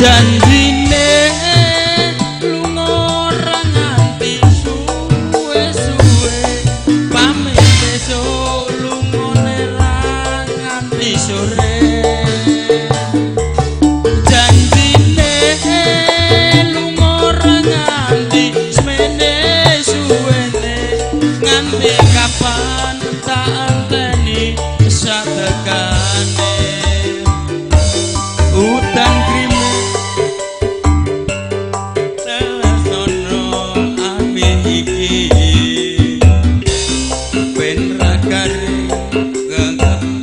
janjine lunga ora nganti suwe-suwe pamit besok lungone ra nganti sore janjine lunga ora nganti semene suwene nganti kapan tak anteni satekane udan krimi sono ame iki ben ra garing gagem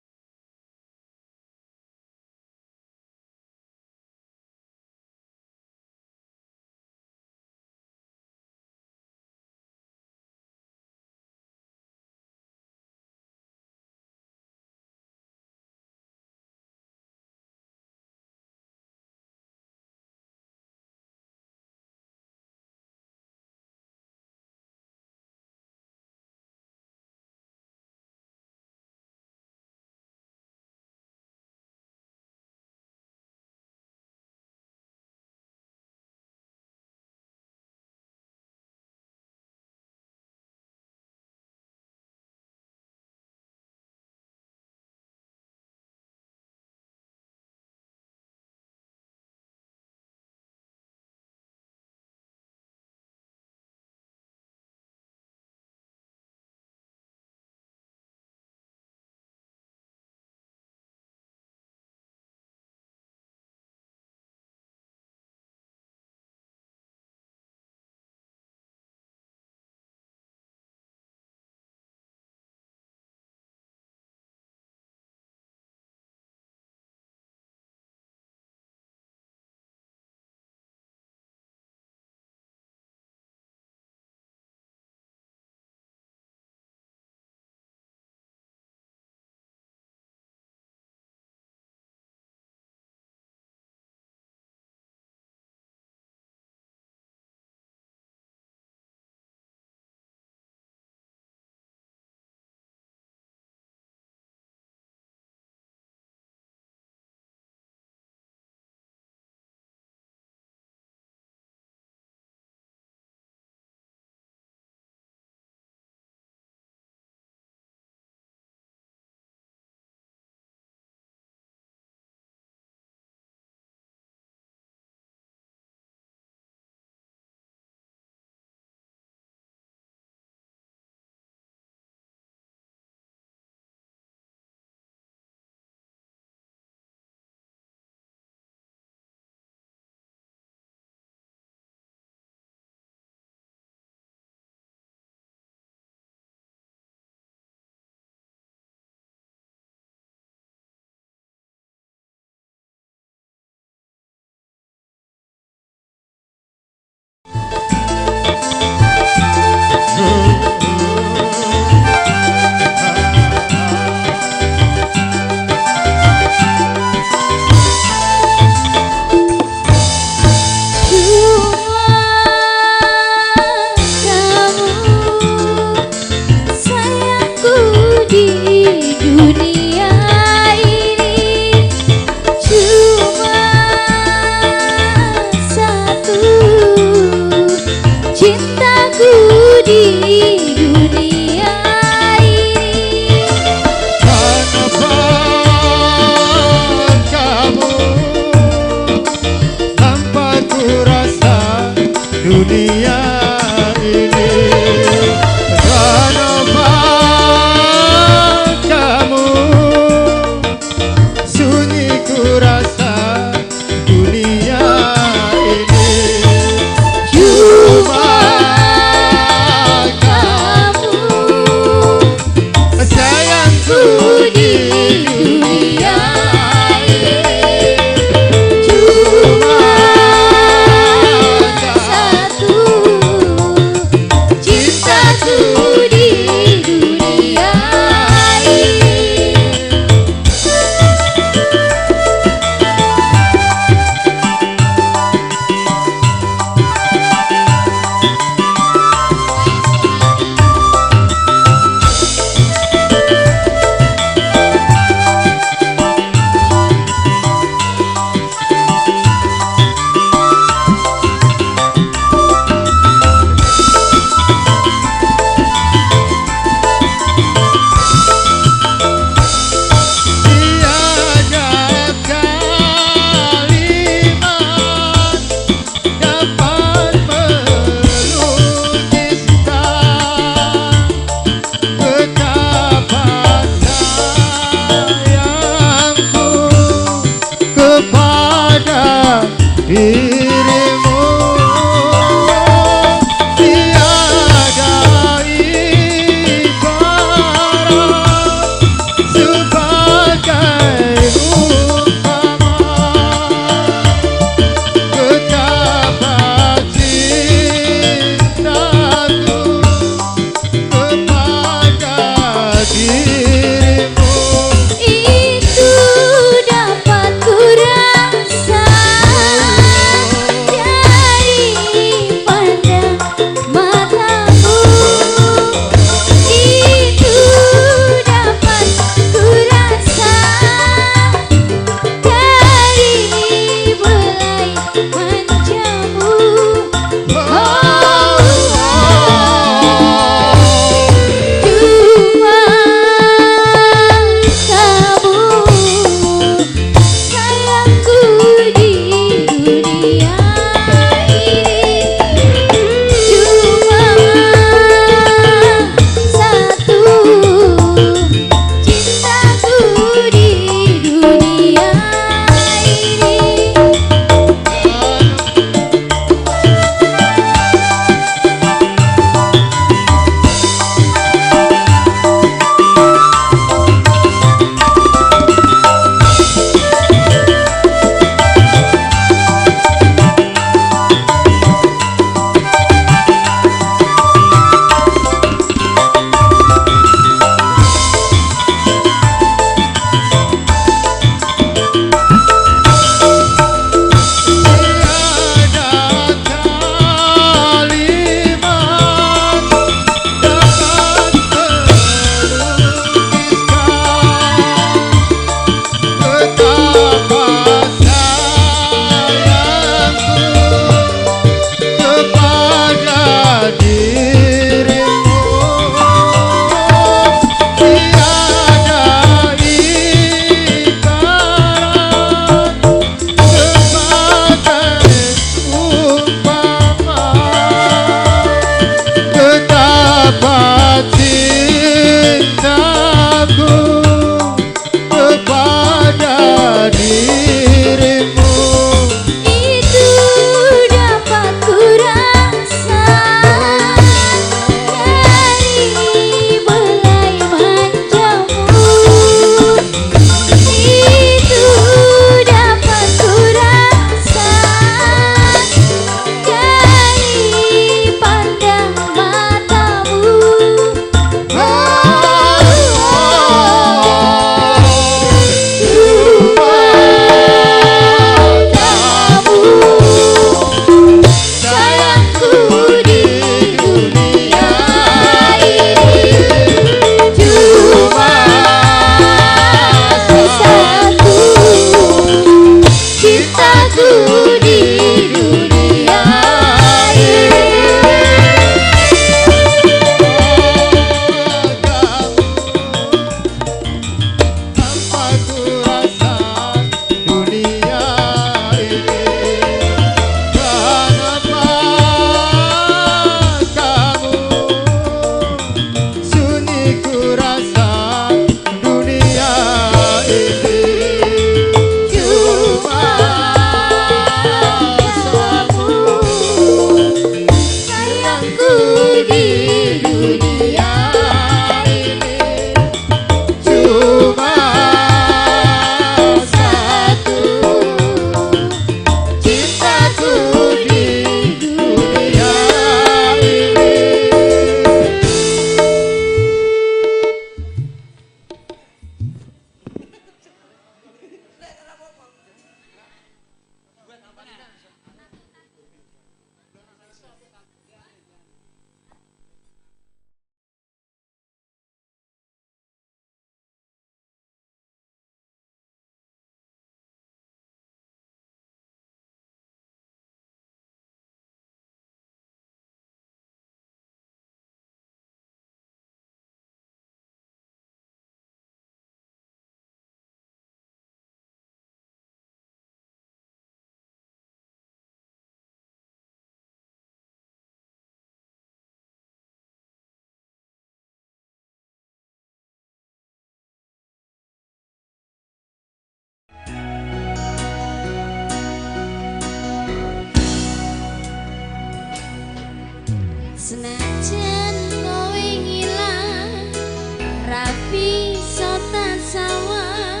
Rapi sota sawah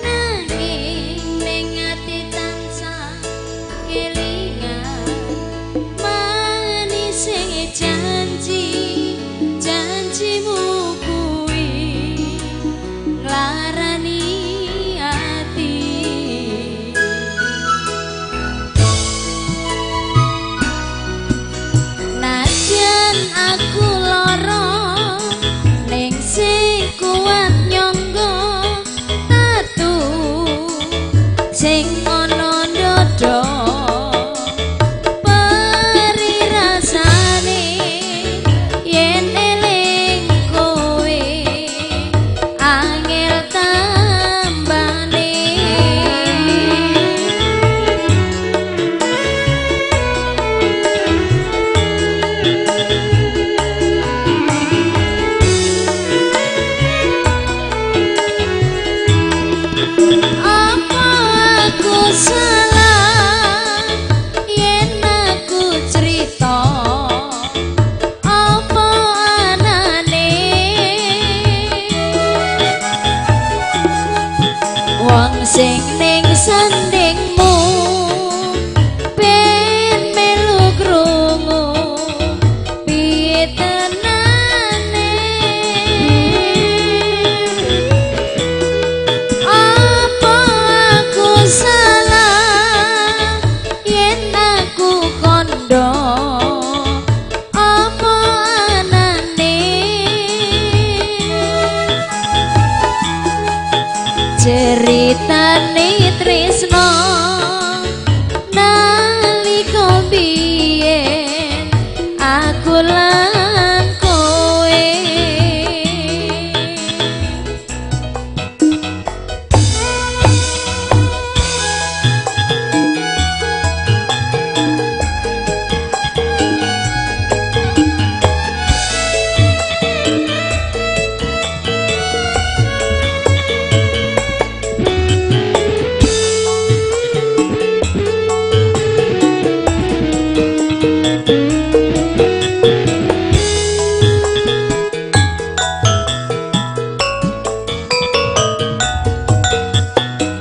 nanging ning ati tansah kelingan manis sing janjimu kuwi nglarani ati najan aku lara ning sing kuat nyangga atu sing ana ndodho peri rasane yen eling kowe angel tambane apa aku salah yen aku cerita apa anane wong sing ning sandingmu ben melu krungu piye tenane apa aku salah yen aku kondo apa anane ceritane tresno nalika biyen aku lan kowe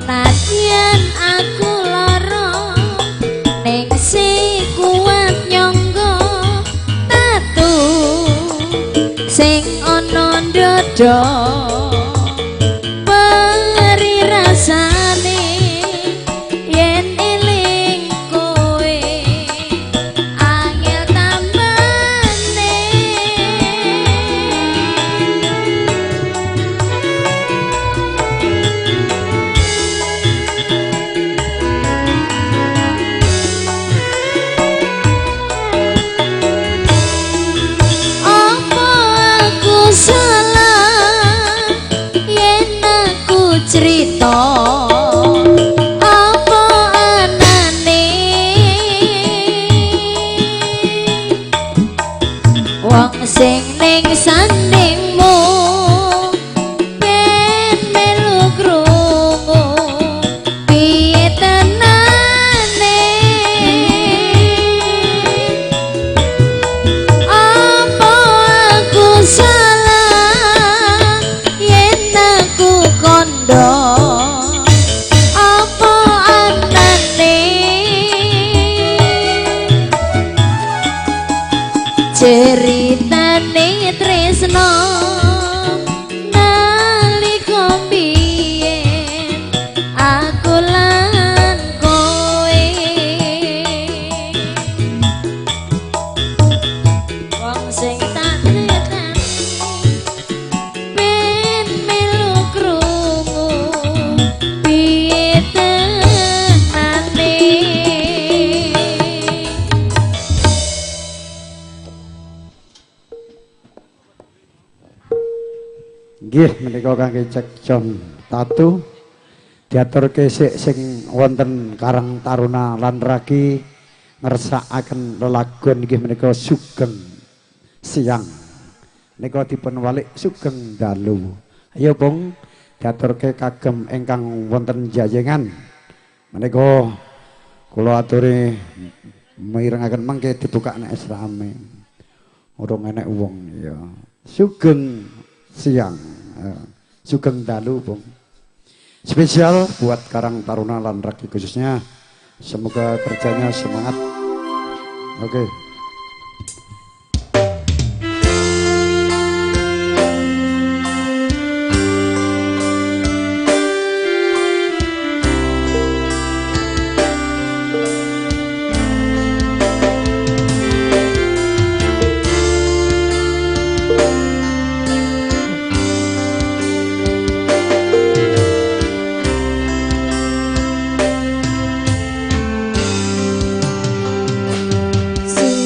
Nadyan aku lara ning sing kuat nyangga tatu sing ana ndodho peri rasane yen eling kowe angel tambane apa aku salah yen aku cerita apa anane wong sing ning sandingmu ben melu krungu piye tenane apa aku salah yen aku kondo apa anane ceritane tresno nalika biyen aku lan kowe wong sing tak tresnani ben melu krungu piye tenane Nggih menika kangge cek John Tatu diaturke sing wonten Karang Taruna lan Ragi ngersakaken lelagon nggih menika Sugeng Siang. Nika dipun walik Sugeng Dalu. Ayo Bung diaturke kagem ingkang wonten jajengan. Menika kula aturi mirengaken mangke dibuka nek rame. Urung enek wong ya. Sugeng Siang. Sugeng dalu, Bung. Spesial buat Karang Taruna lan Raki khususnya. Semoga kerjanya semangat. Oke. Sing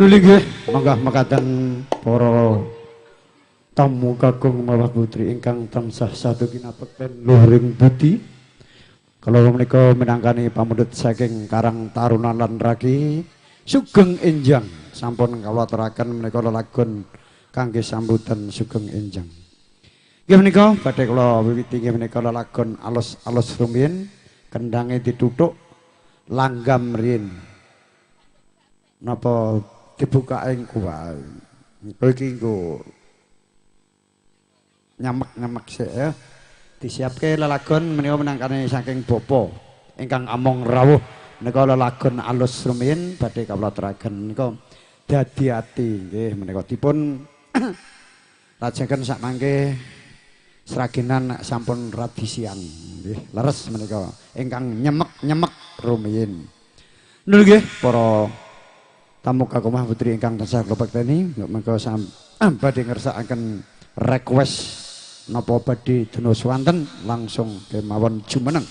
Nuli nggih, mangga mekaten para tamu kakung malah putri ingkang tansah satu kinapekten luhuring budi. Kalau menika minangkani pamundhut saking Karang Taruna lan Ragi Sugeng Enjang sampun kawula aturaken menika lelagon kangge sambutan Sugeng Enjang. Nggih menika badhe kula wiwiti nggih menika lelagon alus-alus rumiyin kendange dituthuk langgam riyin. Napa dibuka ing kuwal. Iki nggo nyamek-nyamek sik ya. Disiapke lelagon menika menangkane saking bapa ingkang among rawuh menika lelagon alus rumiyin badhe kawula aturaken menika dadi ati nggih menika dipun lajengaken sak mangke sragenan sampun radi siang nggih leres menika ingkang nyemek-nyemek rumiyin. Nul nggih para tamu kakung putri ingkang tansah kula bekteni menika badhe ngersakaken request napa badhe dina swanten langsung kemawon jumeneng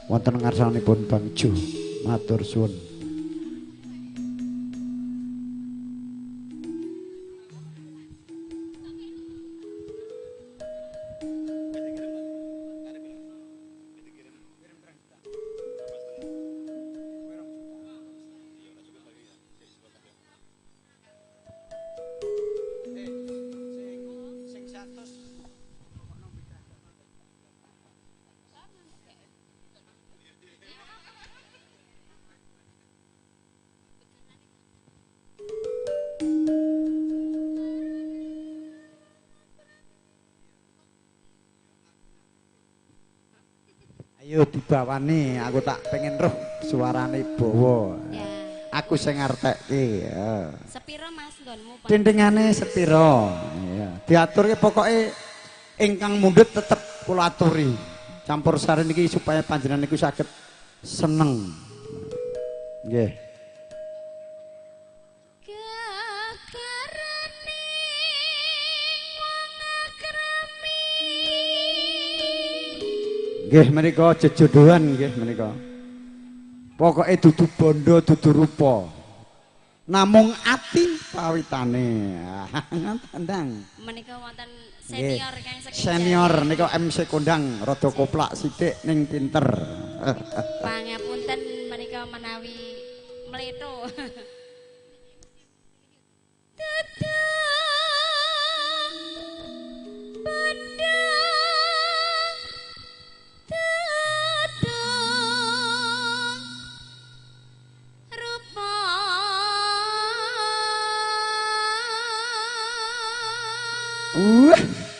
wonten ngarsanipun Bang Jo. Matur suwun. Ayo dibawani, aku tak pengen roh suarane bawa. Ya. Aku sing ngartekke. Ya. Sepiro Mas nggonmu? Pak? Dindingane sepiro. Ya. Diaturke pokoke ingkang mundhut tetep kula aturi. Campur sari niki supaya panjenengan niku saged seneng. Nggih. Nggih menika jejodohan nggih menika. Pokoke dudu bondo dudu rupa. Namung ati pawitane. Tandang. Menika wonten senior kang saking senior nika MC kondang rada koplak sithik ning pinter. Pangapunten menika menawi mletho.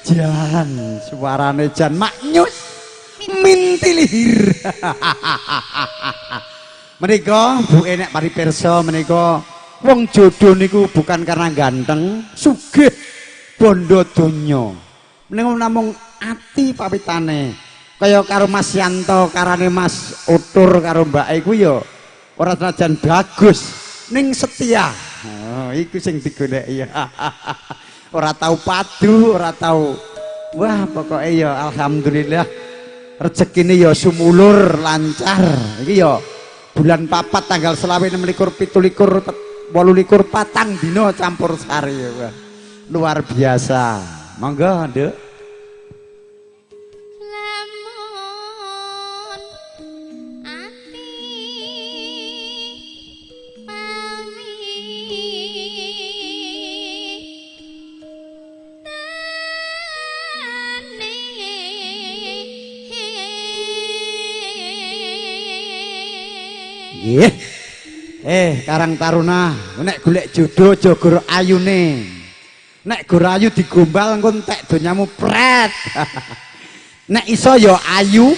Jan, suarane jan maknyus mintilihir. Menika Bu enek paripirsa menika wong jodoh niku bukan karena ganteng, sugih bondo donya. Menika namung ati pawitane. Kaya karo Mas Yanto, karane Mas Utur karo mbake ku ya ora senajan bagus, ning setia. Oh, iku sing digoleki ya. Ora tahu padu, ora tahu. Wah, pokoknya ya alhamdulillah rezekine ya sumulur lancar. Iki ya bulan 4 tanggal 26 27 28 patang dina campur sari ya. Wah. Luar biasa. Monggo, Nduk. Karang Taruna nek golek jodoh aja gur ayune. Nek gur ayu digombal engko entek donyamu pret. Nek iso ya ayu,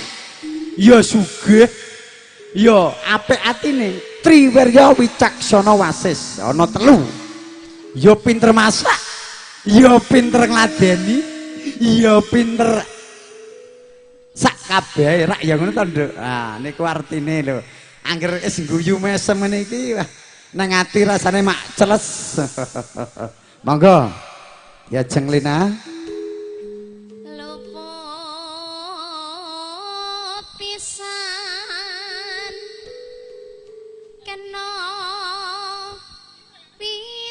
ya sugih, ya apik atine. Triwerya wicaksana wasis, ana 3. Ya pinter masak, ya pinter ngladeni, ya pinter sak kabeh rak ya ngono to, Nduk. Ah niku artine lho. Angger wis guyu mesem ngene iki nang ati rasane mak celes. Monggo. Ya jeng Lina. Luput pisan kena pi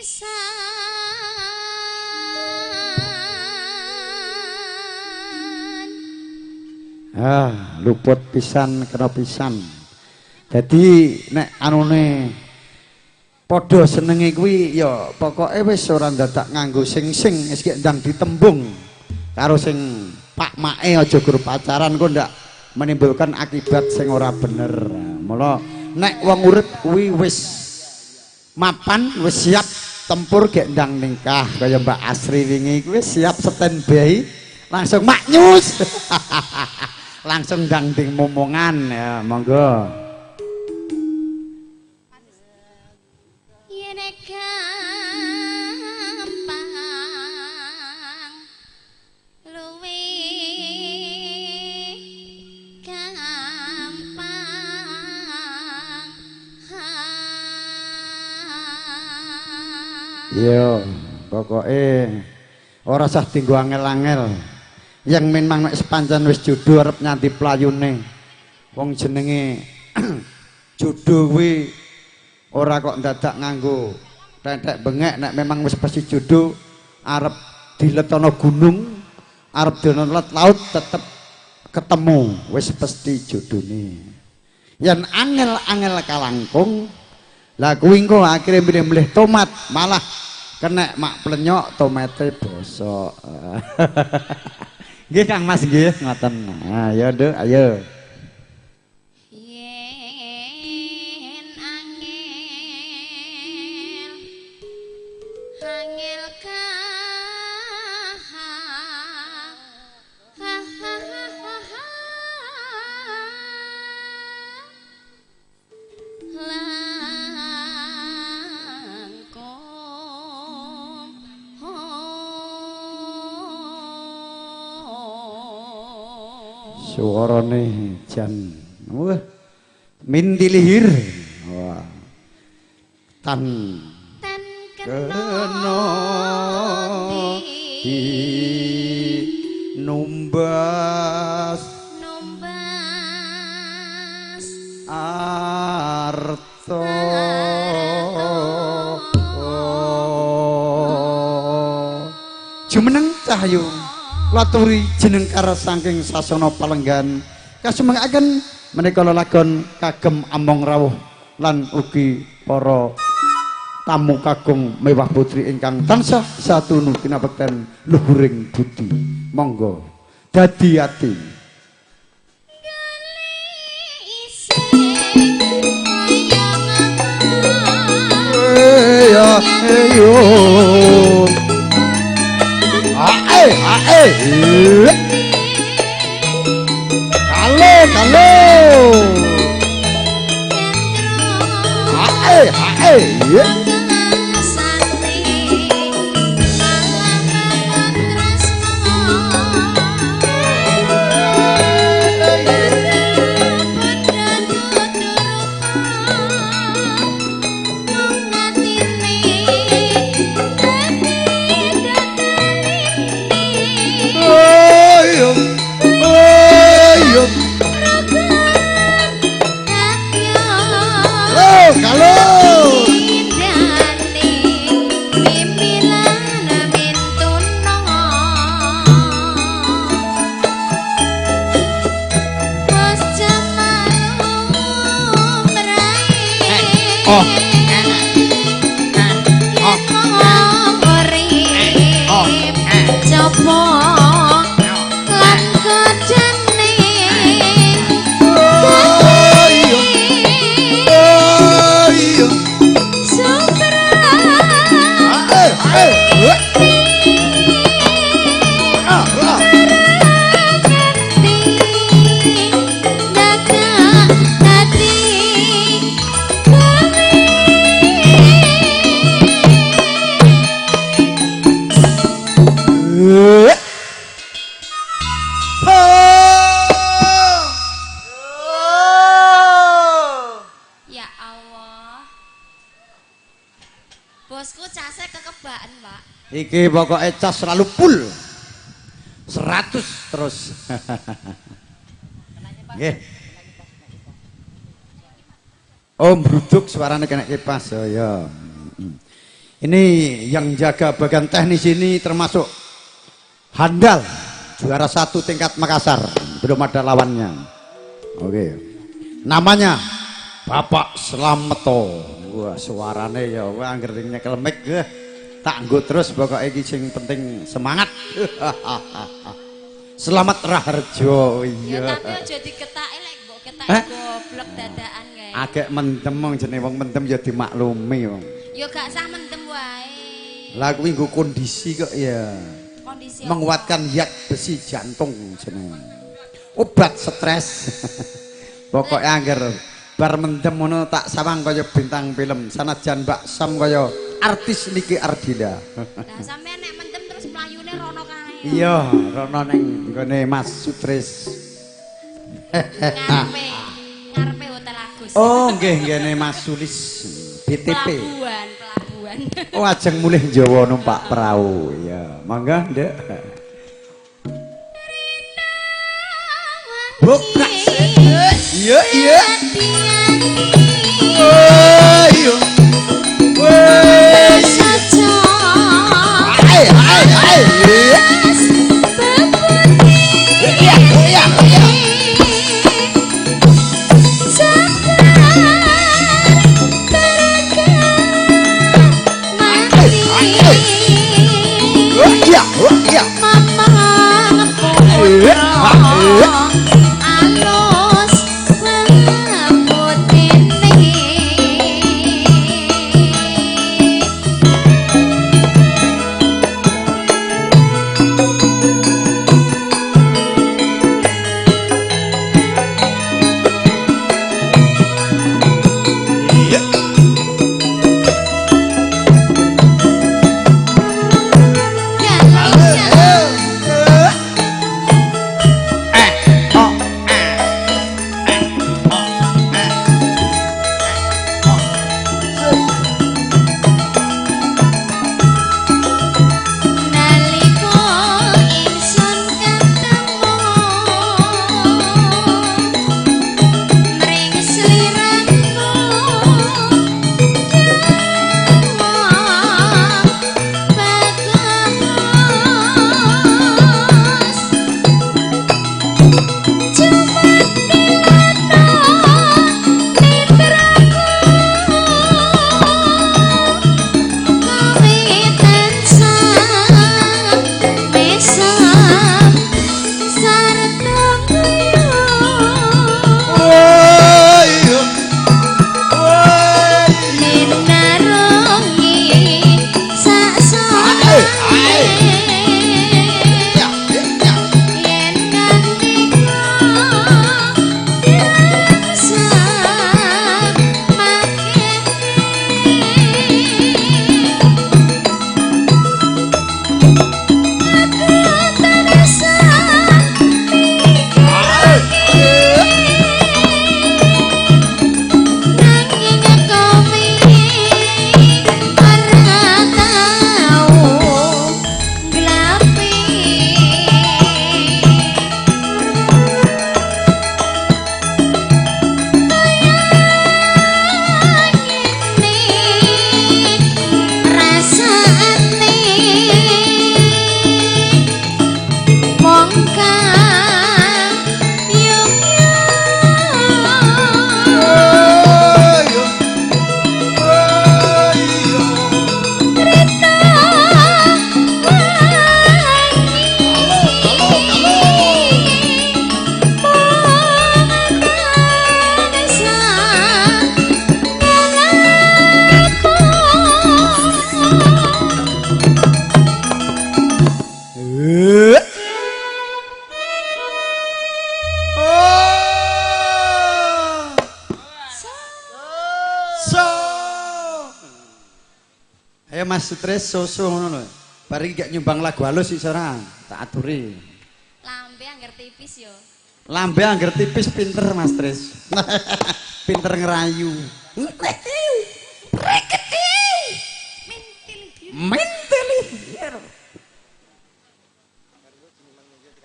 Luput pisan kena pisan. Jadi nek anune padha senenge kuwi ya pokoke wis ora dadak nganggo sing-sing wis ndang ditembung karo sing pak make aja guru pacaran kok ndak menimbulkan akibat sing ora bener. Mula nek wong urip kuwi wis mapan wis siap tempur gek ndang nikah kaya Mbak Asri wingi kuwi siap standby langsung maknyus. Langsung ndang ding momongan ya monggo. Yo, pokoknya ora usah tinggu angel-angel. Yang memang sepanjang wis jodoh arep nyanti playune. Wong jenenge jodoh kuwi ora kok dadak nganggo tetek bengek nek memang wis pasti jodoh arep diletono gunung, arep diletono laut tetep ketemu wis pasti jodone. Yen angel-angel kalangkung lah kuwi engko akhire milih-milih tomat malah kena mak plenyok tomate bosok. Nggih Kang Mas nggih ngoten. Ayo Duk, ayo. Yen angel ka Suarane jan wah mindilihir wah tan kena di numbas arto jumeneng cahyo laturi jeneng karo saking sasana palenggan kasumengaken menika lelagon kagem among rawuh lan ugi para tamu kagung mewah putri ingkang tansah satunu kinabekten luhuring budi monggo dadi ati ayo Halo. Bosku casnya kekebaan, Pak. Iki pokoknya cas selalu full 100 terus. Nggih. Om Bruduk suaranya kena kipas. Oh ya. Ini yang jaga bagian teknis ini termasuk handal juara 1 tingkat Makassar. belum ada lawannya. Oke. Namanya Bapak Slameto. Wah, suarane ya wah anggere nyekel mic tak nggo terus pokoke iki sing penting semangat. Selamat Raharjo. Ya tapi aja diketaki lek mbok ketek goblok dadakan kae. Agek mendem wong jenenge wong mendem ya dimaklumi wong. Ya gak sah mendem wae. Lah kuwi nggo kondisi kok ya. Kondisi Menguatkan zat besi jantung jenenge. Obat stres. Pokoke angger bar mendem ngono tak sawang kaya bintang film. Sanajan Mbak Sam kaya artis Niki Ardila. Lah sampean nek mendem terus mlayune rono kae. Iya, rono ning nggone Mas Sutris. Ngarepe Hotel Agus. Oh, nggih ngene Mas Sulis BTP. Pelabuhan. Oh, ajeng mulih Jawa numpak perahu. Ya, mangga, Ndek. Buka. Iya, iya. Oh, iya. Wes. Hai, hai, hai. Iya, iya, iya. Mas Sutris soso ngono lho. Bar iki gak nyumbang lagu halus iso ora? Tak aturi. Lambe angger tipis yo. Lambe angger tipis pinter Mas Tris. Pinter ngerayu. Menteli.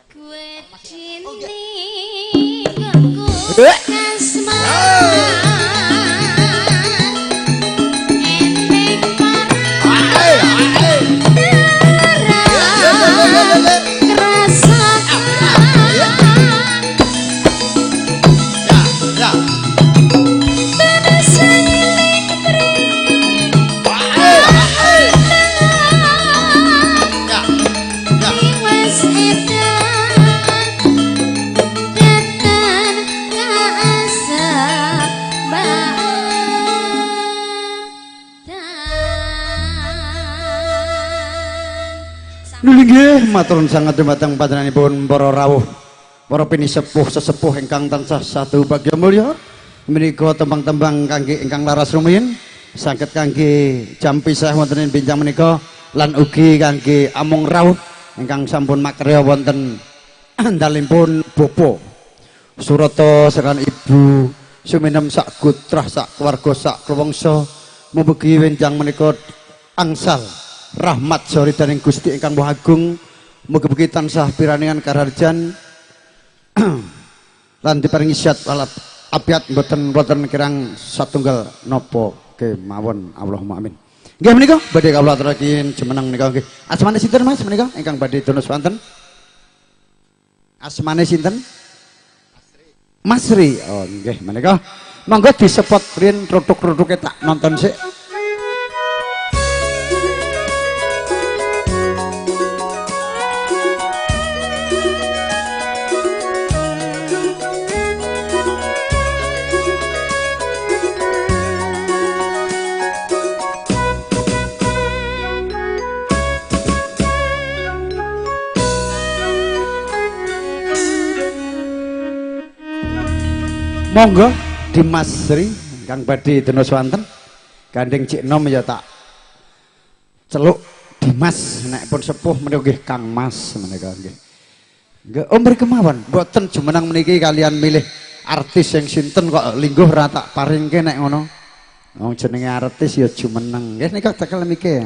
Gue dini nganggo kasmaran. Inggih, matur sanget dumateng panjenenganipun para rawuh, para pinisepuh sesepuh ingkang tansah satu bagya mulya. Menika tembang-tembang kangge ingkang laras rumiyin, saged kangge jam pisah wonten ing bincang menika lan ugi kangge amung rawuh ingkang sampun makarya wonten andalipun Bopo Surata sakan Ibu suminem sak gutrah sak keluarga sak klewengsa mugi wenjang menika angsal rahmat soridaning Gusti ingkang Maha Agung, mugi-mugi tansah piraningan kararjan lan diparingi sehat walafiat apiat mboten kirang satunggal napa kemawon. Allahumma amin. Nggih menika badhe kawula aturaken jumeneng menika nggih. Asmane sinten Mas menika ingkang badhe dados wonten? Asmane sinten? Masri. Oh nggih menika. Monggo disepot rin rodok-rodoke tak nonton sik. Monggo Dimas Sri kang badhe dados wonten gandeng Cik Nom ya tak celuk Dimas nek pun sepuh menika nggih Kang Mas menika nggih. Nggih omri kemawon mboten jumeneng meniki kalian milih artis yang sinten kok lingguh ra tak paringke nek ngono. Wong jenenge artis ya jumeneng. Nggih nika tekel miki.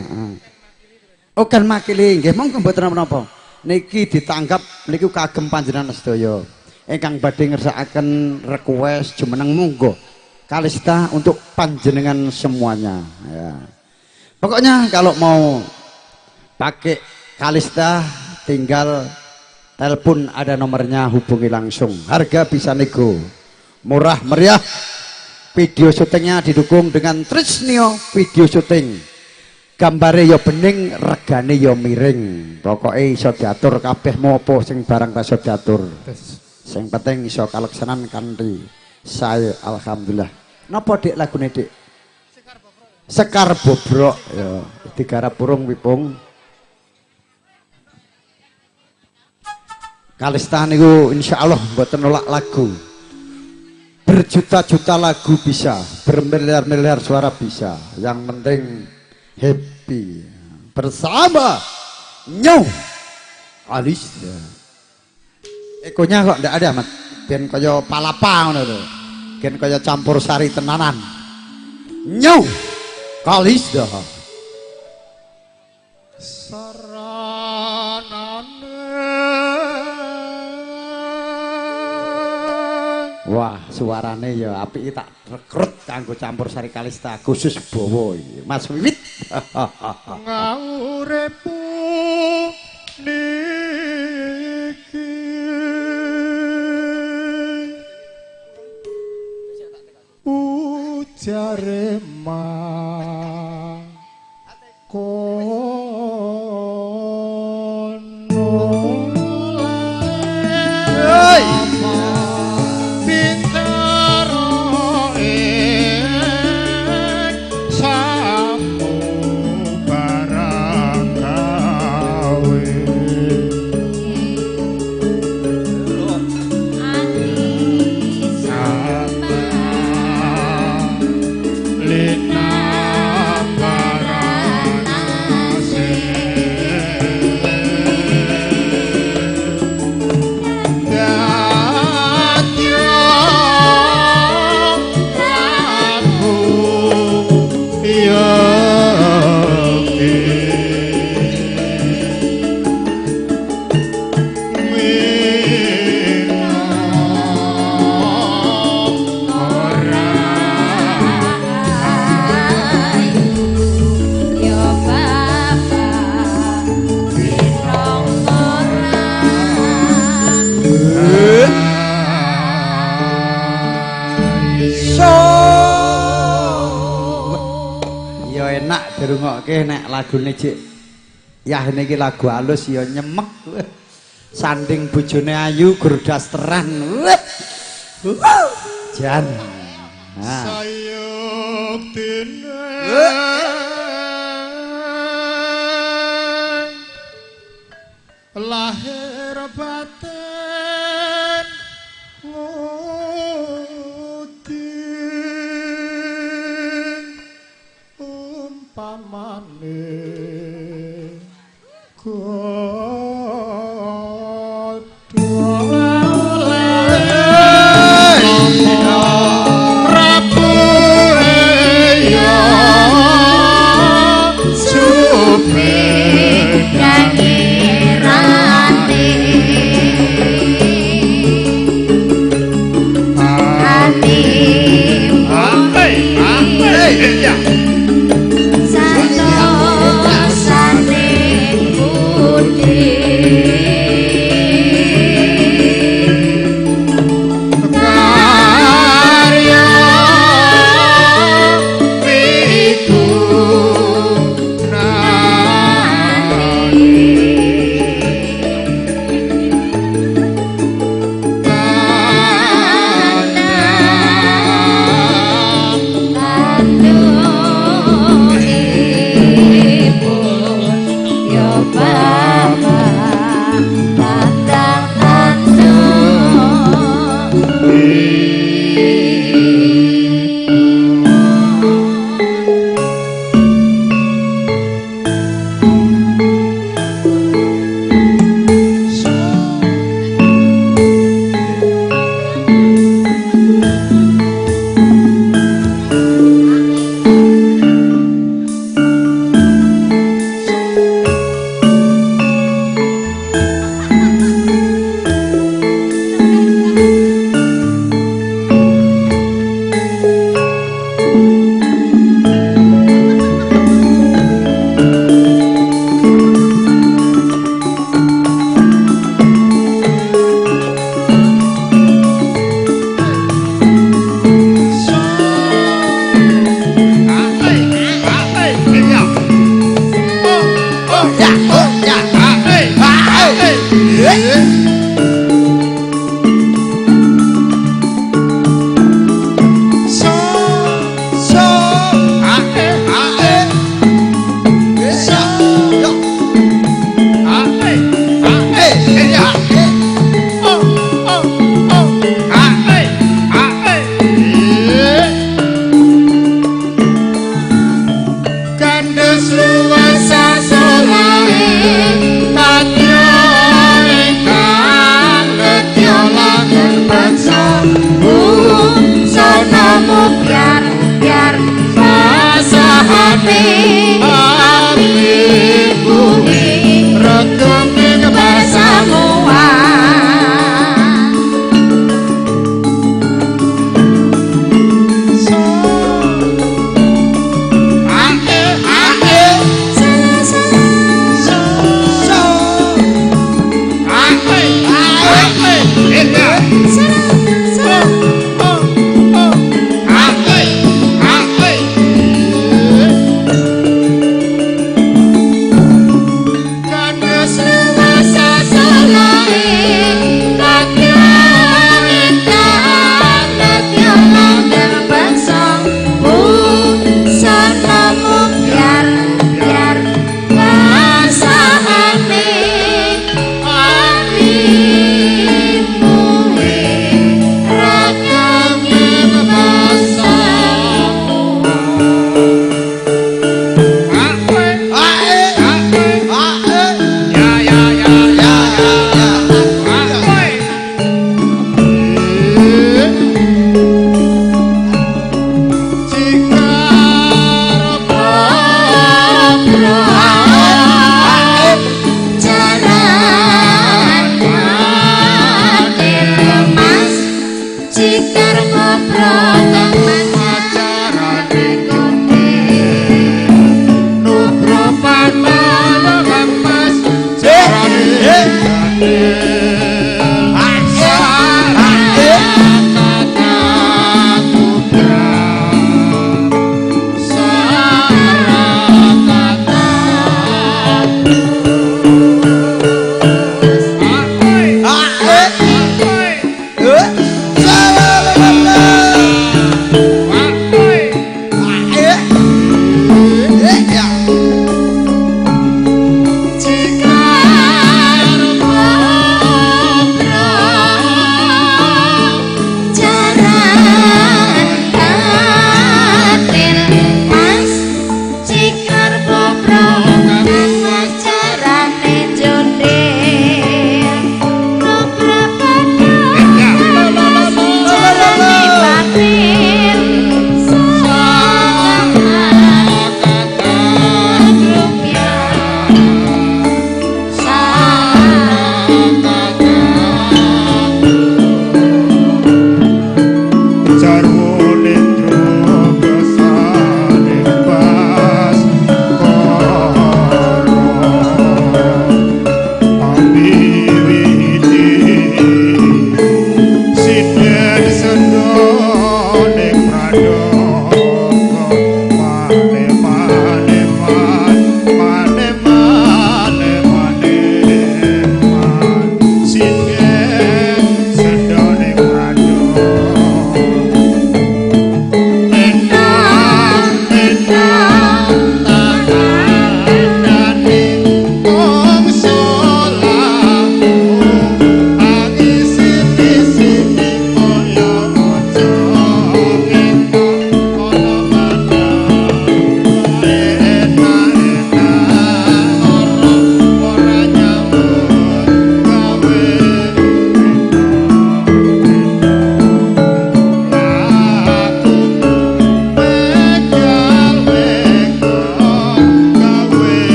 Oh kan makili nggih monggo mboten napa-napa. Niki ditanggap niku kagem panjenengan sedaya. Ingkang badhe ngersakaken request jumeneng monggo Kalista untuk panjenengan semuanya ya. Pokoknya kalau mau pakai Kalista tinggal telepon, ada nomornya, hubungi langsung. Harga bisa nego, murah meriah. Video syutingnya didukung dengan Trisnio video syuting. Gambare yo bening, regane yo miring. Pokoknya iso diatur kabeh mopo sing barang iso diatur. Sing penting iso kaleksanan kanthi saya alhamdulillah. Napa Dik lagune Dik? Sekar Bobrok ya, digarap burung wipung. Kalista niku insyaallah mboten nolak lagu. Berjuta-juta lagu bisa, bermiliar-miliar suara bisa. Yang penting happy bersama Nyo Kalista. Ekonya kok ndak ada Mat. Ben kaya palapa ngono lho. Ben kaya campur sari tenanan. Nyo Kalista. Wah, suarane ya apik tak rekrut kanggo campur sari Kalista khusus Bowo iki. Mas Wiwit. Ngauripku niki ujare dirungokke nek lagune Cik Yah niki lagu halus ya nyemek. Sanding bojone ayu gur dasteran. Jan. lahir batin ngudin umpamane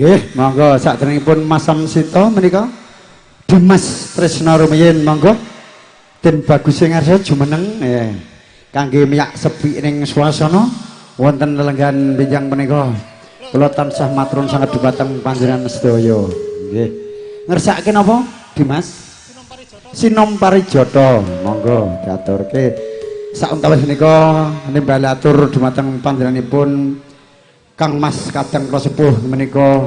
Nggih, monggo sakderengipun Mas Samsito menika Dimas Tresna rumiyin monggo. Den bagus sing ngarsa jumeneng kangge miyak sepi ning swasana wonten lelenggan benjang menika. Kula tansah matur sanget dhumateng panjenengan sedaya. Nggih. Ngersakaken apa, Dimas? Sinom Parijata. Monggo diaturke. Sauntawis menika nimbali atur dhumateng panjenenganipun Kang Mas kadang kula sepuh menika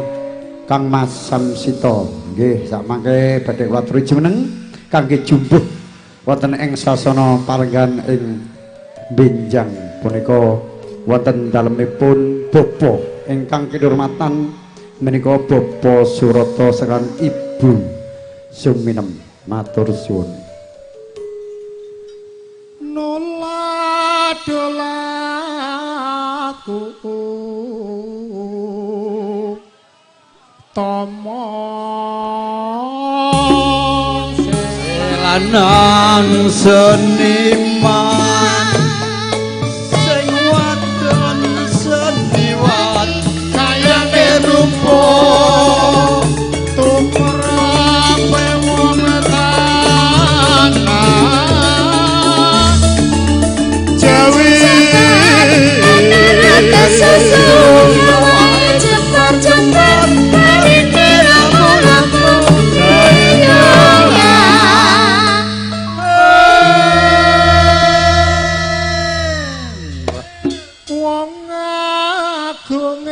Kang Mas Samsito. Nggih, sak mangke badhe kula aturi jumeneng kangge jumbuh wonten ing sasana palenggan ing benjang punika wonten dalemipun bapa ingkang kinurmatan menika Bapak Surata saran Ibu Suminem. Matur suwun. Nula dolaku tomo Selanan seniman sing wadon seniwan kayane rupa tumrape wong tanah Jawi wong agung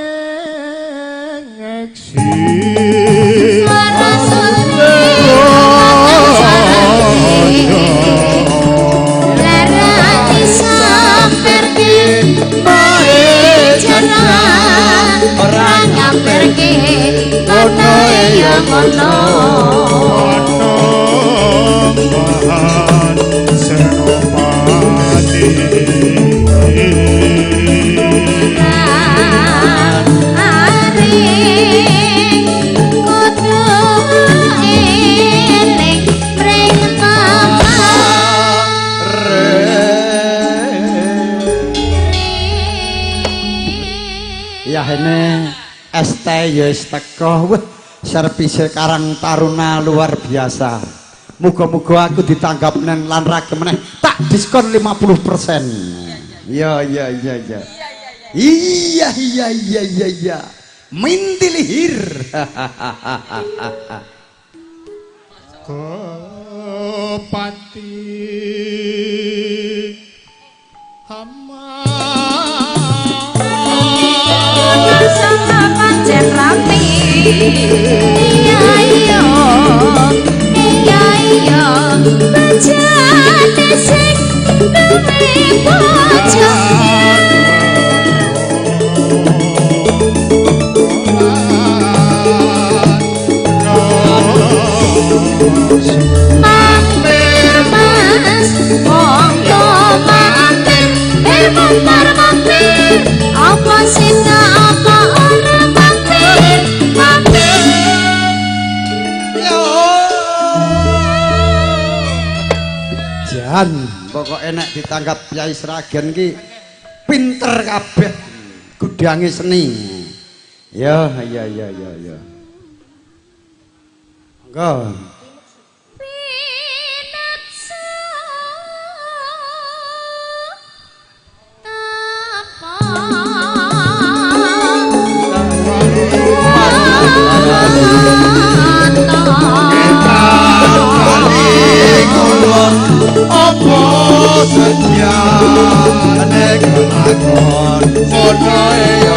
ngeksi Orang ngaperke kono ya kono Mahan Senopati aring kudu eling mring Ya ini ST ya wis teko. Wah, servise Karang Taruna luar biasa. Muga-muga aku ditanggap nang lan ragem meneh tak diskon 50%. Iya. Iya. Minti lihir. Kopati Hama sama pancen rapi iya bajane sing duwe bojo mampir mas monggo mampir mampir apa sing apa ora mampir Jan, pokok enak ditanggap Kyai Sragen ki pinter kabeh gudange seni. Ya. Monggo. apa sedyane kelakon kono ya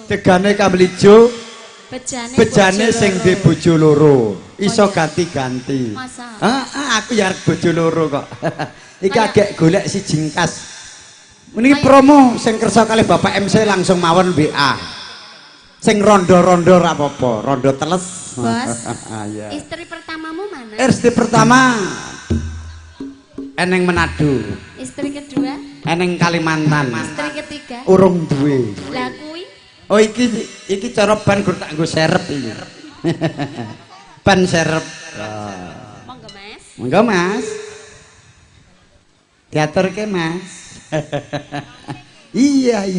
Tegane Kambil Ijo bejane sing bojo di bojo loro iso ganti-ganti. Masa? Aku ya arep bojo loro kok. Iki agek golek si jingkas. Meniki promo sing kersa kalih Bapak MC langsung mawon WA. Sing rondo-rondo ora apa-apa, rondo teles. Bos. Iya. Istri pertamamu mana? Istri pertama eneng Manado. Istri kedua? Eneng Kalimantan. Istri ketiga? Urung duwe. Lah kuwi Oh iki cara ban gur tak nggo serep iki. Ban serep. monggo Mas. Monggo Mas. Diaturke Mas. Iya.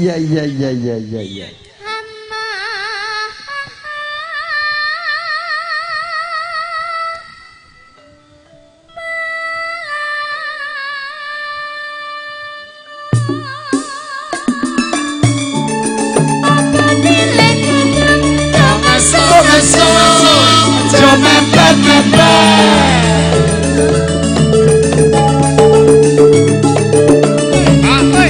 Hama.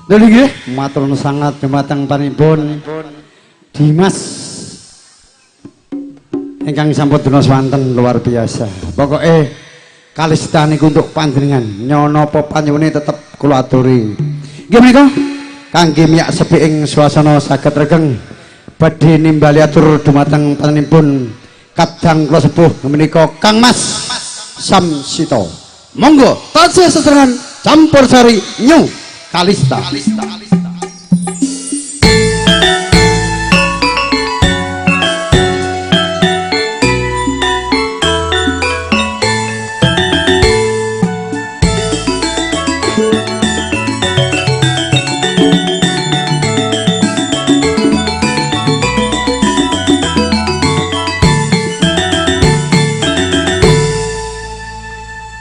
Lha nggih, matur nuwun sangat dumateng panipun Dimas ingkang sampun dina swanten luar biasa. Pokoke kalista niku untuk panjenengan, nyono apa panyuwune tetep kula aturi. Nggih menika kangge miyak sepi ing swasana saged regeng badhe nimbali atur dumateng panjenenganipun kadang kula sepuh menika Kang Mas Samsito. Monggo tansah sesarengan campur sari nyu Kalista.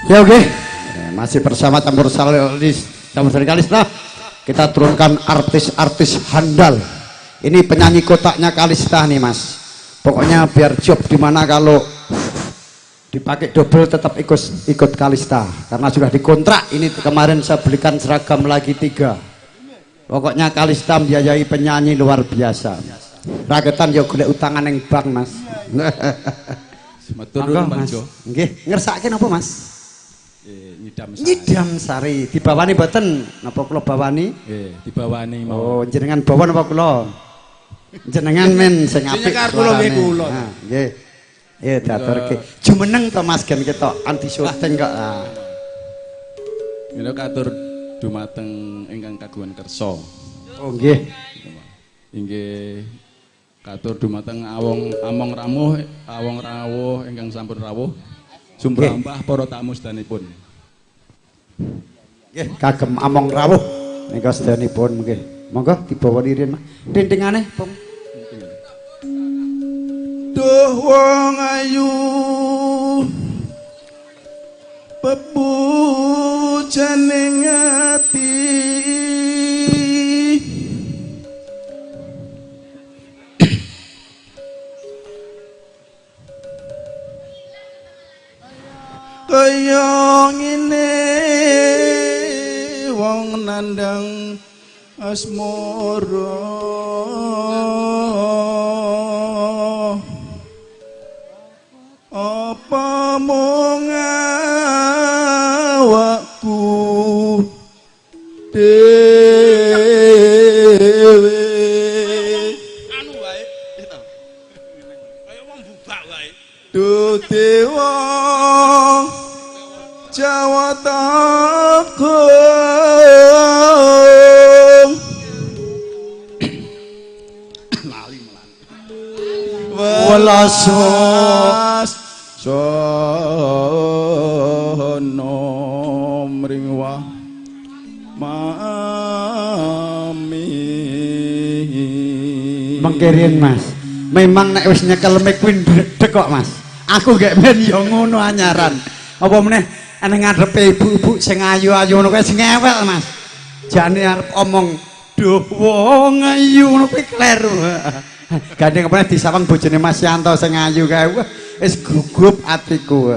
Ya oke, masih bersama campur sari Kalista. Kita turunkan artis-artis handal. Ini penyanyi kotaknya Kalista nih Mas. Pokoknya biar job di mana kalau dipakai double tetap ikut Kalista karena sudah dikontrak. Ini kemarin saya belikan seragam lagi 3. Pokoknya Kalista membiayai penyanyi luar biasa. Ragetan yo golek utangan yang bank Mas. Matur Monggo, nuwun Mas. Manjo. Nggih, ngersake napa Mas? Nyidam sari. Nyidam sari. Dibawani mboten? Napa kula bawani? Dibawani mau. Oh, jenengan bawa napa kula? Jenengan men sing apik. nyekar kula nggih suarane. kula. Nah, nggih. Diaturke. Jumeneng to Mas gen ketok anti syuting kok. Mila katur dumateng ingkang kagungan kersa. Oh nggih. Inggih katur dumateng among rawuh ingkang sampun rawuh. Sumbrambah para tamu sedanipun. Nggih, kagem among rawuh nika sedanipun nggih. Monggo dibawa dirin Mas. Dindingane, Pung. Duh wong ayu pepujaning ati kaya ngene wong nandang asmara apa mung awakku dhewe anu wae kaya wong bubak wae duh dewa Jawa Tengah lali melan welas sono mringwah mami Mengkirin Mas. Memang nek wis nyekel mic kuwi ndredeg kok Mas. Aku gak men yo ngono anyaran. Apa meneh ning ngarepe ibu-ibu sing ayu-ayu ngono kuwi sing ngewel Mas. Jane arep omong duh wong ayu ngono kuwi kleru. Gandeng apa disawang bojone Mas Yanto sing ayu kae. Wah, wis gugup atiku.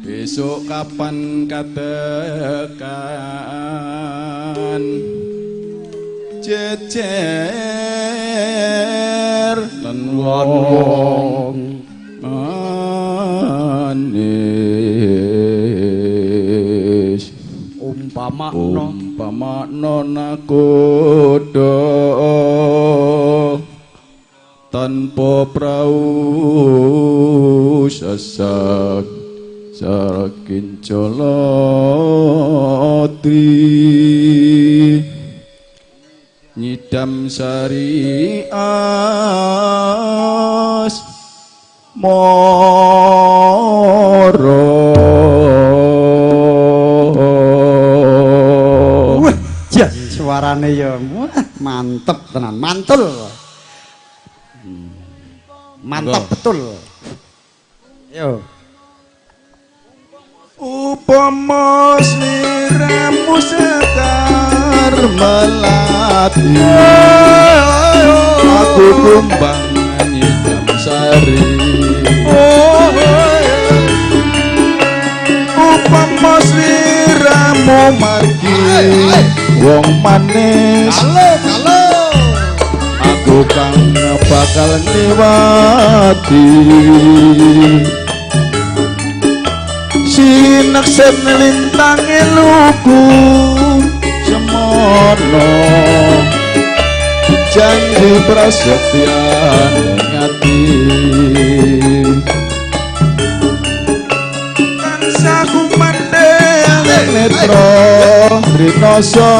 besok kapan katekan jejer lan wong manis umpama nakoda tanpa prau sasak sakin colotri nyidam sari as moro ya suarane ya mantep tenan mantul mantap betul yo upama sliramu sekar melati aku kumbang nyidam sari upama sliramu margi wong manis aku kang bakal ngliwati sinaksen lintang eluku semono janji prasetya ngati tansah kumandheng netra rinoso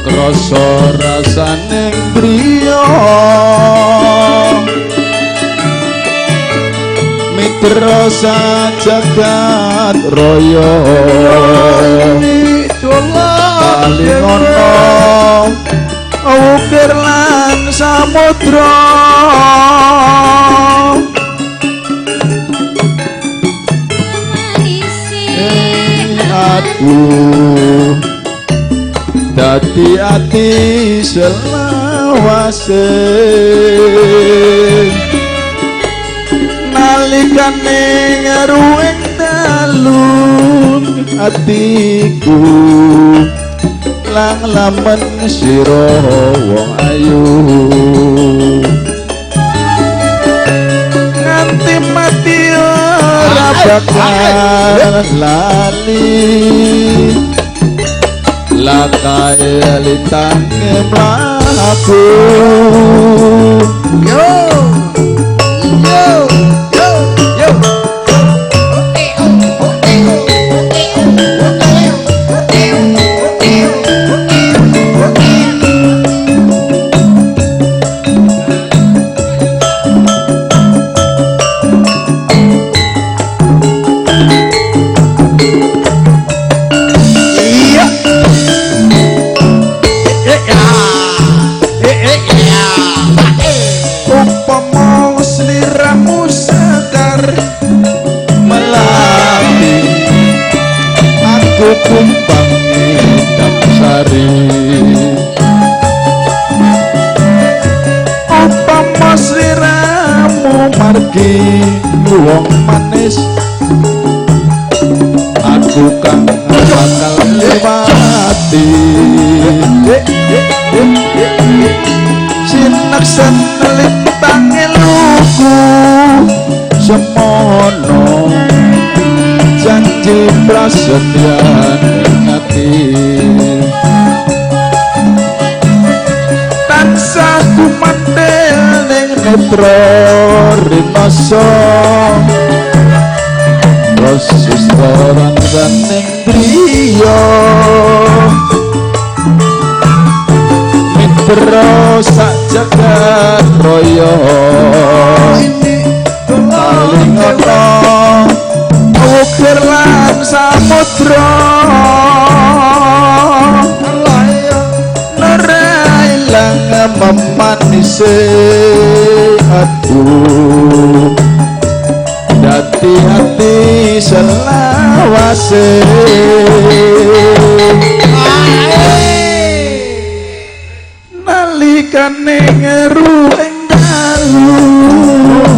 krasa rasaning priya mitra sajagat raya paling ana ukir lan samudra aku dadi ati selawe selawase nalikane ngeruing dalun atiku lang lamen sira wong ayu nganti mati ora bakal lali lakae litange mlaku yo yo yo yo upama sliramu sadar melati aku kumbang ngidam sari upama sliramu margi wong manis aku kang bakal lewati sinaksan litange luku semono janji prasetyan ngati tansah kumandel ning netra rimasa proses orang gandeng griya mitra sak jagat raya paling ana ukir lan samudra nerailang memanise aduh dati hati selawase nalikane ngeruing dalu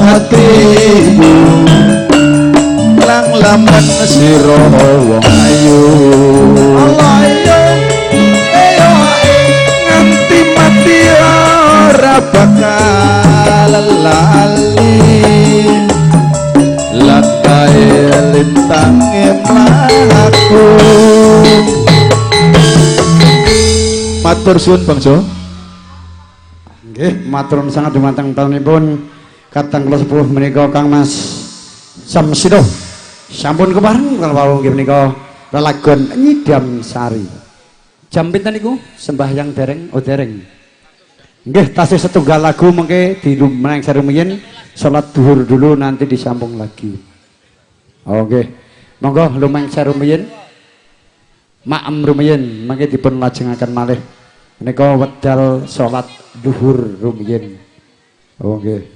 hatiku lang laman sira wong ayu nganti mati ora bakal lali lakae lintange mlaku matur suwun bangsa Nggih, matur sangat dumateng taunipun katang kula sepuh menika Kang Mas Samsido. Sampun kepareng kala nggih menika lelagon Nyidam Sari. Jam pinten niku? Sembahyang dereng, oh dereng. Nggih, tasih setunggal lagu mengke dilumeneng serumiyin salat duhur dulu nanti disambung lagi. Oke. Monggo lumeng serumiyin. Maem rumiyin mengke dipun lajengaken malih. Menika wedal salat duhur rumiyin. Oke.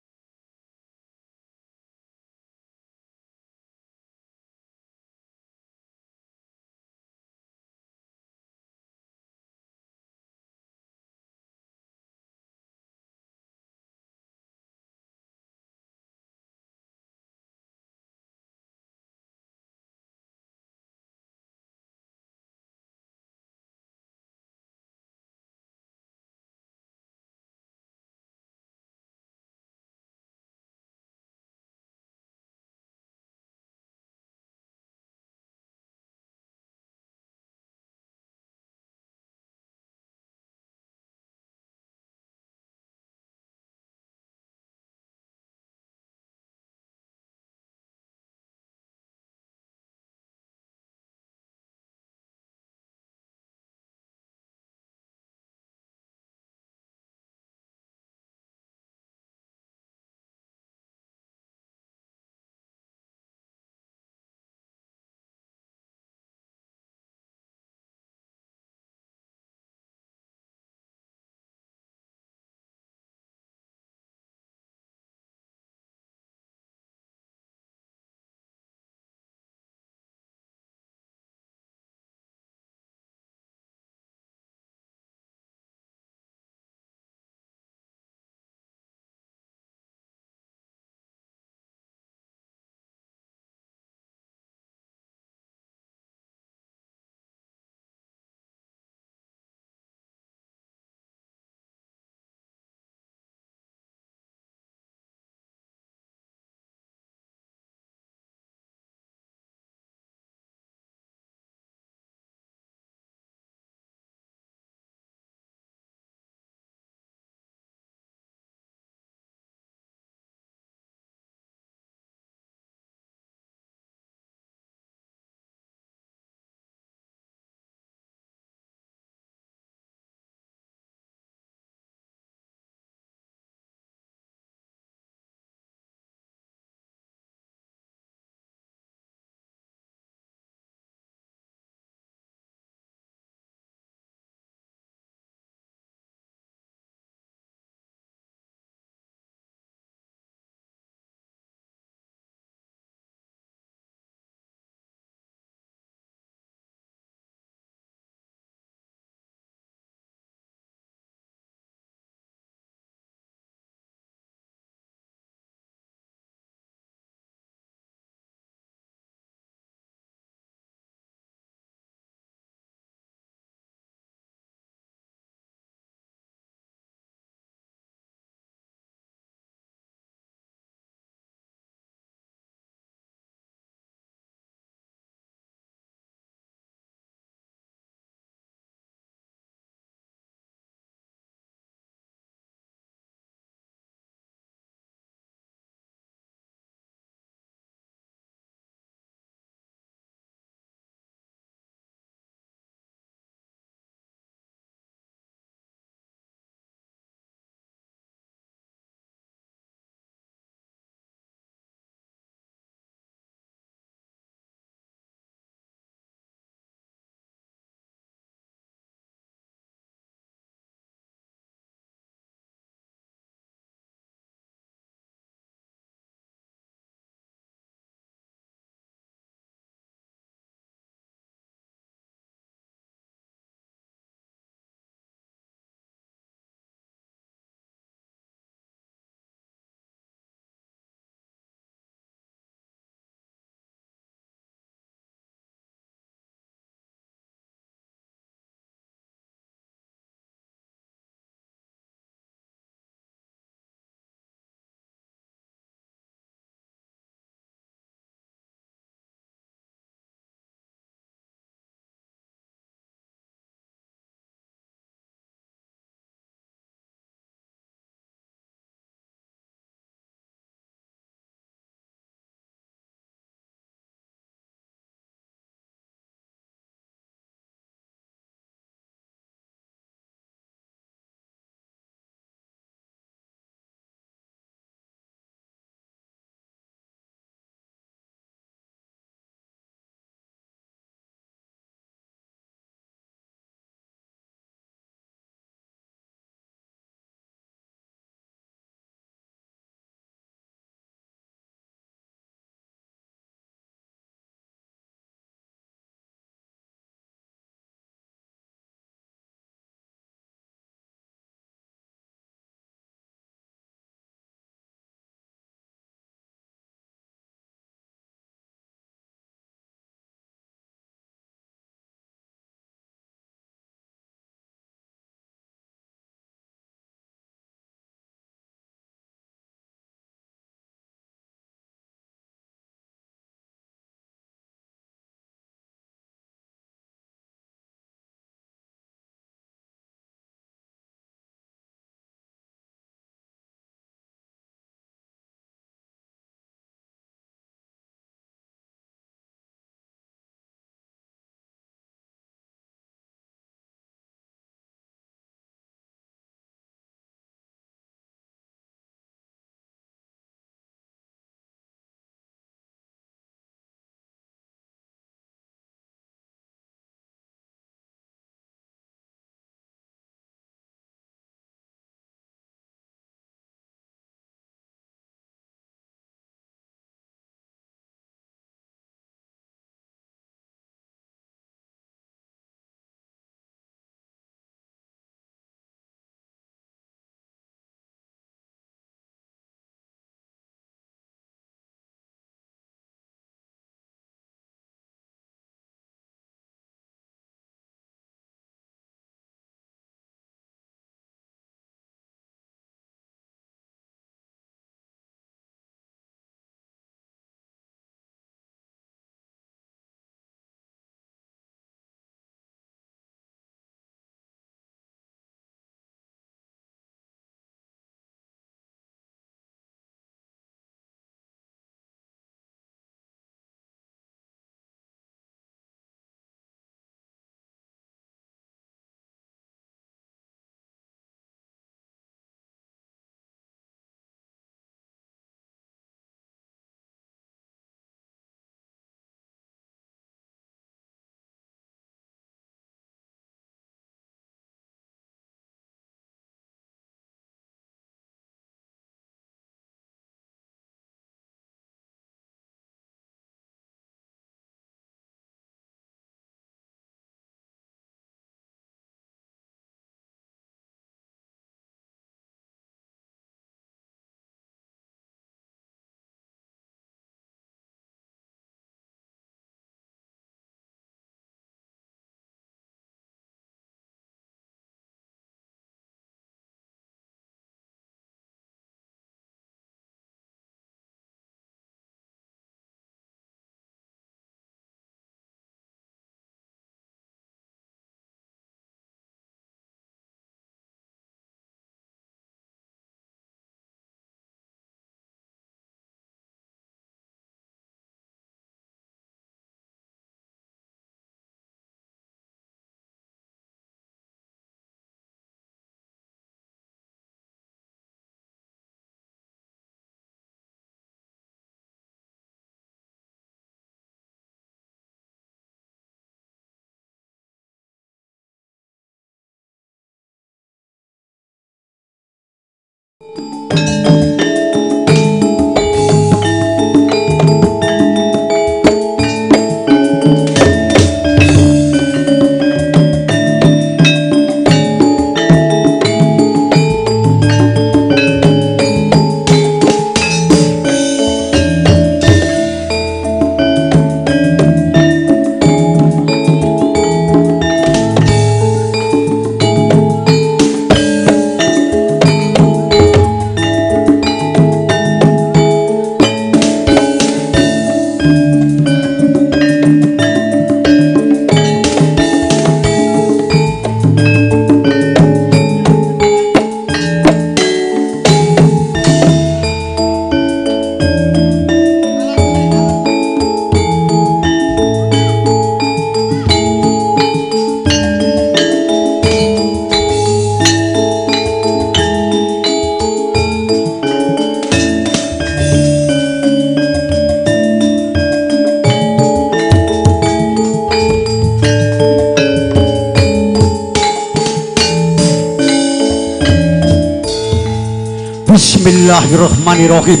Bismillahirrahmanirrahim.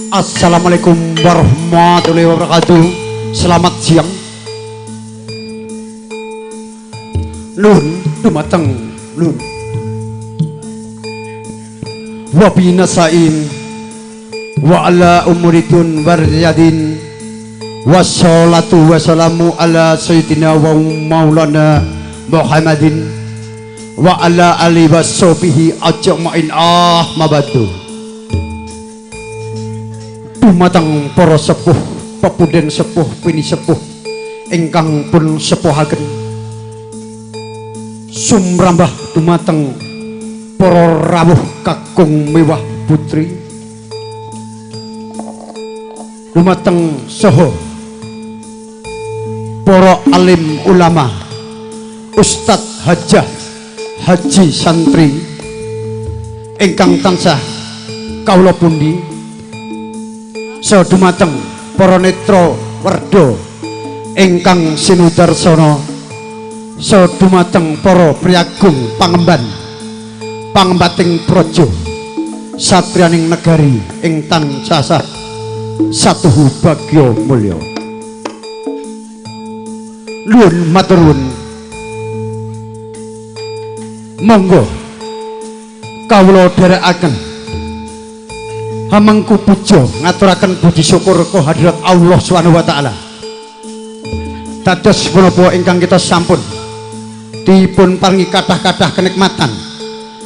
Assalamualaikum warahmatullahi wabarakatuh. Selamat siang. Nun dumateng nun. Wa binasa'in wa ala umuridun waryadin wassalatu wassalamu ala sayyidina wa maulana Muhammadin wa ala ali wassobihi ajma'in mabadu. Dumateng para sepuh pepuden sepuh pini sepuh ingkang pun sepuhaken sumrambah dumateng para rawuh kakung mewah putri dumateng saha para alim ulama ustadz hajah haji santri ingkang tansah kawula pundi saha dumateng para netra werda ingkang sinudarsana saha dumateng para priyagung pangemban pangembating praja satriyaning negari ing tansah satuhu bagya mulya. Nuwun matur nuwun. Monggo kawula dherekaken hamangku puja ngaturaken puji syukur kehadirat Allah Subhanahu wa taala. Dados punapa ingkang kita sampun dipun paringi kathah-kathah kenikmatan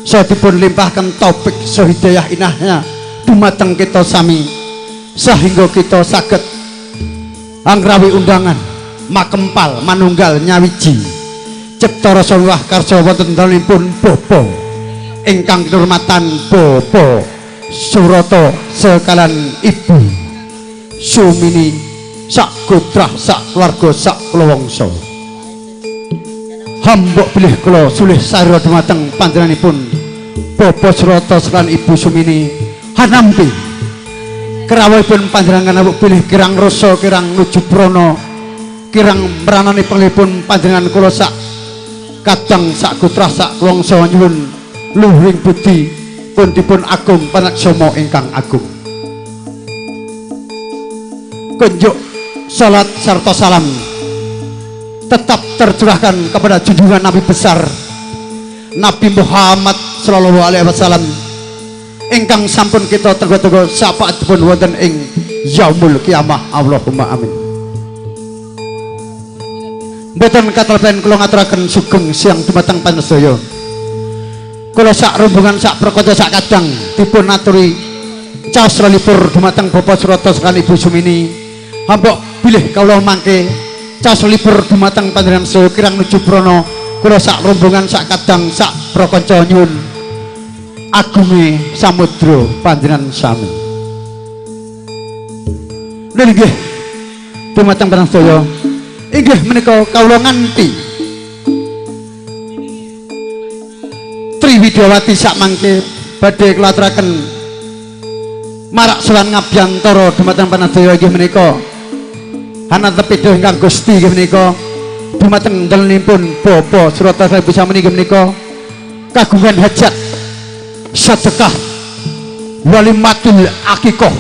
saya dipun limpahkan taufik sahidayah inahnya dumateng kita sami sehingga kita saged anggrawi undangan makempal manunggal nyawiji cipta rasa wah karsa wonten dalemipun Bapa ingkang kinurmatan Bapa Surata sekalan Ibu Sumini sak gotrah sak keluarga sak klawangsa. Hamba pilih kula sulih sarira dumateng panjenenganipun Bapa Surata sekalan Ibu Sumini hanampi kerawuhipun panjenengan awak pilih kirang rasa kirang nuju prana kirang mranani panglipun panjenengan kula sak kadang sak gotrah sak klawangsa nyuwun luhuring budi pun dipun agung panaksama ingkang agung. Kunjuk salat sarta salam tetap tercurahkan kepada junjungan Nabi besar Nabi Muhammad sallallahu alaihi wasallam ingkang sampun kita tenggo-tenggo syafaatipun wonten ing yaumul kiamah. Allahumma amin. Mboten katalpen kula ngaturaken sugeng siang dumateng panjenengan. Kula sak rombongan sak prakoca sak kadang dipun aturi caos lelipur dumateng Bapa Surata sekalan Ibu Sumini. Hamba bilih kawula mangke caos lelipur dumateng panjenengan sedaya kirang nuju prana kula sak rombongan sak kadang sak prakoca nyuwun agunge samudra panjenengan sami. Lha nggih dumateng panjenengan sedaya inggih menika kawula nganti Triwidyawati sak mangke badhe kula aturaken marak sowan ngabyantara dumateng panjenengan sedaya inggih menika hanatepidha ingkang Gusti inggih menika dumateng dalemipun Bapa Surata Ibu Sumini inggih menika kagungan hajat sedekah walimatul akikoh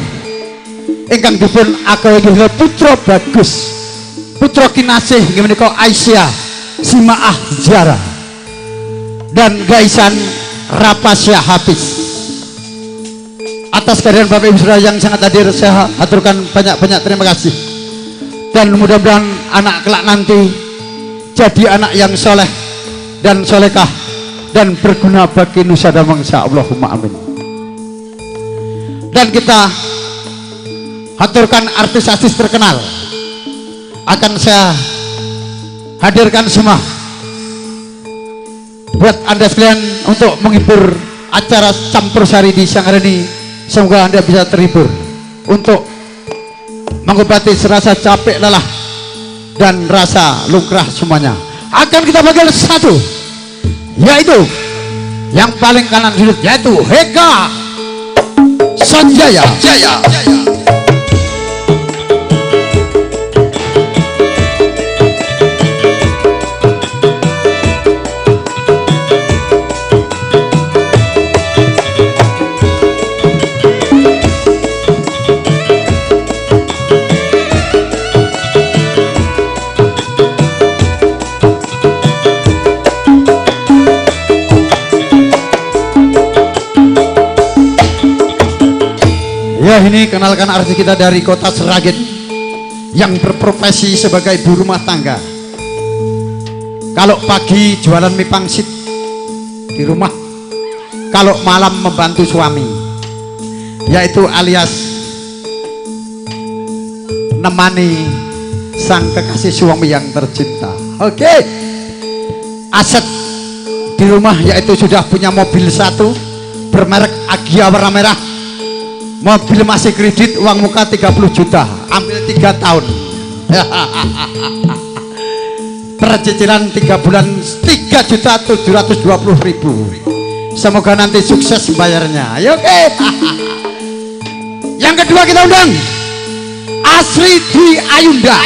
ingkang dipun akawe inggih putra bagus putra kinasih inggih menika Aisyah Simaah Zara dan Gaisan Rapasya Hafiz. Atas kehadiran Bapak Ibu Saudara yang sangat hadir saya aturkan banyak-banyak terima kasih dan mudah-mudahan anak kelak nanti jadi anak yang soleh dan solekah dan berguna bagi nusa dan bangsa. Allahumma amin. Dan kita aturkan artis-artis terkenal akan saya hadirkan semua buat anda sekalian untuk menghibur acara campur sari di siang hari ini. Semoga anda bisa terhibur untuk mengobati serasa capek lelah dan rasa lukrah semuanya. Akan kita bagian satu, yaitu yang paling kanan hidup, yaitu Heka Sanjaya. ini kenalkan artis kita dari kota Sragen yang berprofesi sebagai ibu rumah tangga. Kalau pagi jualan mie pangsit di rumah, kalau malam membantu suami, yaitu alias nemani sang kekasih suami yang tercinta. Oke, aset di rumah yaitu sudah punya mobil satu bermerek Agia warna merah. Mobil masih kredit, uang muka 30 juta, ambil 3 tahun. Percicilan 3 bulan 3.720.000. Semoga nanti sukses bayarnya. Ayo, oke. Yang kedua kita undang Asri Dwi Ayunda.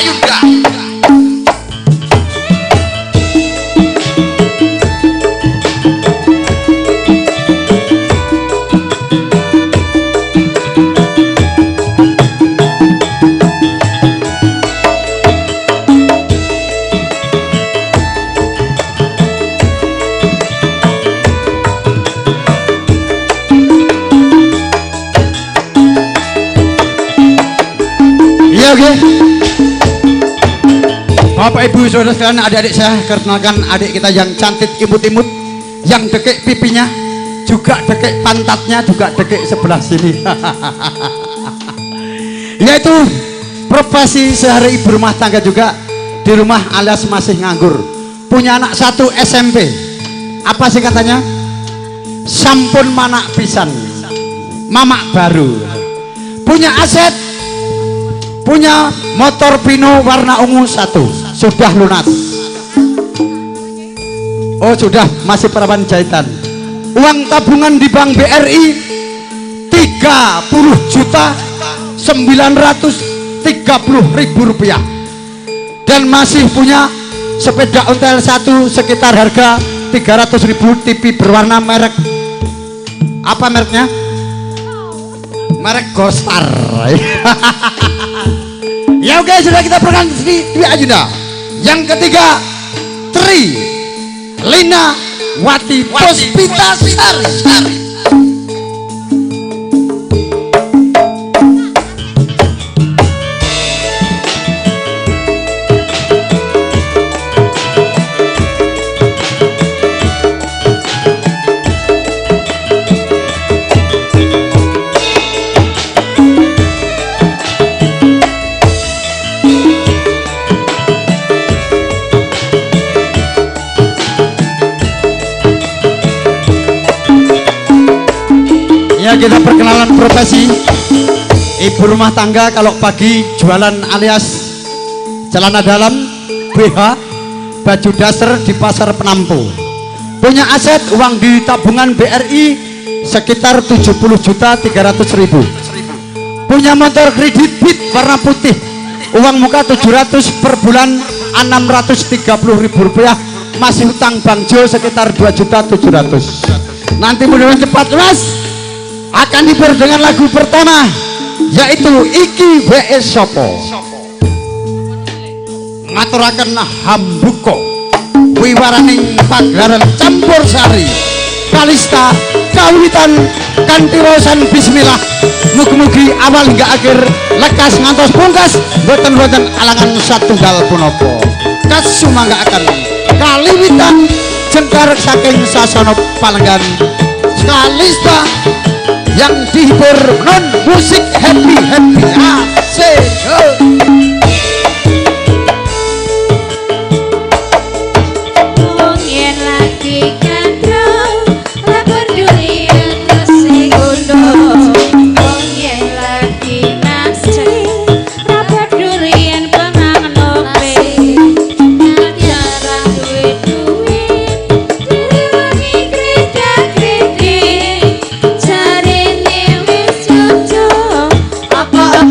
Oke, Bapak Ibu saudara sekalian, adik-adik saya, kenalkan adik kita yang cantik imut-imut, yang dekik pipinya, juga dekik pantatnya, juga dekik sebelah sini. Yaitu profesi sehari ibu rumah tangga juga, di rumah alias masih nganggur, punya anak 1 SMP. Apa sih katanya? Sampun manak pisan, mamak baru. Punya aset, punya motor Pino warna ungu 1, sudah lunas. Oh sudah, masih perawan jahitan. Uang tabungan di bank BRI 30.930.000 rupiah, dan masih punya sepeda ontel 1 sekitar harga 300.000, TV berwarna merek apa mereknya? Merek Gostar. Ya oke, sudah kita perkenalkan Dwi Ayunda. Yang ketiga Tri Lina Wati Puspitasari. Ya, kita perkenalan profesi ibu rumah tangga. Kalau pagi jualan alias celana dalam, BH, baju dasar di pasar Penampu. Punya aset, uang di tabungan BRI sekitar 70.300.000. Punya motor kredit Beat warna putih, uang muka 700 per bulan, 630.000 rupiah. Masih hutang Bang Jo sekitar 2.700.000. Nanti mudah-mudahan cepat lunas. Akan dibur dengan lagu pertama, yaitu Iki WS Sopo. Ngaturaken hambuko wiwaraning pagelaran campur sari kalista kawitan kanthi rosan bismillah. Mugi-mugi awal hingga akhir lekas ngantos pungkas, boten-boten alangan satunggal punapa. Kasumanggaken kaliwitan jengkar saking sasana Palenggan kalista yang dihibur non musik happy asik. Wong yen lagi kandang lapor durian musik undang. Wong yen lagi nasib lapor durian penang nope. Jarang duit-duit direwangi kreda-kredi. Apa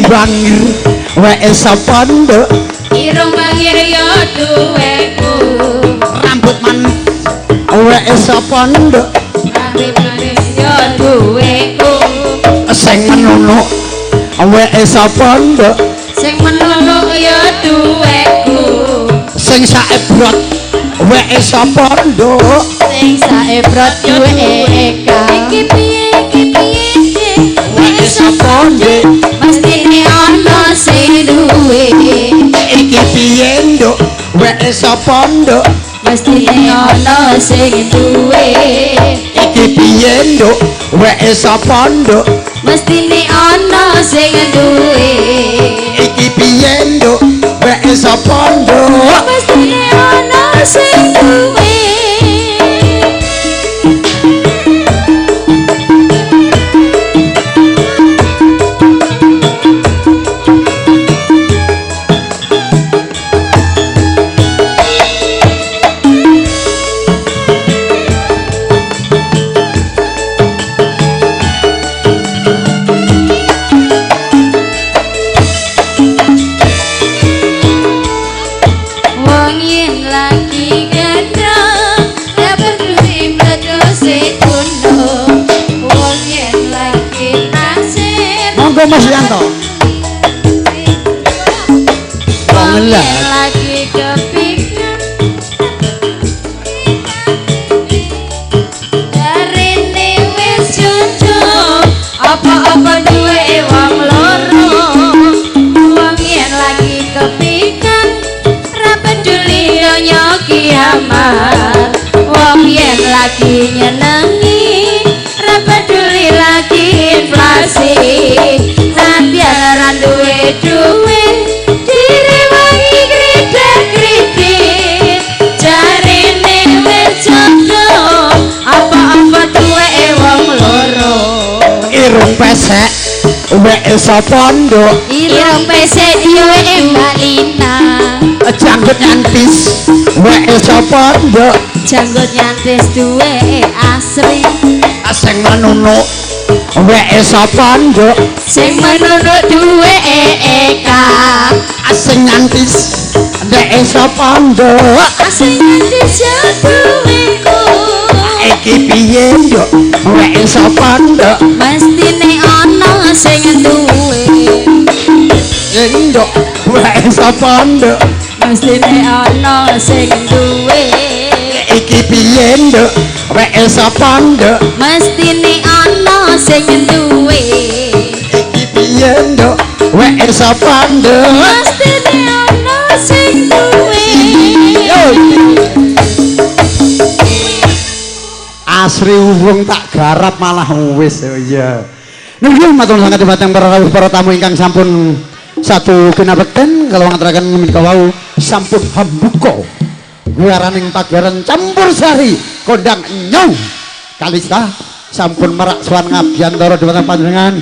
bangir wae sapa nduk Irung bangir yo duweku rambut man wae sapa nduk Rambut bangir yo duweku sing menunuk wae sapa nduk Sing menuluk yo duweku sing saebrot wae sapa nduk Sing saebrot duweka Iki piye wae sapa nduk Mestine ana sing duwe iki piye nduk wae sapa nduk Mestine ana sing duwe iki piye nduk wae sapa nduk Mestine ana sing duwe iki piye nduk wae sapa nduk Mestine ana sing duwe Wong yen lagi gendong dapat duwe mledose gunung Wong yen lagi nasir monggo Mas Yanto Wong yen lagi kepikir Darine wis cocok apa-apa duwe wong loro Wong yen lagi kepikir ra peduli donya kiamat Wong yen lagi nyenengi ra peduli lagi inflasi Sampeyan ra duwe duit direwangi kritik-kritik jarine wis cocok apa-apa duwe wong loro irung pesek wae sapa nduk irung pesek duwe Mbak Lina janggut nyantis wae sapa nduk janggut nyantis duwe Asri sing menunuk wae sapa nduk sing menurut duwe Eka sing nyantis wae sapa nduk sing nyantis yo duweku iki piye nduk wae sapa nduk mestine ana sing duwe nduk wae sapa nduk mestine ana sing duwe iki piye nduk wae sapa nduk mestine ana sing duwe iki piye nduk wae sapa nduk mestine ana sing duwe Asri wong tak garap malah wis ya. Nggih matur sanget dhateng para tamu ingkang sampun satu kinabekten kalau ngaturaken menika wau sampun hambuka guaraning pagelaran campur sari kondang nyong kalista sampun merak sowan ngabiyantara dhumateng panjenengan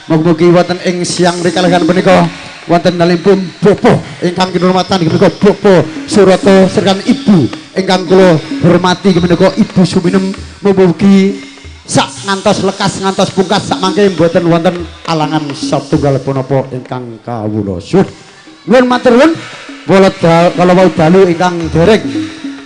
mugi-mugi wonten ing siang rikalagan punika wonten dalipun Bopo ingkang kinurmatan menika Bopo Surata serkan Ibu ingkang kula hormati menika Ibu Suminem mugi sak ngantos lekas ngantos pungkas sak mangke mboten wonten alangan satunggal punapa ingkang kawula suwun. Nuwun matur nuwun kala wau dalu ingkang dereng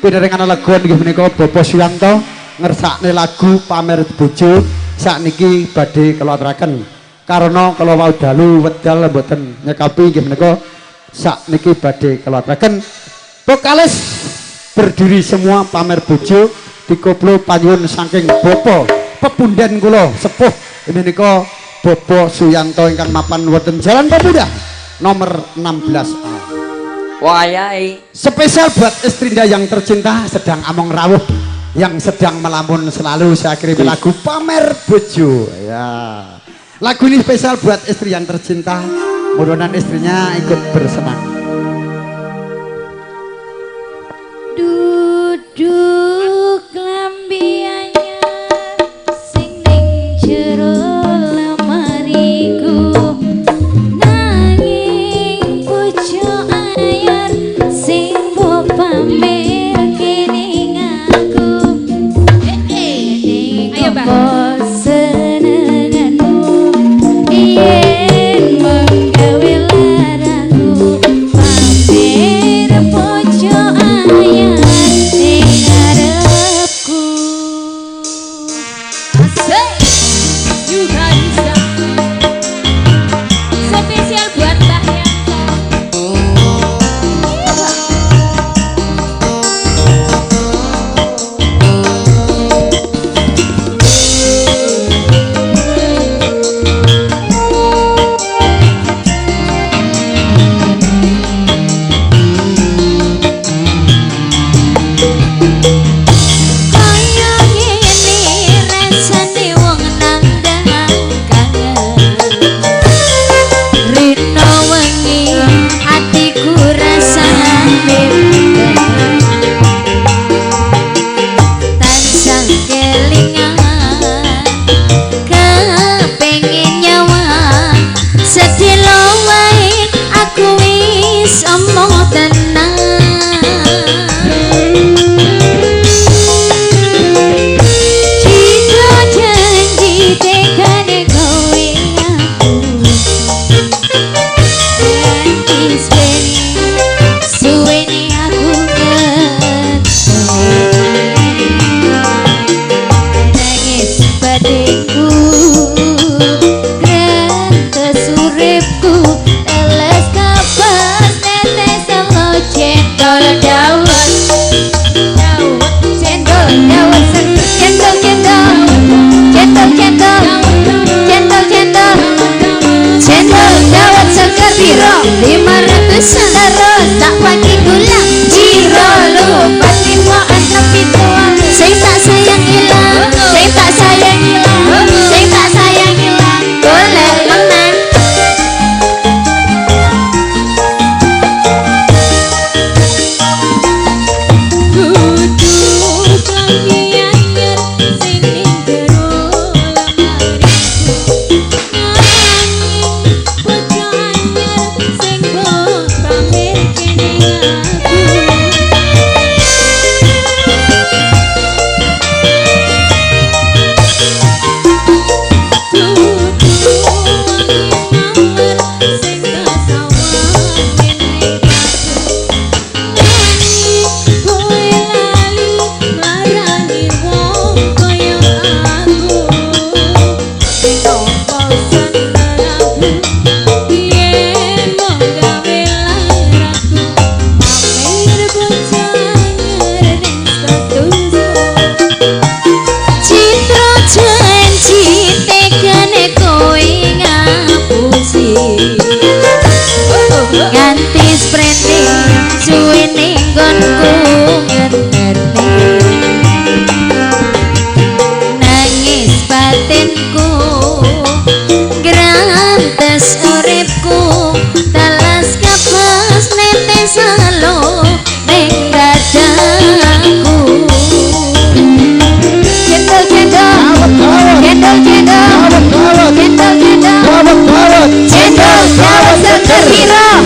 pinderengan laguan inggih menika Bapak Suyanto ngersakne lagu Pamer Bojo sakniki badhe kula aturaken karena kala wau dalu wedal mboten nyekapi inggih menika sakniki badhe kula aturaken vokalis berdiri semua Pamer Bojo dikoplo panyuwun saking Bapak pepundhen kula sepuh menika Bapak Suyanto ingkang mapan wonten Jalan Pemuda nomor 16A. Wayahe Spesial buat istrinda yang tercinta sedang among rawuh yang sedang melamun selalu saya kirim lagu Pamer Bojo ya. Lagu ini spesial buat istri yang tercinta, mudah-mudahan istrinya ikut bersenang. Duduk lambi anyar sing ning jero lemariku nanging bojo anyar sing mbok pamer kene aku ayo Bang senenganmu yen menggawe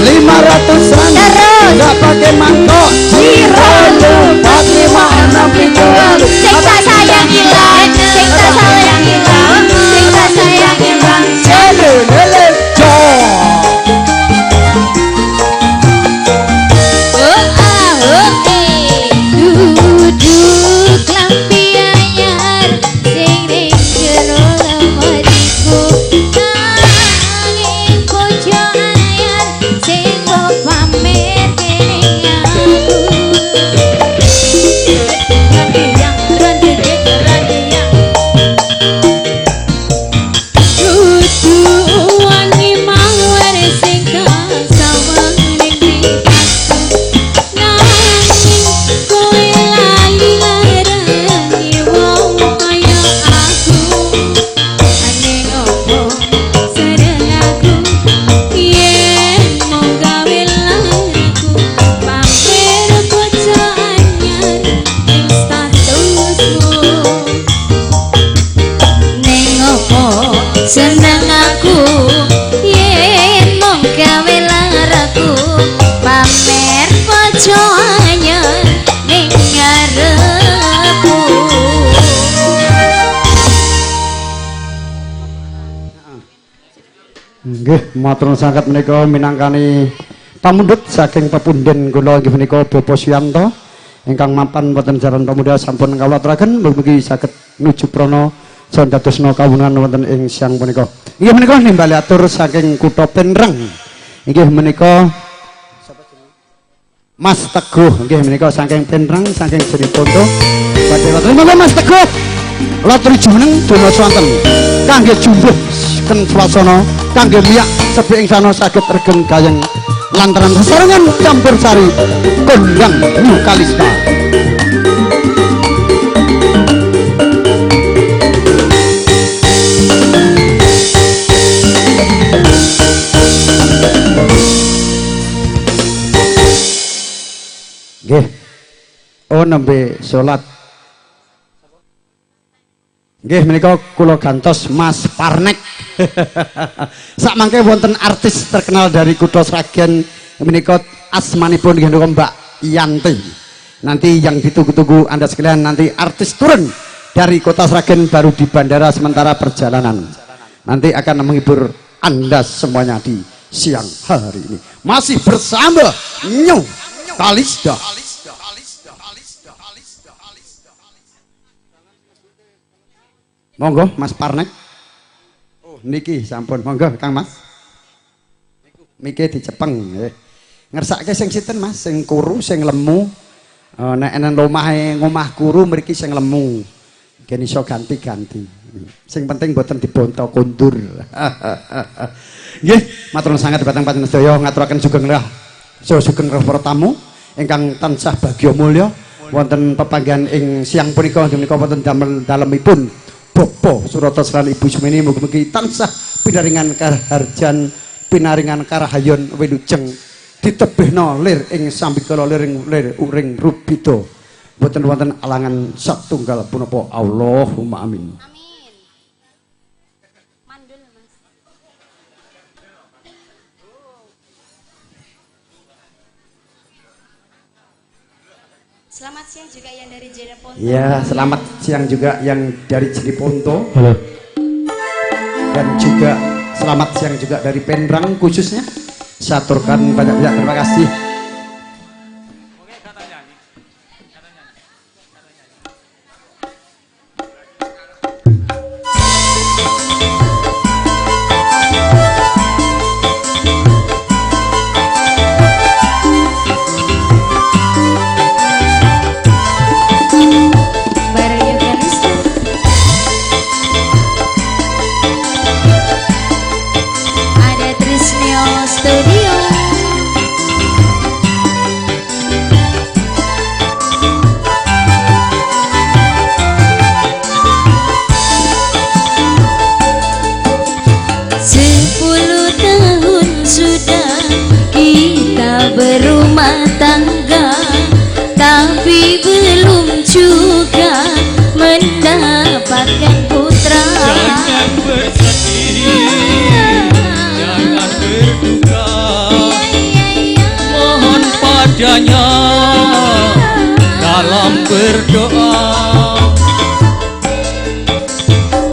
500-an Terus gak pakai mangkok Ciro tapi mana pintuan Sing tak sayang hilang Sing tak sayang hilang Sing tak sayang hilang lele lele Duduk lampi anyar Sing ring jero lemariku Nanging bojo anyar Sing mbok pamer kening aku Randiyang, randiyang, randiyang Duduk wangi mawar Sing tak sawang ning rikatku Nanging kowe lali larani wong kaya aku Aneh opo sareng aku Yen mung gawe laraku Pamer bocah anyar ning statusmu Neng opo seneng aku Yen mung gawe laraku Pamer bocah anyar ning ngarepku Nggih, matur sangat menika minangkani pamundhut saking pepunden kula inggih menika Bapak Suyanto ingkang mapan wonten jaran pemuda sampun kawula aturaken mugi saged nuju prana saha dadosna kawunan wonten ing siang punika. Inggih menika nimbali atur saking kutha Penreng. Inggih menika Mas Teguh nggih menika saking Penreng saking Jeriponto. Badhe wonten Mas Teguh. Kula aturi jumeneng dina swanten kangge jumbuh ken swasana kangge miyak sebi ing sana saged regeng gayeng lantaran sesarengan campur sari kondang Kalista. Nggih. Oh nembe salat. Nggih menika kula gantos Mas Parnek. Sak mangke wonten artis terkenal dari kutha Sragen menika asmanipun nggih Mbak Yanti. Nanti yang ditunggu-tunggu Anda sekalian nanti artis turun dari kota Sragen baru di bandara sementara perjalanan. Nanti akan menghibur Anda semuanya di siang hari ini. Masih bersama New Kalista. Monggo Mas Parnek. Oh niki sampun monggo Kang Mas. Miki dicepeng nggih. Ngersake sing sinten Mas? Sing kuru, sing lemu. Nek enen omahe ngomah kuru mriki sing lemu. Gen iso ganti-ganti. Sing penting mboten dibonto kondur. Nggih, matur sangat dhateng panjenengan sedaya ngaturaken sugeng rah. Sugeng rah para tamu ingkang tansah bagya mulya wonten pepanggihan ing siang punika menika wonten damel dalemipun Bapak Suroto lan Ibu Sumini mugi-mugi tansah pinaringan kaharjan pinaringan karahayon wilujeng ditebihna lir ing sambikala lir uring rubida boten wonten alangan satunggal punapa Allahumma amin. Mandul Mas Selamat siang juga yang dari Jeriponto. Ya, selamat siang juga yang dari Jeriponto. Halo. Dan juga selamat siang juga dari Penrang khususnya. Saya aturkan banyak-banyak terima kasih. Ada Trisnio Studio. berumah tangga, tapi belum juga mendapatkan putra. Jangan bersedih, jangan berduka, padanya dalam berdoa.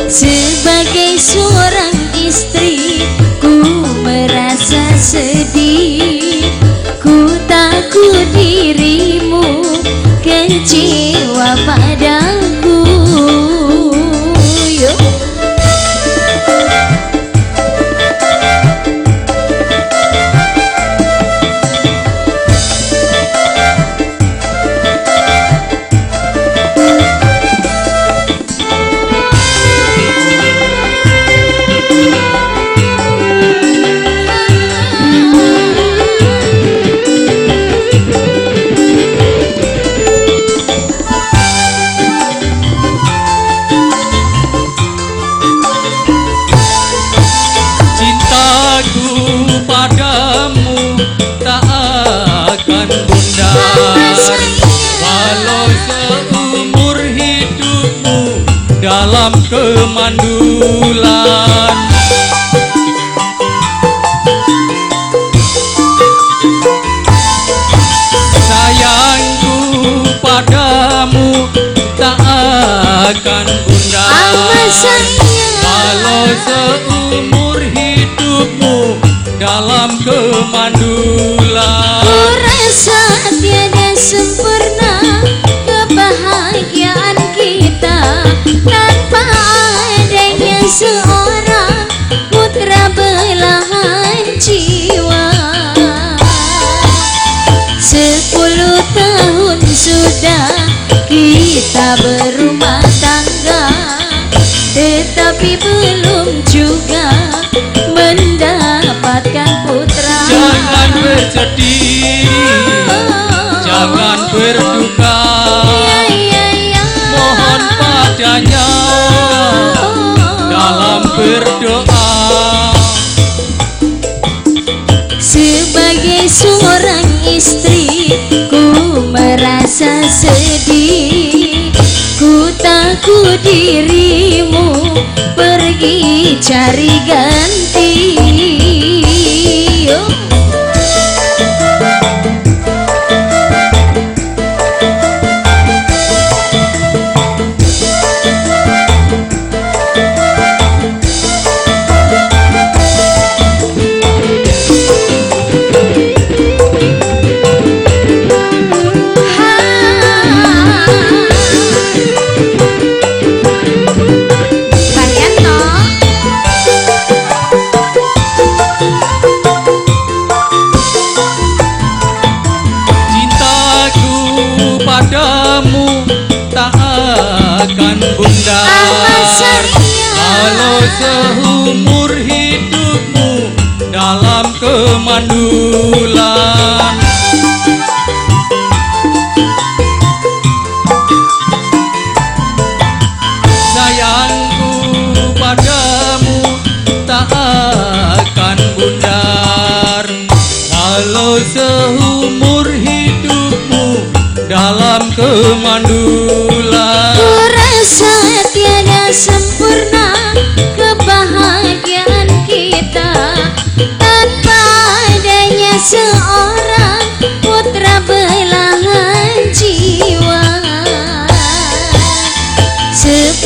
Sebagai seorang istri ku merasa sedih, ku takut dirimu kecewa padaku. Yo. Dalam kemandulan sayangku padamu tak akan bundar. Walau seumur hidupmu dalam kemandulan. Ku rasa tiada sempurna kebahagiaan kita tanpa adanya seorang putra belahan jiwa. 10 tahun sudah kita berumah tangga, tetapi belum juga mendapatkan putra. Jangan bersedih, jangan berduka, mohon padanya dalam berdoa. Sebagai seorang istri ku merasa sedih, ku takut dirimu pergi cari ganti. Oh. Kalau seumur hidupmu dalam kemandulan. Sayangku padamu tak akan bundar. Kalau seumur hidupmu dalam kemandulan. Ku rasa tiada sempurna kebahagiaan kita tanpa adanya seorang putra belahan jiwa. 10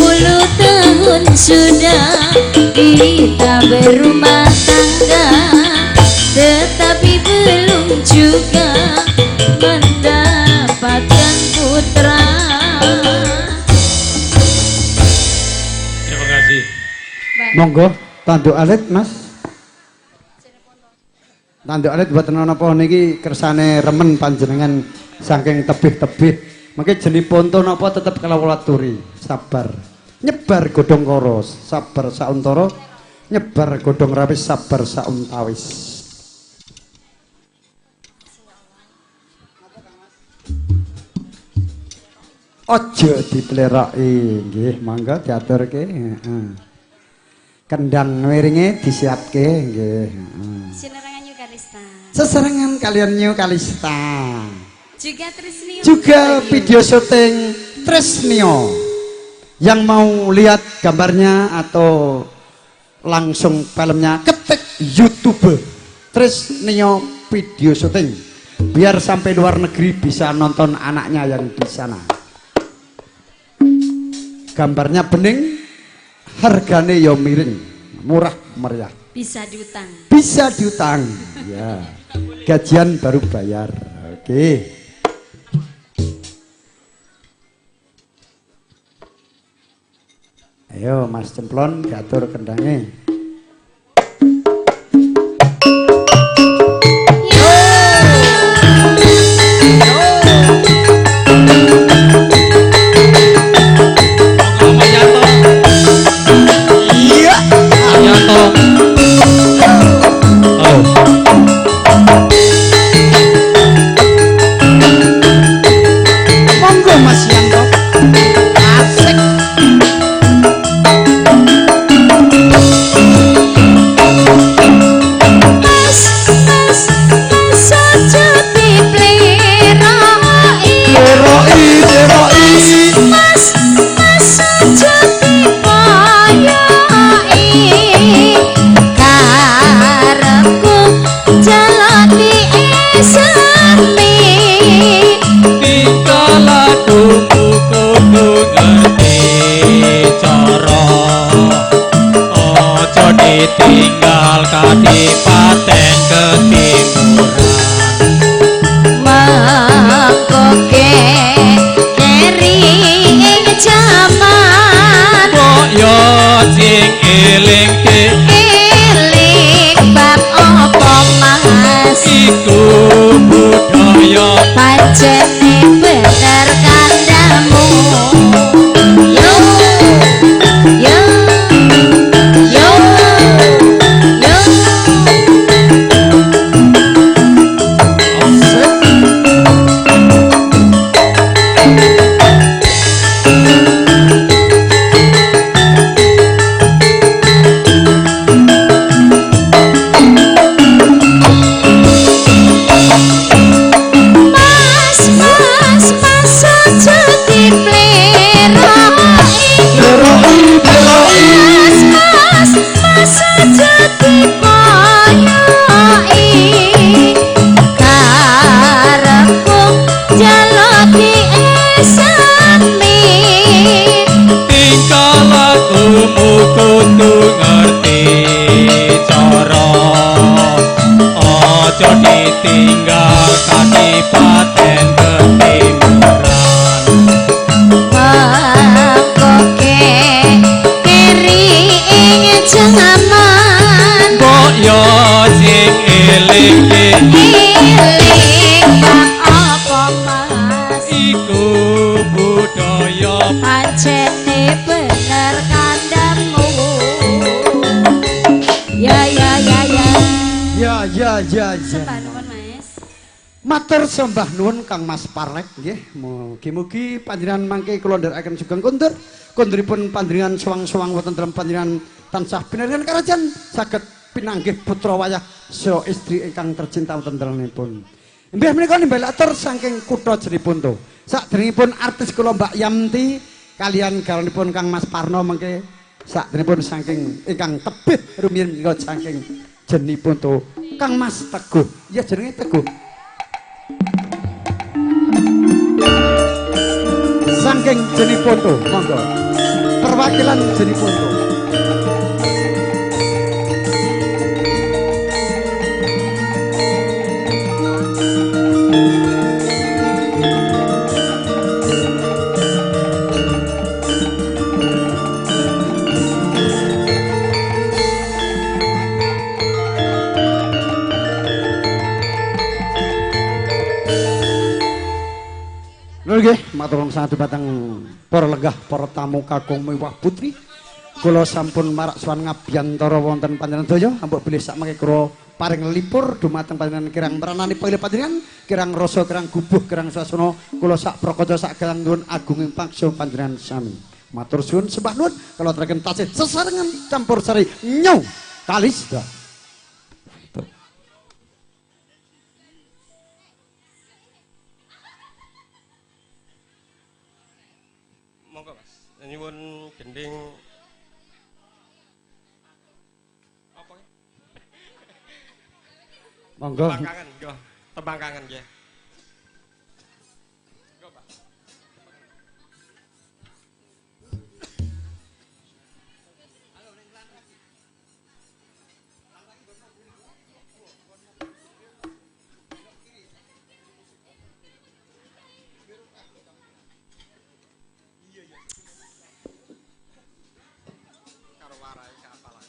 tahun sudah kita berumah tangga, tetapi belum juga mendapatkan putra. Terima kasih. Monggo, tanduk alit Mas. Tanduk alit buat napa niki kersane remen panjenengan saking tebih-tebih. Mangke jenipun to napa tetep kula aturi, sabar. Nyebar godhong karo, sabar sauntara. Nyebar godhong rawis, sabar sauntawis. Ojo dipleroki, nggih, mangga diaturke, heeh. Kendang miringe disiapke, nggih, heeh. Seserangan Yukalista. Seserangan kalian New Kalista. Juga Trisnio. Juga video syuting Trisnio. Yang mau lihat gambarnya atau langsung filmnya, ketik YouTube Trisnio video syuting. biar sampai luar negeri bisa nonton anaknya yang di sana. Gambarnya bening, hargane yo miring, murah meriah. Bisa diutang. Bisa diutang. Ya. Gajian baru bayar. Oke. Ayo Mas Cemplon diatur kendangnya. Monggo Mas Yanto. Asik. Tinggal Kadipaten Ketimuran mangkoke kering jaman kok yo sing eling eling bab apa mas iku budaya pancene bener kandamu yo yo yo yo kudu ngerti cara aja ditinggal Kadipaten Ketimuran mangkoke kering jaman kok yo sing eling bab apa mas iku budaya pancene bener kandamu ya ya ya ya Ya. sembah nuwun mas Matur sembah nuwun Kang Mas Parlek nggih. Mugi-mugi panjenengan mangke kula ndherekaken sugeng kondur. Konduripun panjenengan sowang-sowang wonten dalem panjenengan tansah binaringan karajan saged pinanggih putra wayah saha istri ingkang tercinta wonten dalemipun. Nggih menika nimbali atur saking kutha Jeripunto. Sakderengipun artis kula Mbak Yamti kalian garwanipun Kang Mas Parno mangke sakderengipun saking ingkang tebih rumiyin menika saking Jenipunto Kang Mas Teguh. Ya jenenge Teguh. Saking Jenipunto, monggo. Perwakilan Jenipunto. Nggih, matur nuwun sanget dumateng para lenggah, para tamu kakung mewah putri. Kula sampun marak sowan ngabiyantara wonten panjenengan daya, ampun bilih sakmangke kula paring lipur dumateng panjenengan kirang meranani pilih panjenengan, kirang rasa, kirang gubuh, kirang swasana kula sak prakaca sak galang nuwun agunging pangsa panjenengan sami. Matur suwun sembah nuwun kula aturaken tasih sesarengan campur sari nyau kalista. Monggo Mas, nyuwun gending apa? Monggo. Belakangan, yo. tembang kangen ya. Karo warai kapalan.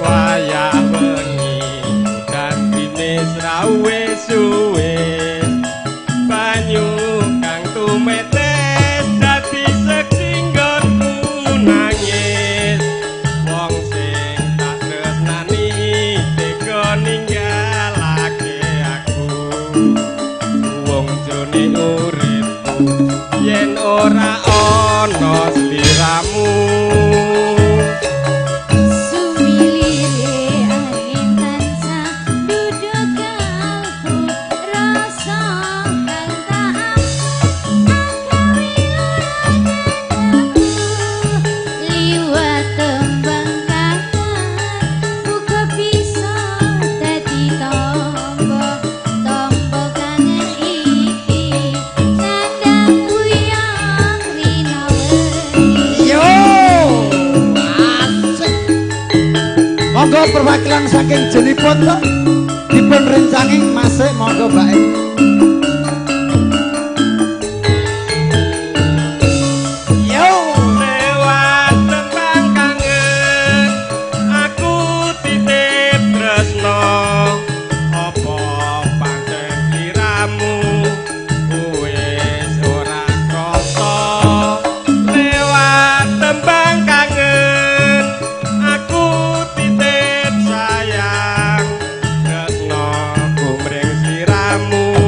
Wayah wengi dan binis rawe suwe banyu kang tumetes dadi sektinggonku nangis wong sing tak tresnani tega ninggalake aku wong jone uripku yen ora ana sliramu. Monggo perwakilan saking jenipun to dipun rencangi masih monggo Mbak. Yo lewat tembang kangen aku titip tresno apa pancen sliramu wis ora krasa lewat tembang kangen aku titip sayang tresno ku mring sliramu.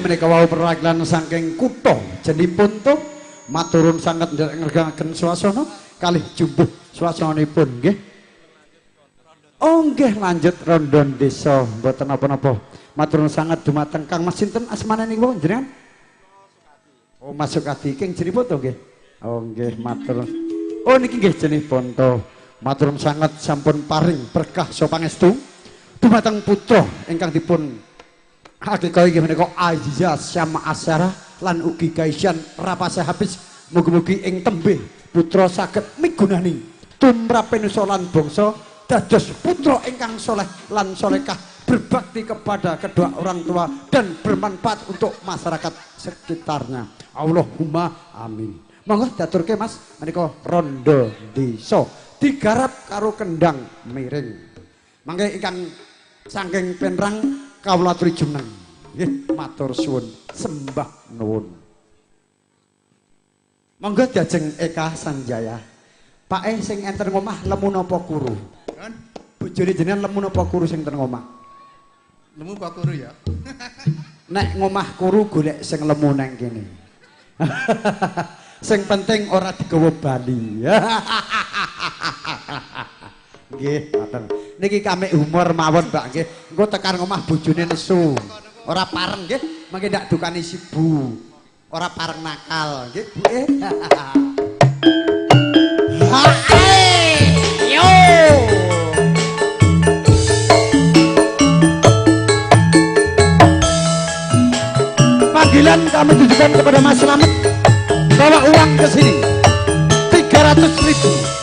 menika wau perwakilan saking kutha jenipun tuh maturun sanget ngergaken swasana kalih jumbuh swasananipun nggih. Oh nggih lanjut rondo desa mboten napa-napa. Maturun sanget dumateng Kang Mas sinten asmanipun jenengan? Oh Mas Sukadi king jenipun to nggih. Oh nggih matur. Oh niki nggih jenipun to. Maturun sanget sampun paring berkah so pangestu dumateng putra ingkang dipun hakika inggih menika Aziza Syama Asyara lan ugi Kaisan rapase habis mugi-mugi ing tembe putra saged migunani tumrap penusa lan bangsa dados putra ingkang soleh lan solekah berbakti kepada kedua orang tua dan bermanfaat untuk masyarakat sekitarnya. Allahumma amin. Monggo diaturke Mas menika rondo desa digarap karo kendang miring. Mangke ingkang saking penrang kawula aturi jumeneng. Nggih, matur suwun, sembah nuwun. Monggo diajeng Eka Sanjaya. Pak sing enten ngomah lemu napa kuru? Bojone jenengan lemu napa kuru sing enten ngomah? Lemu kok kuru ya. Nek ngomah kuru golek sing lemu nang kene. Sing penting ora digawa bali. Nggih, ngoten. Niki kami humor mawon, Mbak nggih. Engko tekan ngomah bojone nesu. Ora pareng nggih, mangke ndak dukani sibu. Ora pareng nakal, nggih, Bu. Yo. Panggilan kami tujukan kepada Mas Slamet. Bawa uang ke sini 300.000.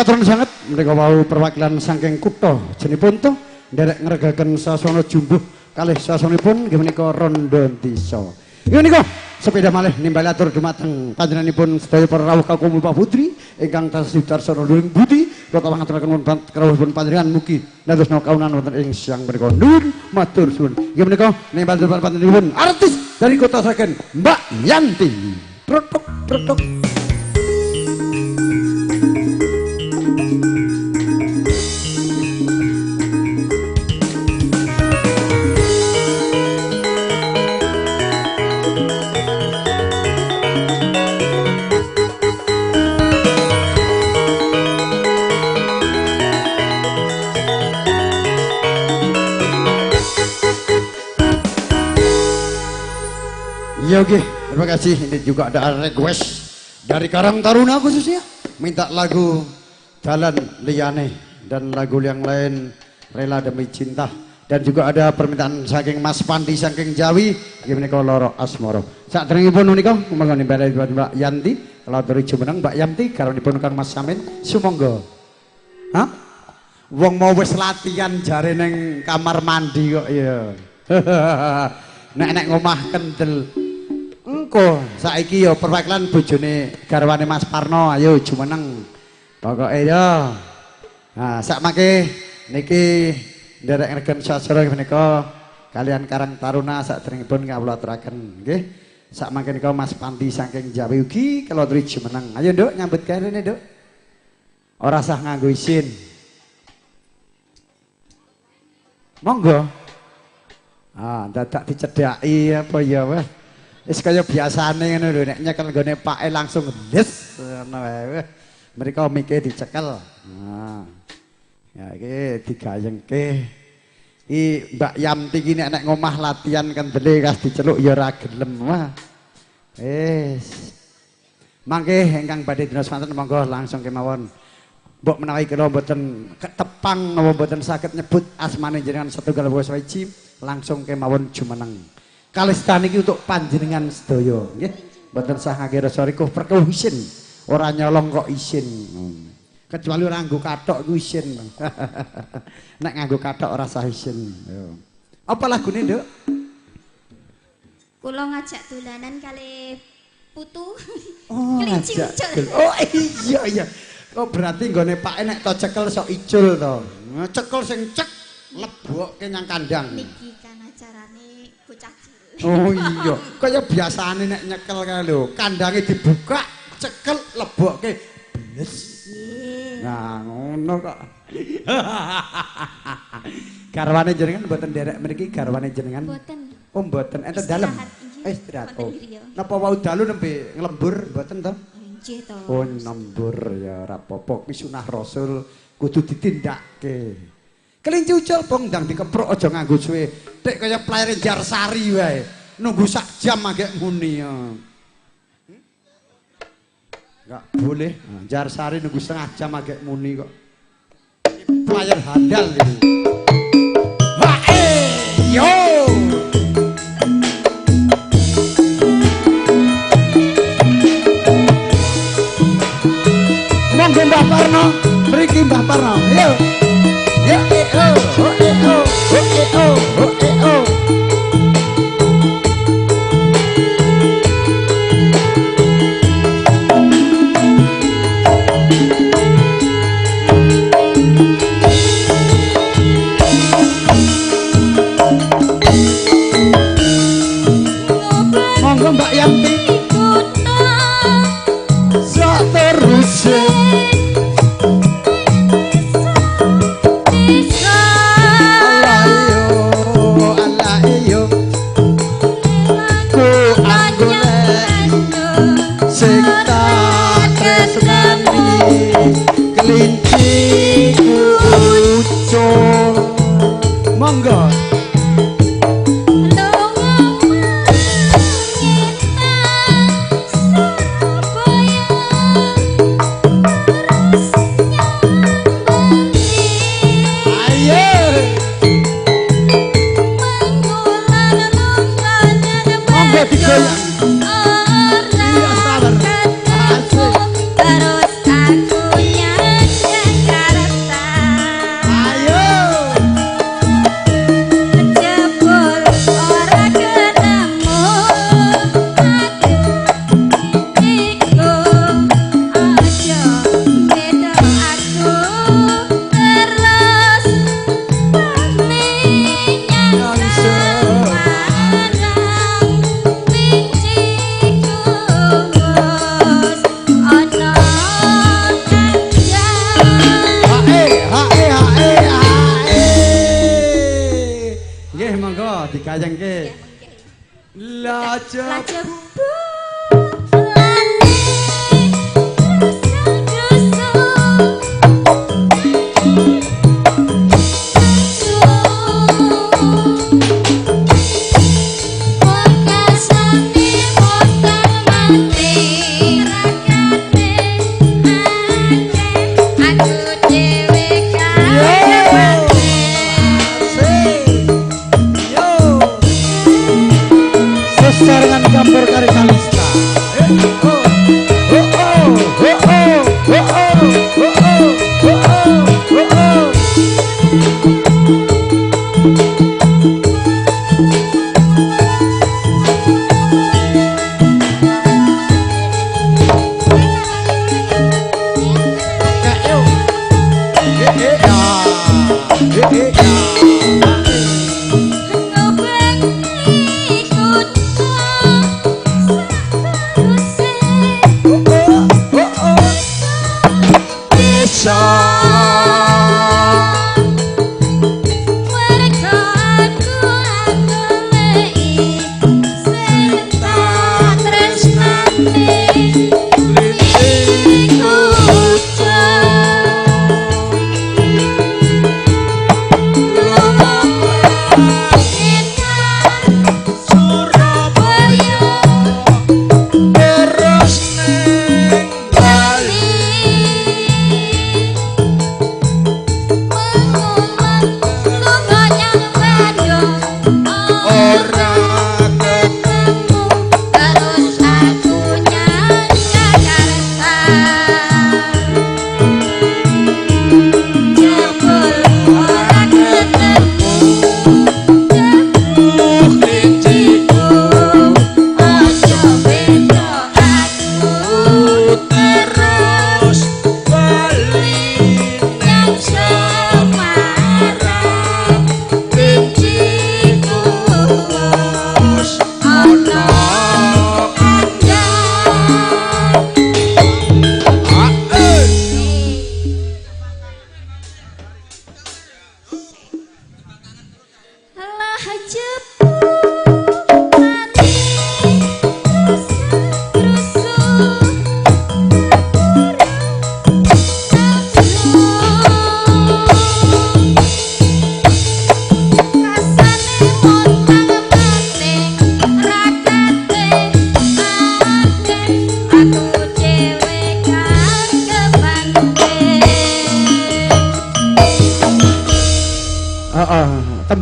aturan sanget menika wau perwakilan saking kutha jenipun to nderek ngregaken sasana jumbuh kalih sasanipun nggih menika Rondo Desa. Inggih menika sepeda malih nimbali atur dumateng panjenenganipun sedaya para rawuh kaum Bapak Putri ingkang tasih darsa nuring budi kota pangaturaken kawuhipun panjenengan mugi dados kaunan wonten ing siang menika nuwun matur suwun. Inggih menika nimbali atur panjenenganipun artis dari kota Sragen Mbak Yanti. Trotok trotok. Ya oke, terima kasih. Ini juga ada request dari Karang Taruna khususnya minta lagu Jalan Liyane dan lagu yang lain Rela Demi Cinta, dan juga ada permintaan saking Mas Pandi saking Jawi menika Loro Asmoro. Saderengipun menika monggo nimbali Mbak Yanti kalau dari jumeneng Mbak Yanti karenipun Kang Mas Samin sumangga. Hah? Wong mau wis latihan jare ning kamar mandi kok ya. Nek ngomah kendel. Engko saiki ya perwakilan bojone garwane Mas Parno ayo jumeneng. Pokoke ya. Nah, sakmangke niki nderek regen sastra menika kalian Karang Taruna saderengipun kawula aturaken nggih. Sakmangke nika Mas Pandi saking Jawi ugi kala aturi jumeneng. Ayo Nduk nyambut gawe rene Nduk. Ora sah nganggo isin. Monggo. Ah, dadak dicedhaki apa ya weh. Wis kaya biasane ngono lho nek nyekel nggone pake langsung les ngono wae. Mriko mike dicekel. Nah. Ya iki digayengke. I Mbak Yanti iki nek ngomah latihan kendele kas diceluk ya ora gelem. Wah. Wis. Mangke ingkang badhe dina semanten monggo langsung kemawon. Mbok menawi kula mboten ketepang napa mboten saged nyebut asmane jenengan setunggal basa wiji langsung kemawon jumeneng. Kalestan iki untuk panjenengan sedaya nggih. Mboten sah ngangge rasa rikuh perkawis isin. Ora nyolong kok isin. Kecuali ora nganggo kathok iku isin. Nek nganggo kathok ora sah isin. Apa lagune, Nduk? Kula ngajak dolanan kali putu. Oh, Kelinci ngajak. ucul. Oh iya iya. Oh berarti nggone Pak nek to cekel sok icul to. Cekel sing cek lebokke nyang kandang. Niki kan acarane bocah cilik. Oh iya, kaya biasane nek nyekel kae lho, kandange dibuka, cekel lebokke bles. Nah, ngono kok. Garwane jenengan mboten nderek mriki garwane jenengan? Mboten. Oh, mboten. Enten dalem. Istirahat. Oh. Napa wau dalu nembe nglembur mboten to? Nggih to. Oh, nembur ya ora apa-apa. Kuwi sunah Rasul kudu ditindakke. Kelinci ucul bong ndang dikepruk aja nganggo suwe. Tek kaya plaire Jarsari wae. Nunggu sak jam agek muni ya. Enggak boleh. Jarsari nunggu setengah jam agek muni kok. Player handal ini. Hae yo. Monggo Mbah Parno, mriki Mbah Parno. Yo. Ya monggo Mbak Yanti. Saterusé digayengke. Laja Lajebu lane sesarengan campur kari kalista.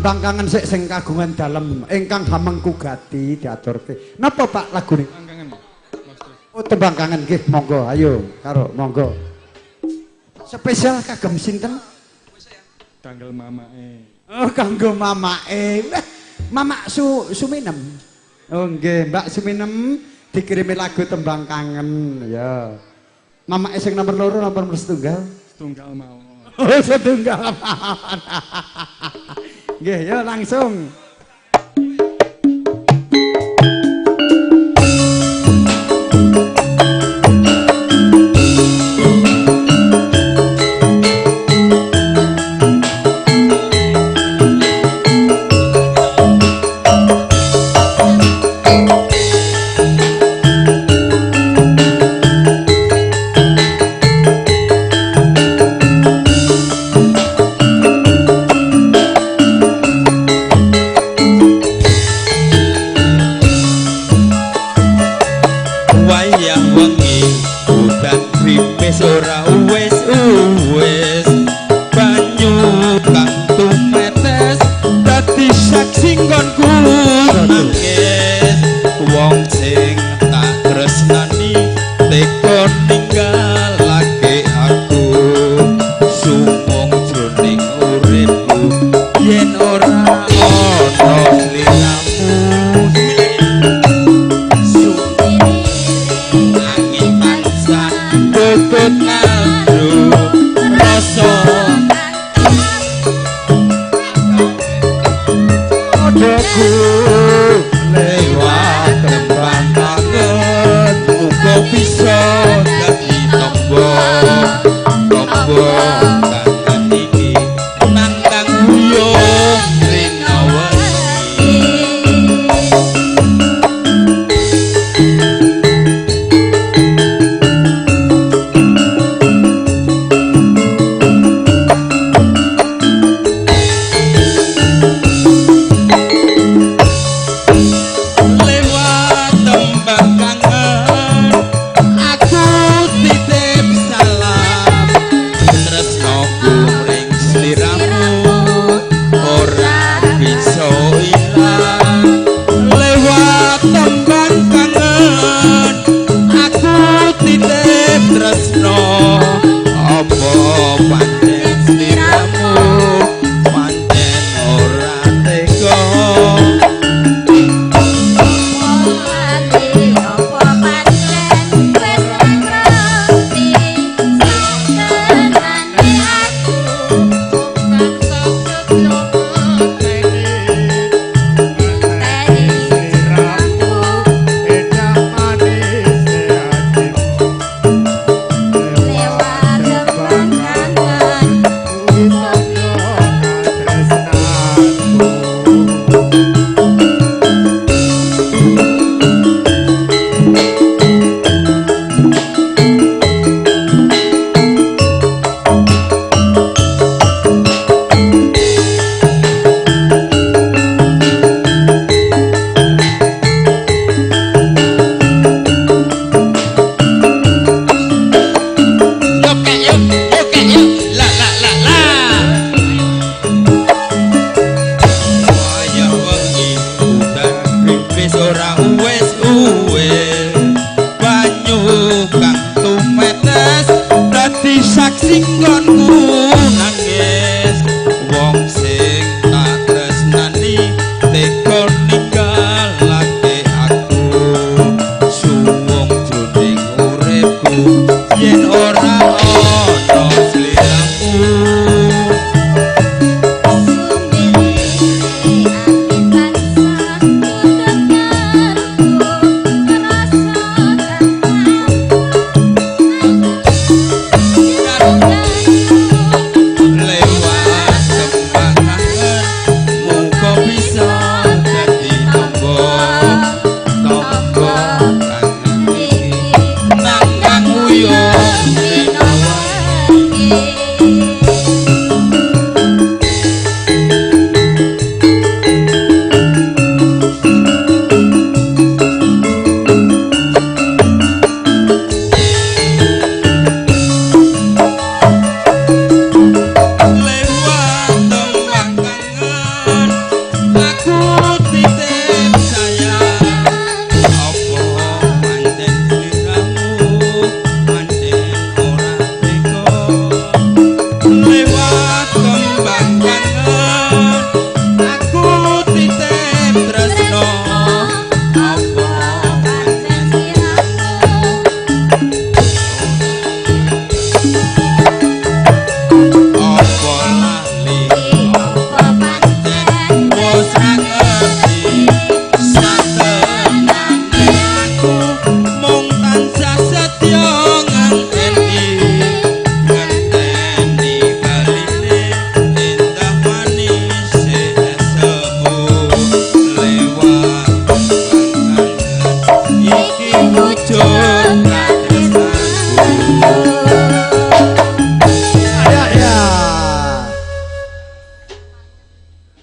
tembang kangen sik sing kagungan dalem ingkang hamengku gati diaturke. Napa Pak lagune? Kangen. Oh tembang kangen nggih, monggo ayo karo monggo. Spesial kagem sinten? Tanggal mamake. Oh kanggo mamake. Mamak Suminem. Oh nggih, Mbak Suminem dikirimi lagu tembang kangen ya. Mamake sing nomor 2 nomor setunggal? Setunggal mau. Oh setunggal mawon. Nggih, ya langsung.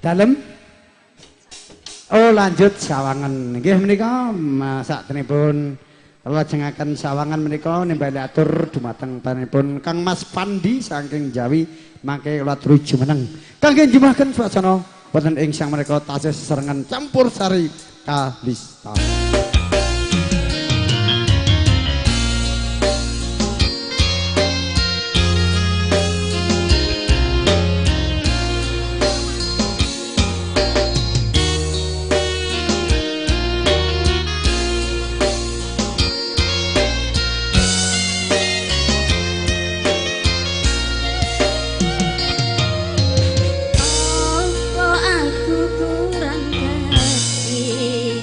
Dalem. Oh lanjut sawangan. Nggih menika saktenipun lajengaken sawangan menika nimbali atur dumateng panjenenganipun Kang Mas Pandi saking Jawi mangke kula aturi jumeneng. Kangge njumahaken swasana wonten ing sang menika tasih sesarengan campur sari kalista. Apa aku kurang kasih?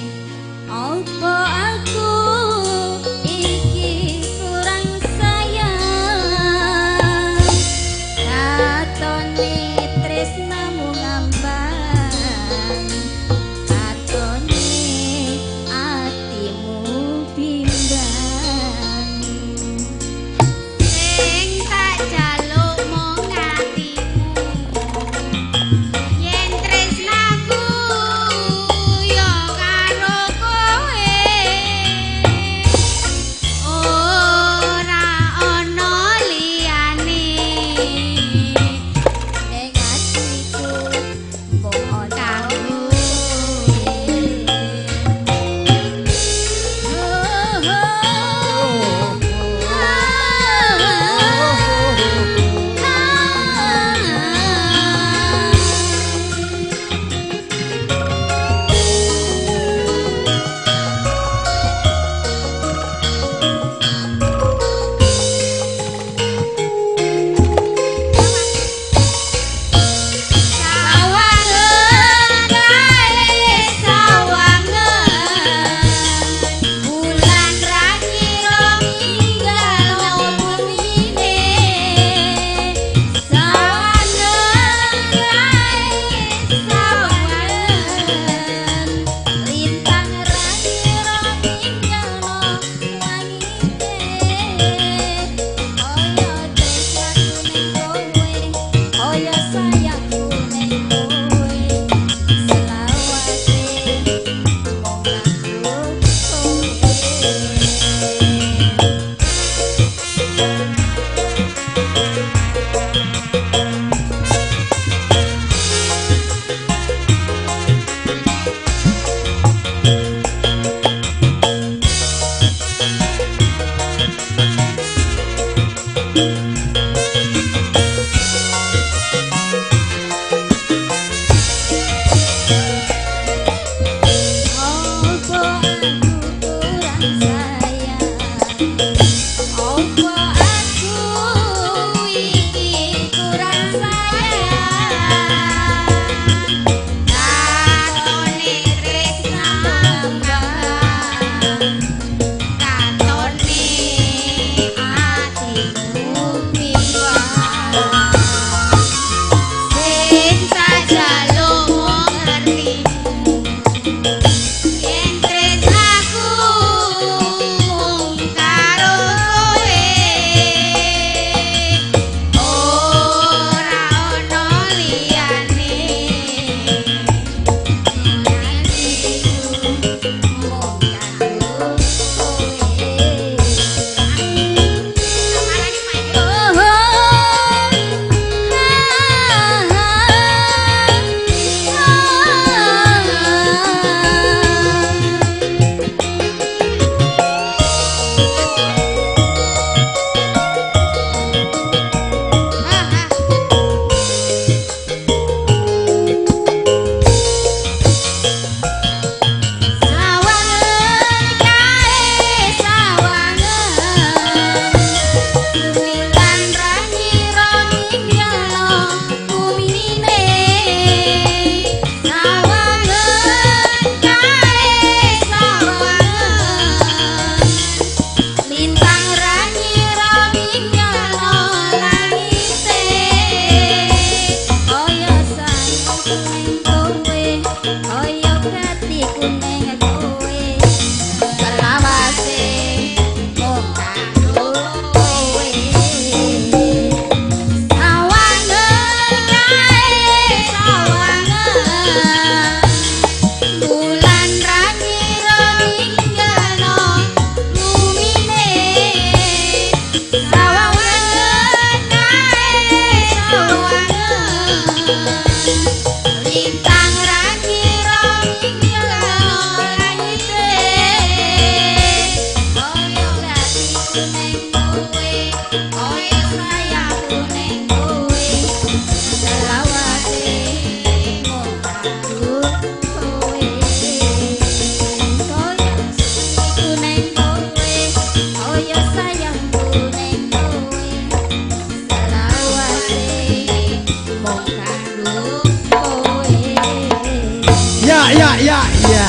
Ya.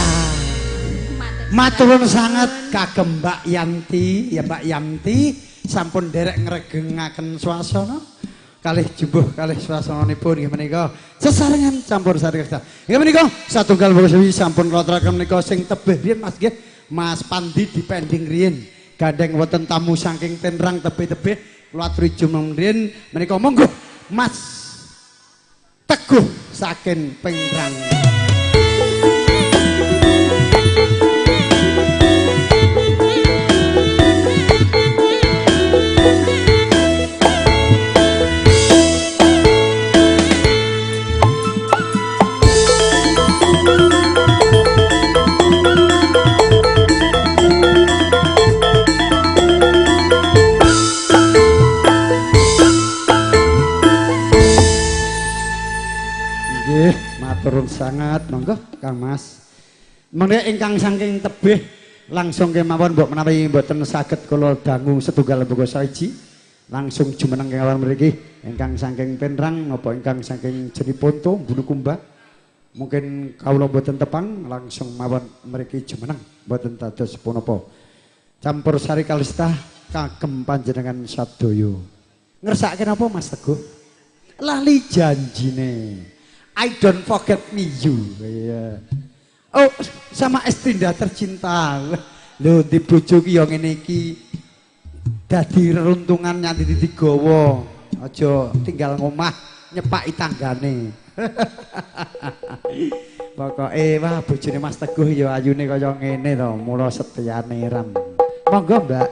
Maturun sangat kagem Mbak Yanti, ya Mbak Yanti sampun derek ngregengaken swasana kalih jumbuh kalih swasananipun nggih menika sesarengan campur sari kesah. Nggih menika satunggal bangsawi sampun kula aturaken menika sing tebih riyen Mas nggih. Mas Pandi dipending riyen gandeng wonten tamu saking Tenrang tebih-tebih kula aturi jumeneng riyen menika monggo Mas Teguh saking Pengrang. Turun sangat monggo Kang Mas. Menika ingkang saking tebih langsung kemawon mbok menawi mboten saged kula dangu setunggal boga saiji langsung jumeneng kelawan mriki ingkang saking Penrang napa ingkang saking Jeniponto Bulukumba mungkin kawula mboten tepang langsung mawon mriki jumeneng mboten dados punapa campur sari kalista kagem panjenengan sadaya ngersake napa Mas Teguh lali janjine I don't forget me you. Yeah. Oh, sama Estinda tercinta. Lho di bojo ki ya ngene iki. Dadi reruntungan nyanti digawa. Aja tinggal ngomah nyepaki tanggane. Pokoke wah bojone Mas Teguh ya ayune kaya ngene to, mula setyane ram. Monggo, Mbak.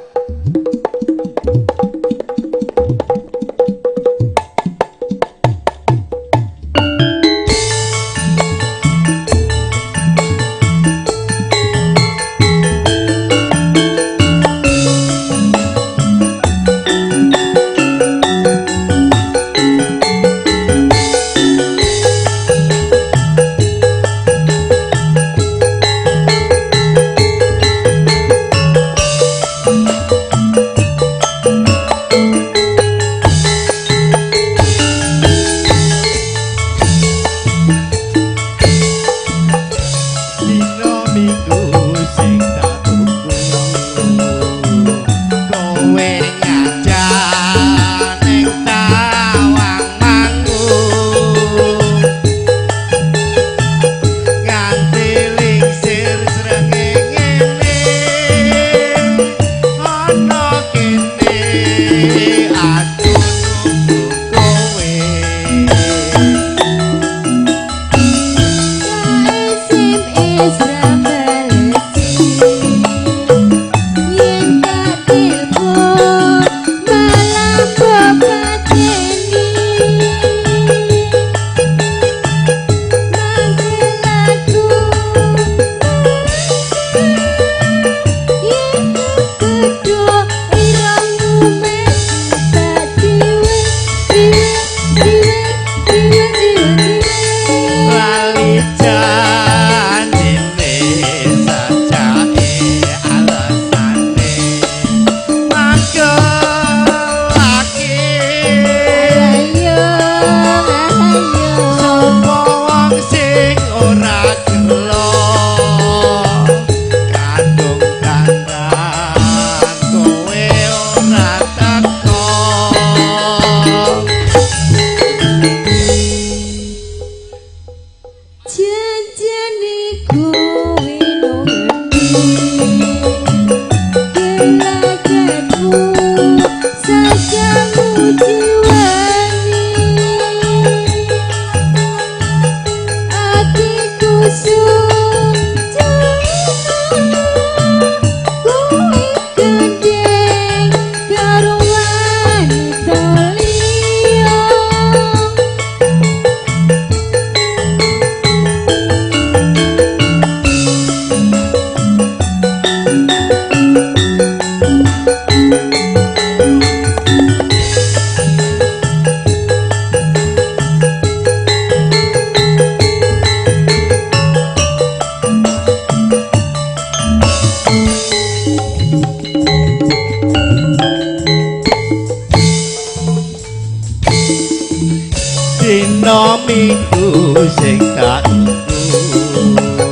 Dina minggu sing tak tunggu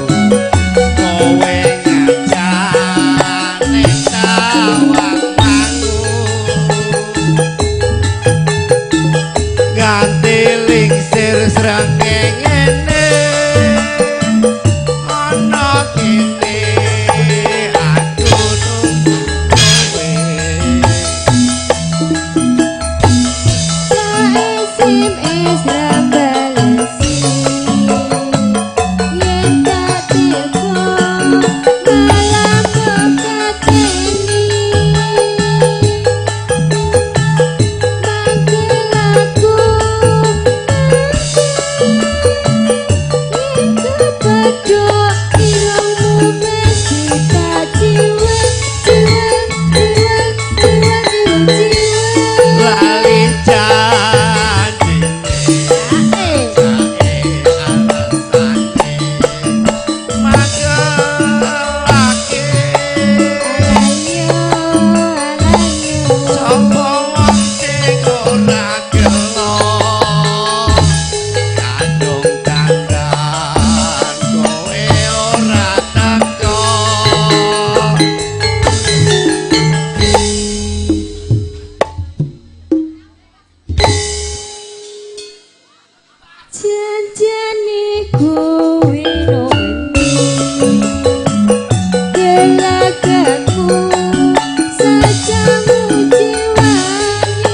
rengenge ana kene aku nunggu kowe SMS rambalesi yen tak telepon malah kekateni manggil aku yen kepedok irungmu mesti tak jiwa lali janjine alasane magelake sapa wong sing ora gelo kandung dandan kowe ora teko janjane kowe nongeni gelagatku sajamu jiwani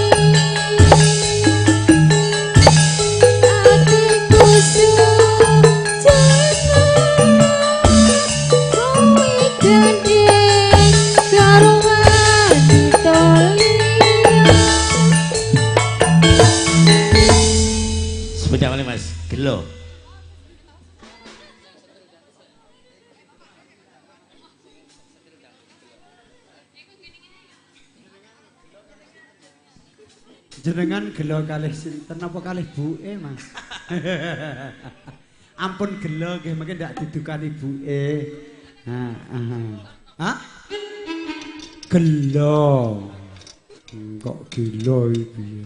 atiku kowe gandeng karo wanita liya. sepeda mana mas gelo Jenengan gelo kalih sinten apa kalih buke, Mas? Ampun gelo nggih mengke ndak didukani buke. Hah? Gelo. Kok gelo iki piye?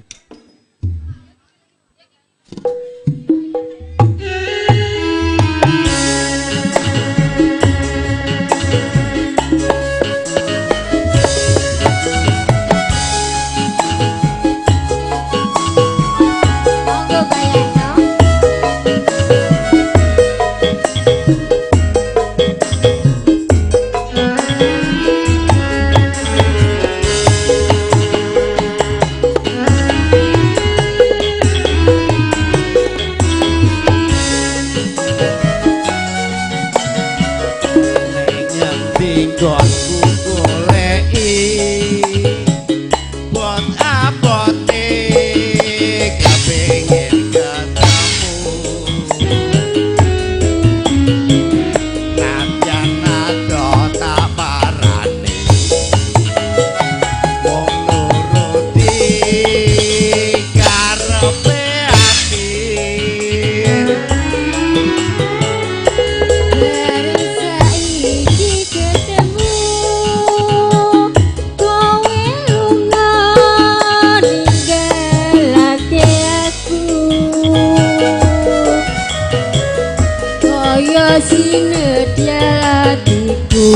Monggo bayangno tinggonku goleki buat abote kepengin ketemu najan ado tak parane wong nuruti karepe ati baru saiki ketemu kowe lunga ninggalake aku kaya sinedya hatiku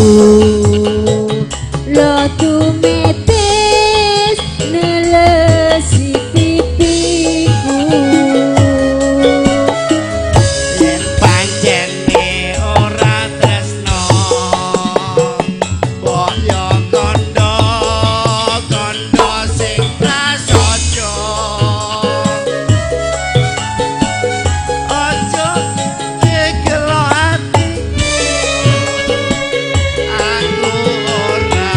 lo tumetes nelesi pipiku yen pancene ora tresno mbok yo kandha sing prasaja aja digelo ati aku ora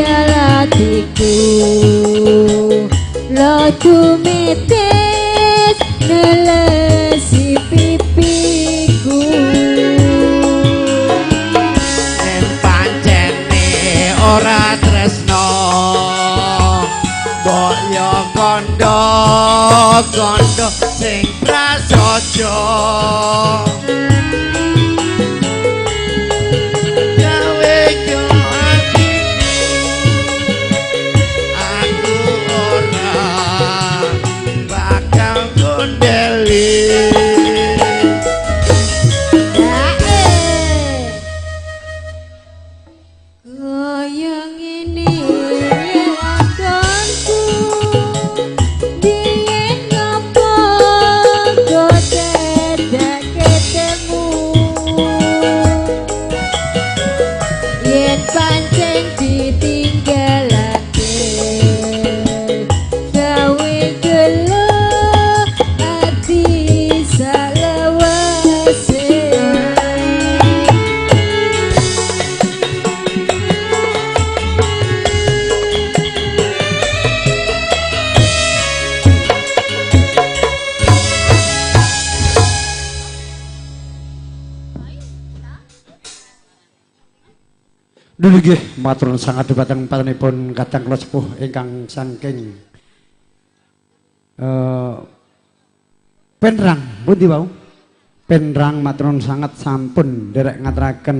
hatiku lo tumitis nelesi pipiku yen pancene ora tresno mbok yo kondo sing prasaja gawe yo atiku aku ora bakal gondeli kaya ngene lakonku dingin ngopo kok dadak ketemu yen pancen ditinggalake gawe gelo ati salawase Dulu nggih matur sangat dhumateng patenipun kadang kula sepuh ingkang saking Penrang pundi wau? Penrang matur sangat sampun nderek ngaturaken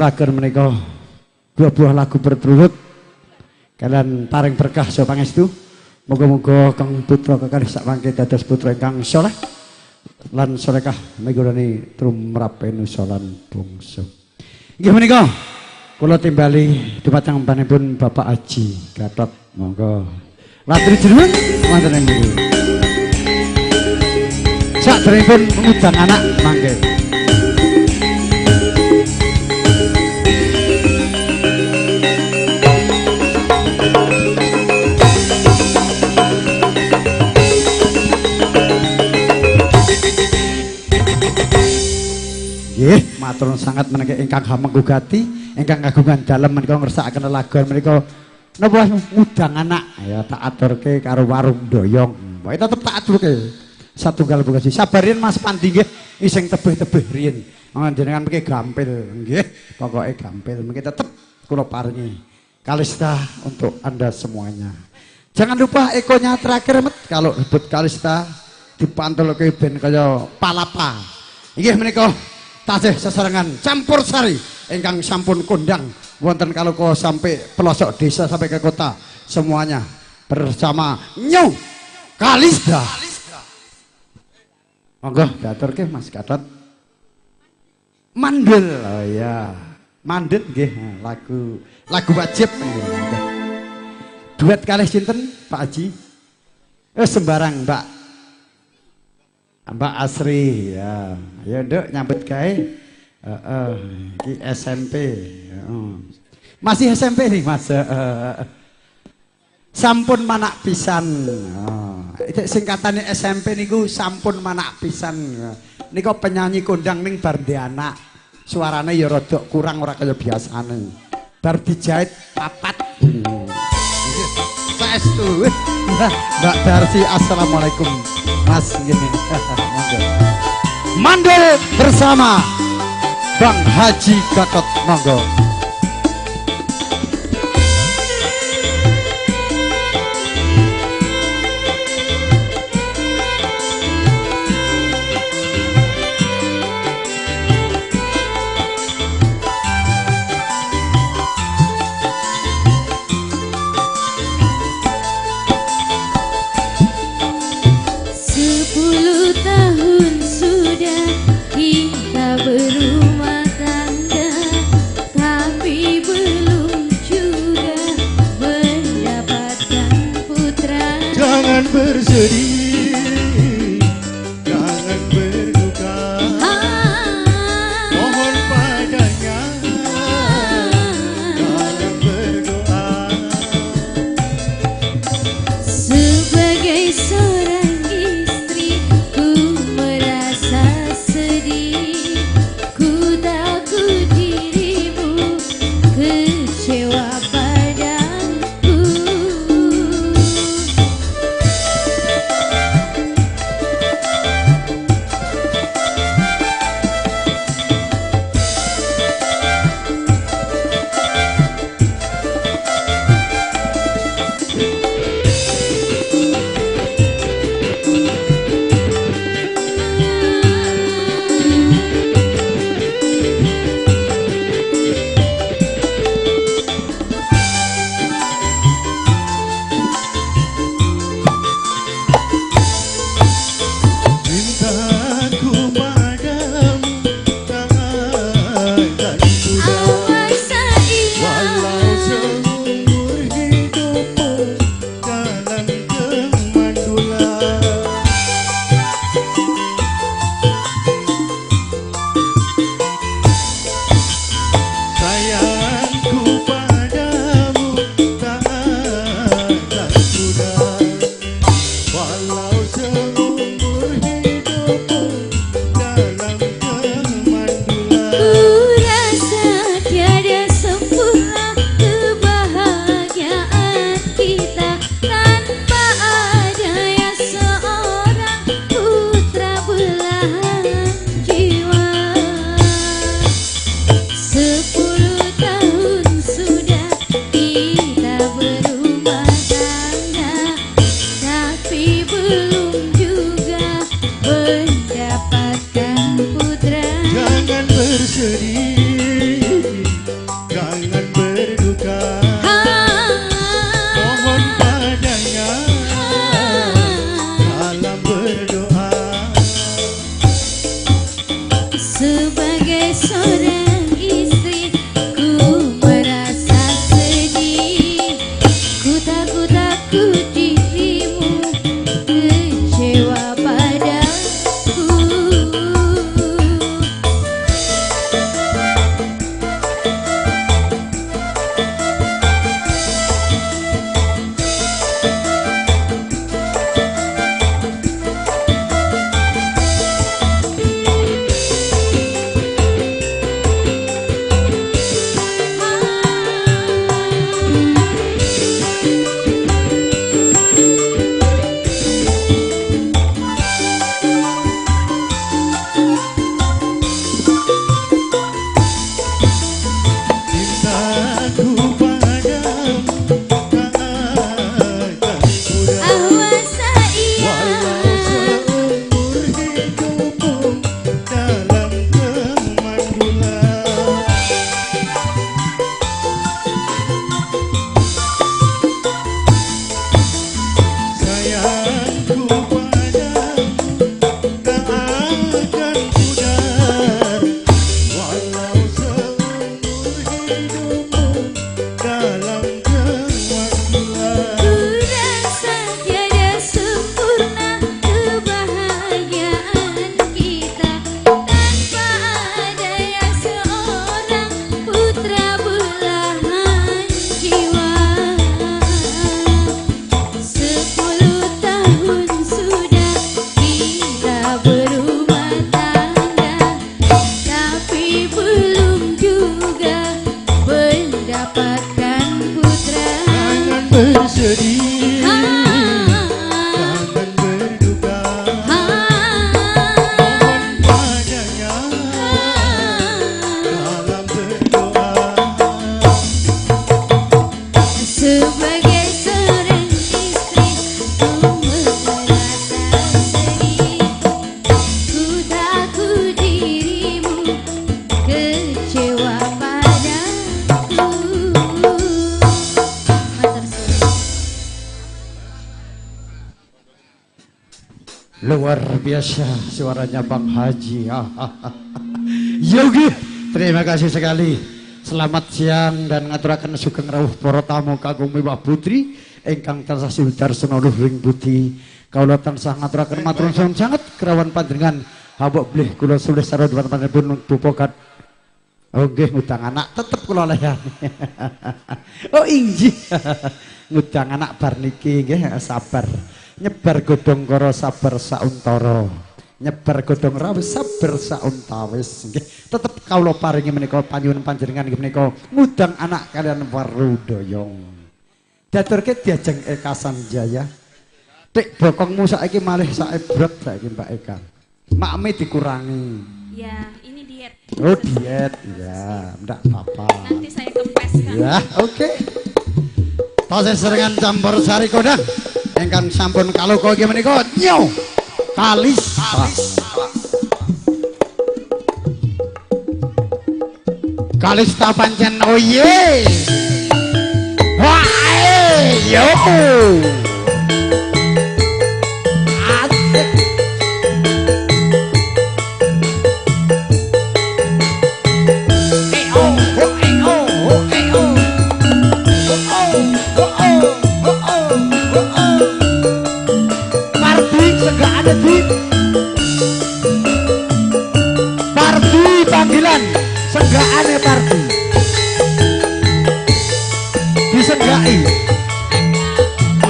lagu menika dua buah lagu berturut kalian paring berkah saha pangestu. Moga-moga Kang putra kekalih sak mangke dados putra ingkang saleh lan salehah megorani tumrap enusa lan bangsa. Inggih menika kula timbali dhumateng panjenengan Bapak Haji Gatot monggo latri jenengan wonten ing mriki sakderengipun ngundang anak mangke nggih matur sangat menika ingkang hamenggugati ingkang kagungan dalem menika ngersakaken lelagon menika napa ngundang anak ya tak aturke karo warung doyong wae tetep tak aturke satunggal bugasi sabarin Mas Pandi nggih ising tebih-tebih riyin panjenengan mriki gampil nggih pokoke gampil mriki tetep kula paringi kalista untuk Anda semuanya. Jangan lupa ekonya terakhir met kalau rebut kalista dipantulke ben kaya palapa nggih menika tasih sesarengan campur sari ingkang sampun kondang wonten kaloka sampai pelosok desa sampai ke kota semuanya bersama New Kalista. Monggo diaturke Mas Gatot. Mandel. Oh ya. Mandel nggih lagu wajib nggih. Duet kalih sinten Pak Haji? Sembarang Mbak Asri ya. Ya Nduk nyambut gawe. Ki SMP. Masih SMP nih Mas. Sampun manak pisan. Itu singkatannya SMP niku sampun manak pisan. Niku penyanyi kondang ning bar ndek anak. Suarane ya rada kurang ora kaya biasane. Bar dijahit papat. Saestu. Mbak Darsi assalamualaikum. Mas ngene. Mandel bersama Bang Haji Gatot monggo. Berumah tangga tapi belum juga mendapatkan putra. Jangan bersedih, jangan berduka, mohon padanya dalam berdoa. Sebagai seorang istri ku merasa sedih, ku takut dirimu sebagai seorang istri ku merasa sedih, ku takut dirimu kecewa padaku. Matur suwun. Luar biasa suaranya Bang Haji. Yogi, terima kasih sekali. Selamat siang dan ngaturaken sugeng rawuh para tamu kagum Mbah Putri ingkang tansah sildar senonuh ring putih. Kawula tansah ngaturaken matur nuwun sanget kerawan panjenengan hawuk blih kula sulih sareng panjenenganipun bupokat. Oh nggih ngutang anak tetep kula layani. Oh inggih. Ngutang anak bar niki nggih sabar. Nyebar godhong kara sabar sauntara. Nyebar godhong rawis sabar sauntawis nggih. Tetep kawula paringi menika panyuwun panjenengan nggih menika ngudang anak kalian Warudaya. Daturke diajeng Eka Sanjaya. Tik bokongmu saiki malih saebrot saiki Mbak Eka. Makme dikurangi. Ya, ini diet. Oh diet, ya, ndak apa-apa. Nanti saya kempes kan. Ya, oke. Tasih serengan campur sari kodang. Engkang sampun kaloka nggih menika nyo. Kalista. Kalista pancen oye. Wah, yo. Parti panggilan senggaane parti disenggai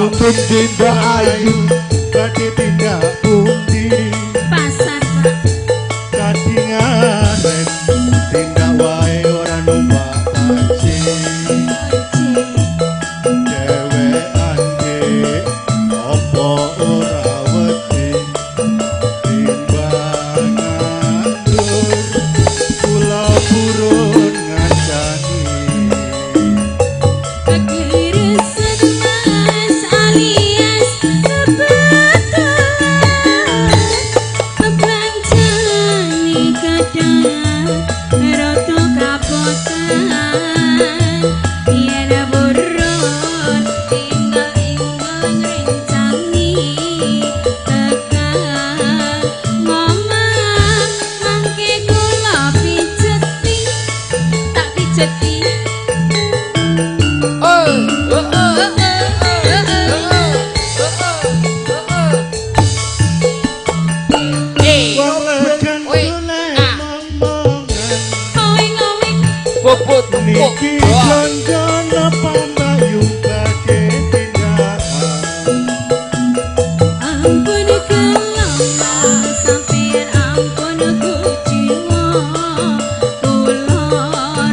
Untuk tindak ayu badhe tindak pundi Pasar kadingaren tindak wae ora numpak taksi dewekan ge apa ora wedi timbangan kula purun ngancani kegeresan mas alias kebetulan kebencani kadang roto kapotan yen burun tinggal ngrencani tekan ngomong mangke kula pijeti tak pijeti. wong lekan golek momongan Bobot niki jangan pambayung badhe tindakan Ampun kelama sampeyan ampun kuciwa kula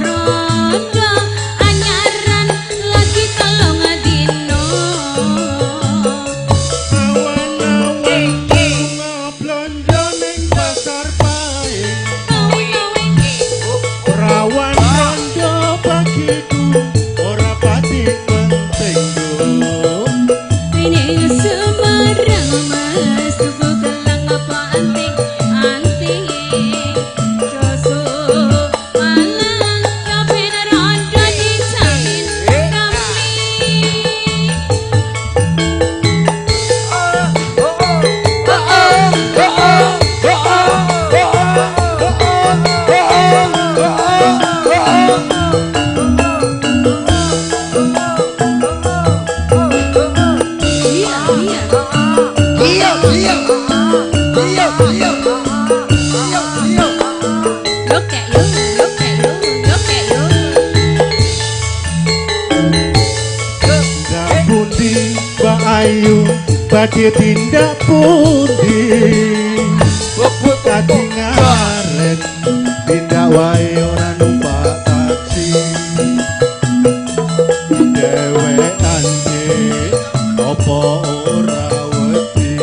rondo anyaran lagi tolong dino awan-awan ngoblonjo ning pasar paing rawan rondo bagiku ora pati penting yo ini semarang mas tuku gelang apa anting anting joso malang kapen rondo dijamin kami. Iya. Look at you. tindak pundi Mbak Ayu badhe tindak pundi bobot kadingaren tindak wae ora numpak taksi dewekan ge apa ora wedi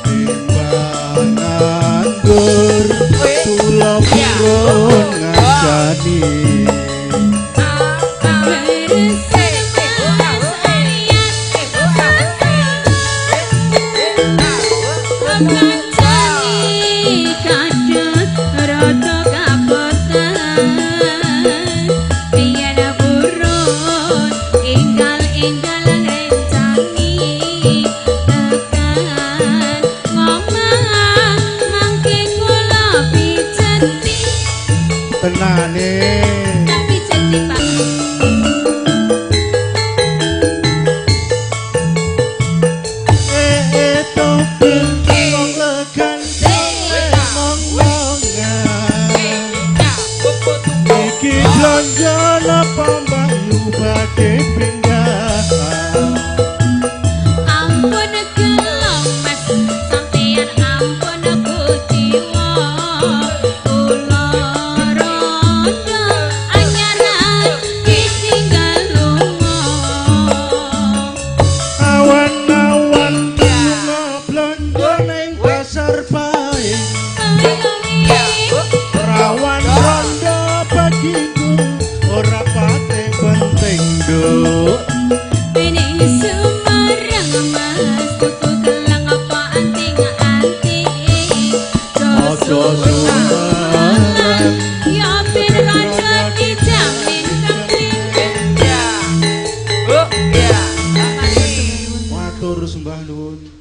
timbangan gur kula purun ngancani Nduk Ini Semarang mas tuku kelang apa anting-anting Ojo Sumarang Ya ben rodo dijamin kepingin Matur sembah nuwun.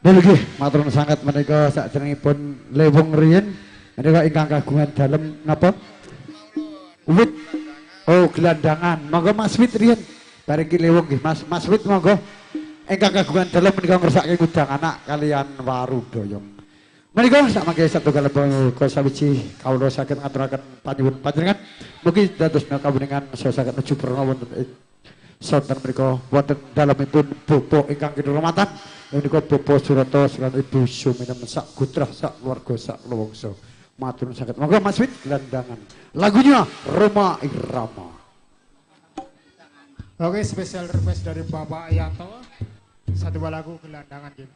Nggih, matur nuwun sanget menika sakjenengipun lewung riyin menika ingkang kagungan dalem napa? Wit. Oh, gelandangan. Monggo Mas Wit riyen. Bareng ki lewung nggih, Mas Wit monggo. Ingkang kagungan dalem menika ngersake kudang anak kalian Warudoyong. Menika sak mangke satunggal lembaga sawiji kawula saged ngaturaken panyuwun panjenengan. Mugi dados kawuningan saya saged nuju prana wonten ing sonten menika wonten dalemipun Bapak ingkang kinurmatan menika Bapak Surata lan Ibu Suminem sak gutrah sak keluarga sak lawangsa. Matur nuwun sanget. Monggo Mas Wit gelandangan. Lagunya Roma Irama. Oke, spesial request dari Bapak Yanto. Satu buah lagu gelandangan gitu.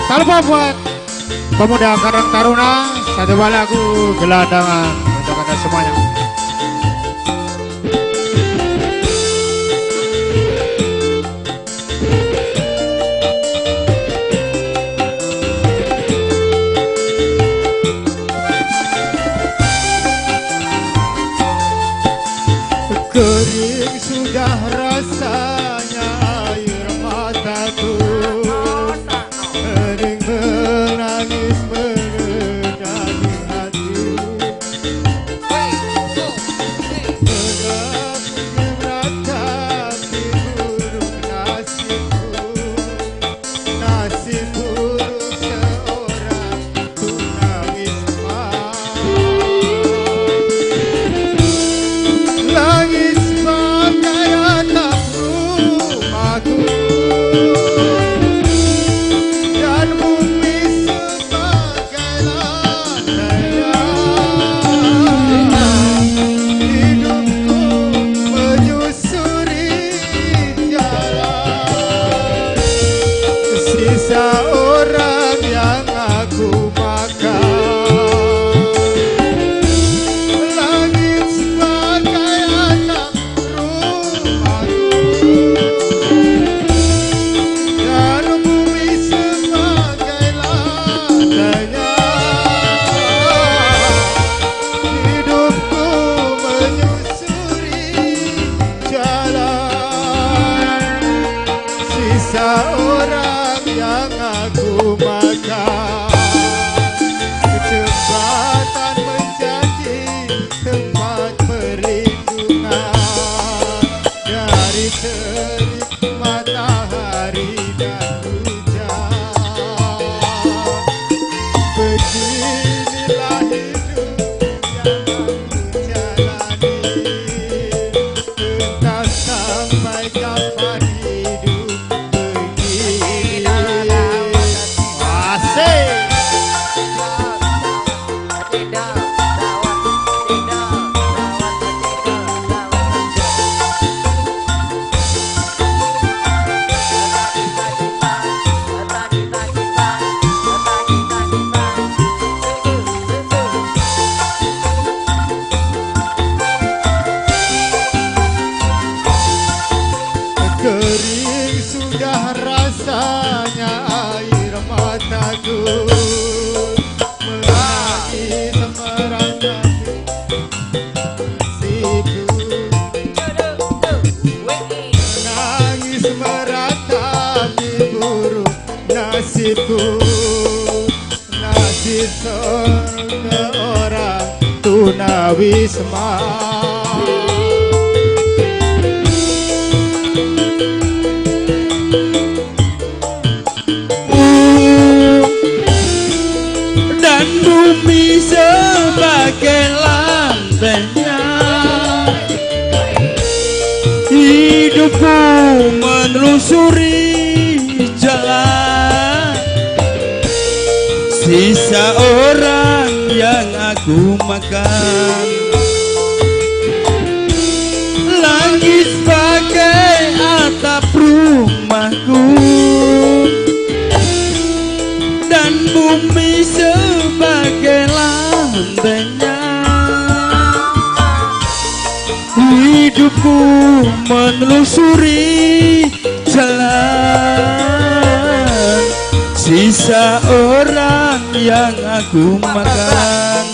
Salam buat pemuda Karang Taruna, satu buah lagu gelandangan untuk anda semuanya. Kering sudah rasanya air mataku, kering menangis mengenali hati. Meratapi buruk nasibku, nasib buruk seorang tunawisma. Langit sebagai atap rumahku dan bumi sebagai lantainya. Hidupku menyusuri jalan sisa orang yang aku makan. Langit sebagai atap rumahku dan bumi sebagai lantainya. Hidupku menyusuri jalan sisa orang yang aku makan. Jembatan menjadi tempat perlindungan dari terik matahari dan hujan. Beginilah hidup yang aku jalani, entah sampai kapan hidup begini. Asik. Kering sudah rasanya air mataku, menangis meratapi nasibku, menangis meratapi buruk nasibku, nasib seorang tunawisma. Dan bumi sebagai lantainya. Hidupku menelusuri jalan sisa orang yang aku makan. Langit sebagai atap rumahku dan bumi sebagai lantainya. hidupku menelusuri jalan sisa orang yang aku makan.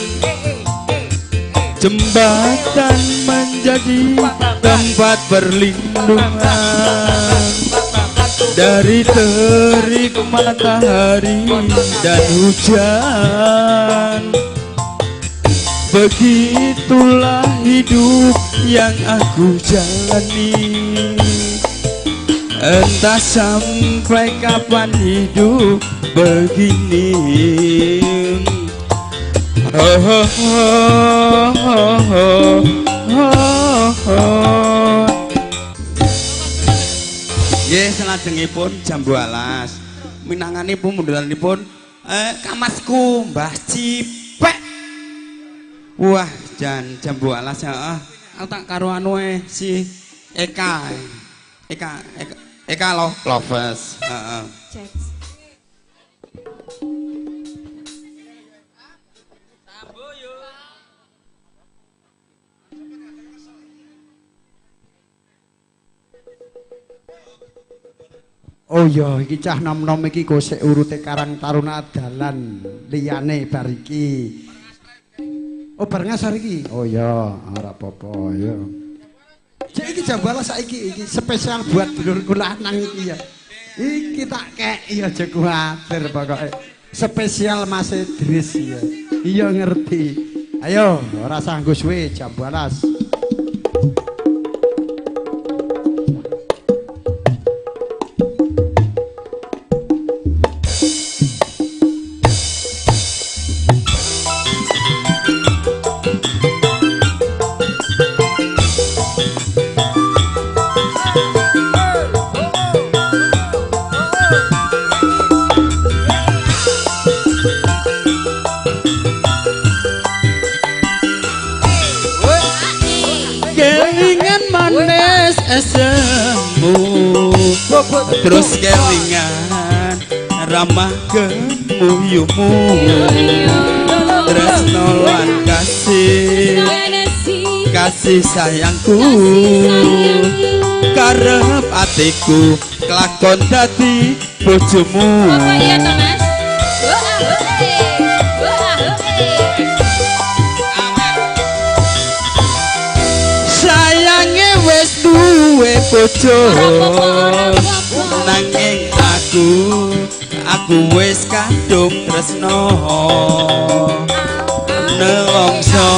Jembatan menjadi tempat perlindungan dari terik matahari dan hujan. Begitulah hidup yang aku jalani. Entah sampai kapan hidup begini. Oh, oh, oh, oh, oh, oh. Nggih, salajengipun jambu alas. Minanganipun munduranipun kamasku Mbah Cipek. Wah, jan jambu alas ya. Aku tak karo anu si Eka Lovers. Heeh. Oh iya, iki cah nom-nom iki gosek urute Karang Taruna dalan liyane bar iki. Oh, bar ngasar iki. Oh iya, ora apa-apa ya. Cek iki jambala saiki iki spesial buat dulurku lanang iki ya. Iki tak kei aja kuwatir pokoke. Spesial Mas Idris ya. Iya ngerti. Ayo, ora sanggo suwe jambalas. Esemu terus kelingan ramah kemuyumu tresno lan kasih sayangku karep atiku kelakon dadi bojomu. Sayange wis duwe bojo nanging aku wis kadung tresno nelongso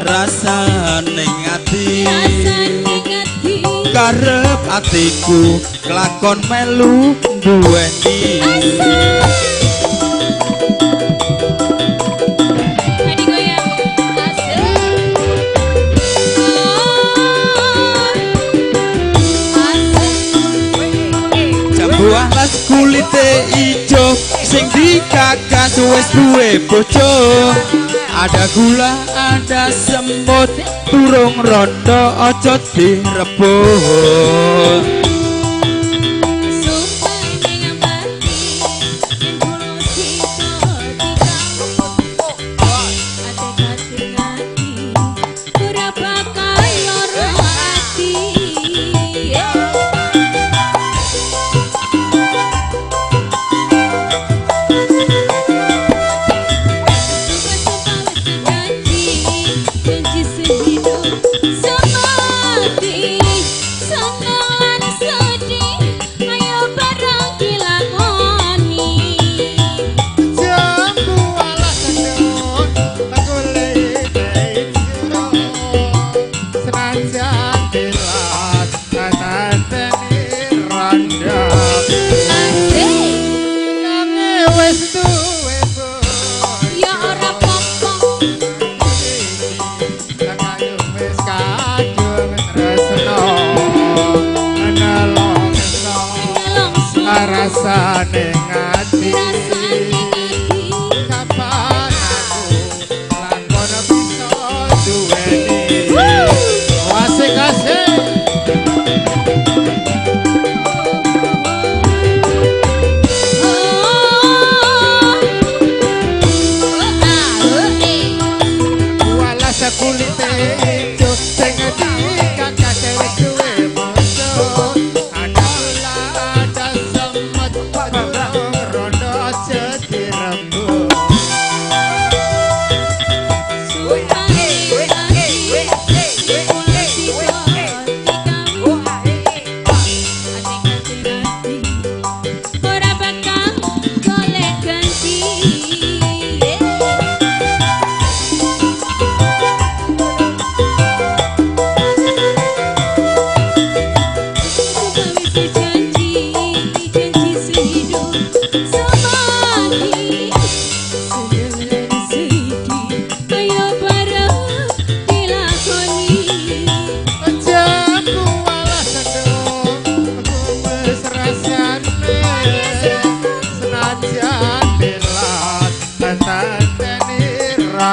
rasane ati karep atiku kelakon melu duweni. Alas kulite ijo sing dikakas wis duwe bojo. Ada gula, ada semut, turung rondo aja direbut. Sama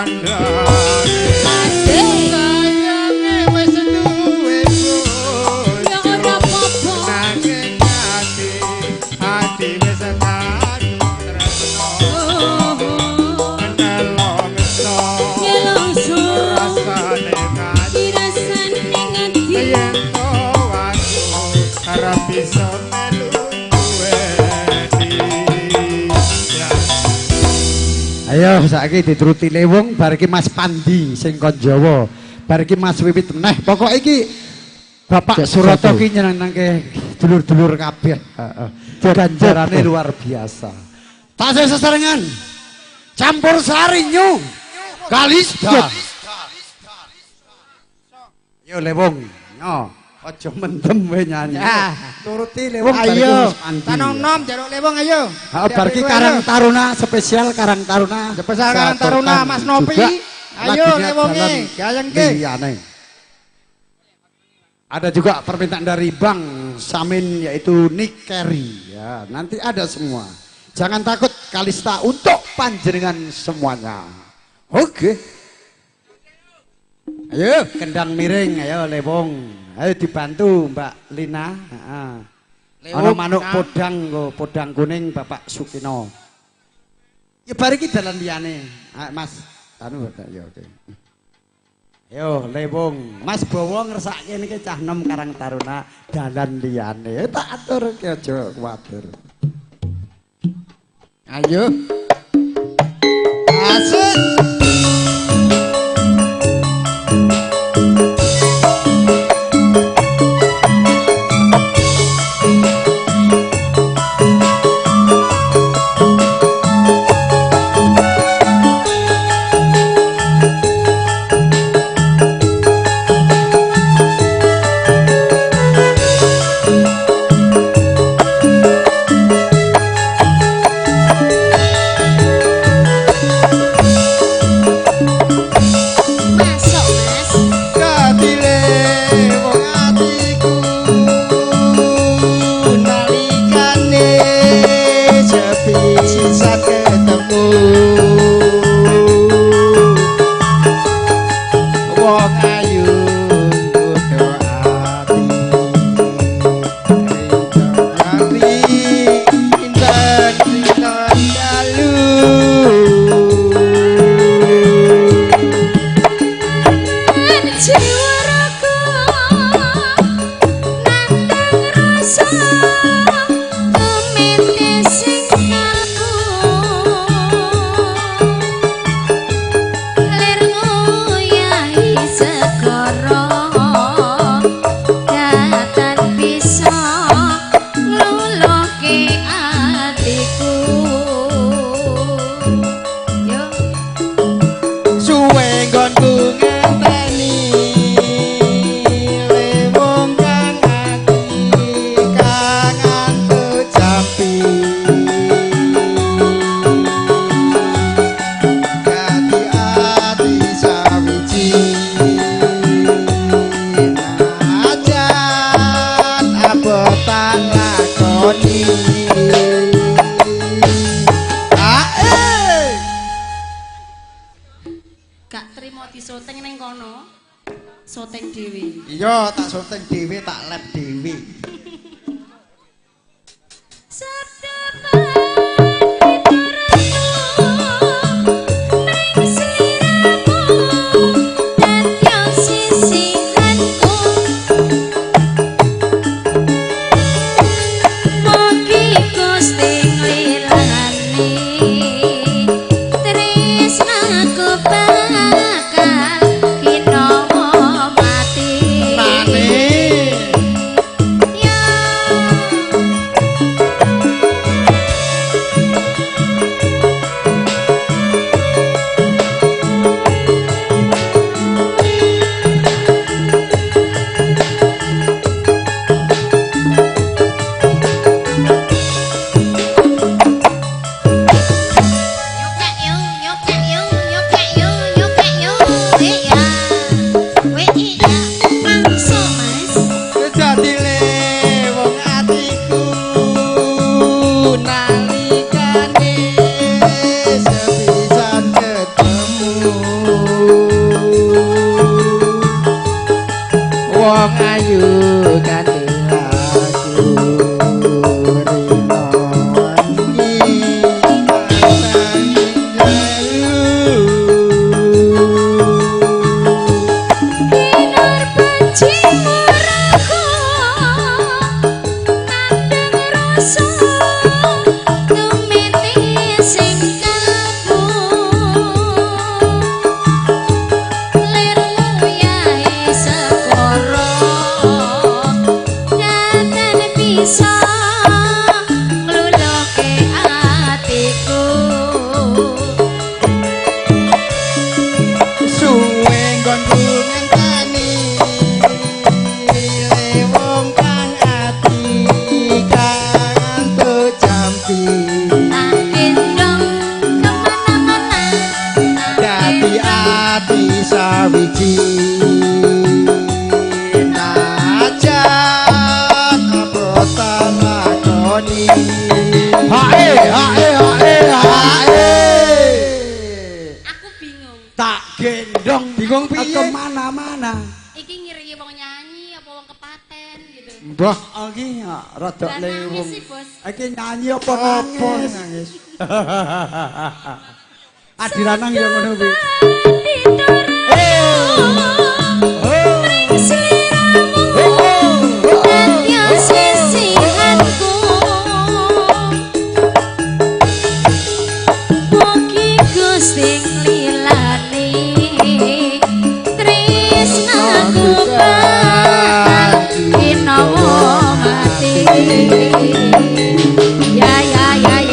kandhane sayange wis duwe Ya ora apa-apa. nanging ati wis kadung tresno nelongso Nyelongso rasane ngati dirasane ngati. yen to aku arep bisa melu duweni ya. Ayo saiki dituruti Lewung bar iki Mas Pandi sing kon Jawa. Bar iki Mas Wiwit meneh. Pokok iki Bapak Surata ki nyenengke dulur-dulur kabeh. Heeh. Ganjarane luar biasa. Tasih sesarengan. Campur sari nyu. Kalista. Yo Lewung, yo aja mendem we nyanyi. Turuti Lewung bar iki Mas Pandi. Tanom-nom jaluk Lewung ayo. Bar iki Karang Taruna spesial Karang Taruna. Spesial Karang Taruna Mas Nopi. Ayo Lewunge, gayengke. Liyane. Ada juga permintaan dari Bang Samin yaitu Nick Carey ya. Nanti ada semua. Jangan takut Kalista untuk panjenengan semuanya. Oke. Ayo kendang miring, ayo Lewung. Ayo dibantu Mbak Lina. Ana manuk podang, podang kuning Bapak Sukino. Ya bar iki dalan liyane. Mas, anu ya oke. Yo Lewung, Mas Bowo ngersake niki cah nom Karang Taruna dalan liyane. Tak atur ki aja kuwatir. Ayo. Asik. Syuting dhewe. Iya, tak syuting dhewe, tak lab dhewe. Ya wong ayu kanthi lagu Kinar benci maraku nandang rasa tumiti sing kalbu lirmu yae sekoro nyaten bisa ngluluke atiku suwe nggonku ngenteni wong kang ati kanto jampi tak gendong kemana-mana dadi ati sawiji najan apa talakoni hae hae hae hae aku bingung Tak gendong Bingung piye? kemana-mana. iki ngiringi wong nyanyi apa wong kepaten gitu Mbah, iki rada Lah lewung. nangis sih, Bos. Iki nyanyi apa nangis? Adilanang ya ngono kuwi.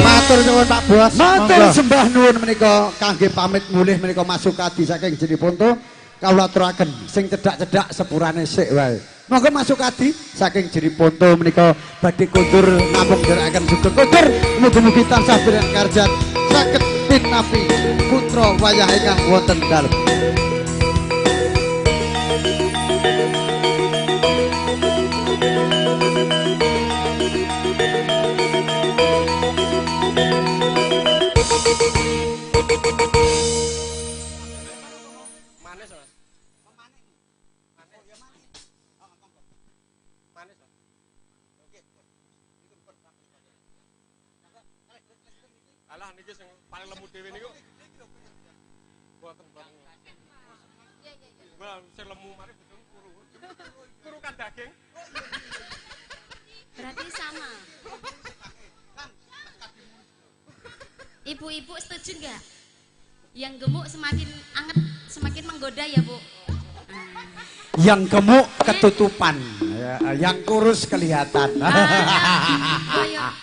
matur nuwun Pak Bos Matur sembah nuwun menika kangge pamit mulih menika masuk kadi saking Jeriponto kawula aturaken sing cedhak-cedhak sepurane sik wae. Monggo masuk kadi saking Jeriponto menika badhe kondur namung nderekaken sugeng kondur mugi-mugi tansah berkah karjat saged pinapi putra wayah ingkang wonten dalem. Alah niki sing paling lemu dhewe niku. Mboten mboten. Wah, sing lemu mari betul kuru. Kuru kan daging. Berarti sama. Ibu-ibu setuju nggak? Yang gemuk semakin anget, semakin menggoda ya, Bu? Yang gemuk ketutupan, ya, yang kurus kelihatan. Kayak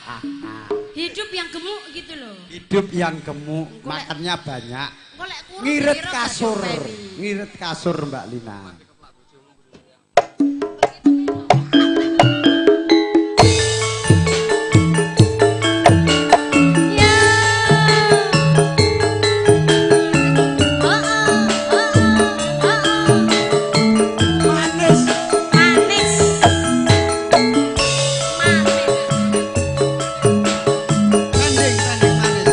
hidup yang gemuk gitu loh. Hidup yang gemuk, makannya banyak. Golek kurus Ngirit kira kasur, gak diopeni. ngirit kasur Mbak Lina. Ya. Oh, oh, oh, oh, oh. Manis. Manis. Manis. Tanding, tanding manis.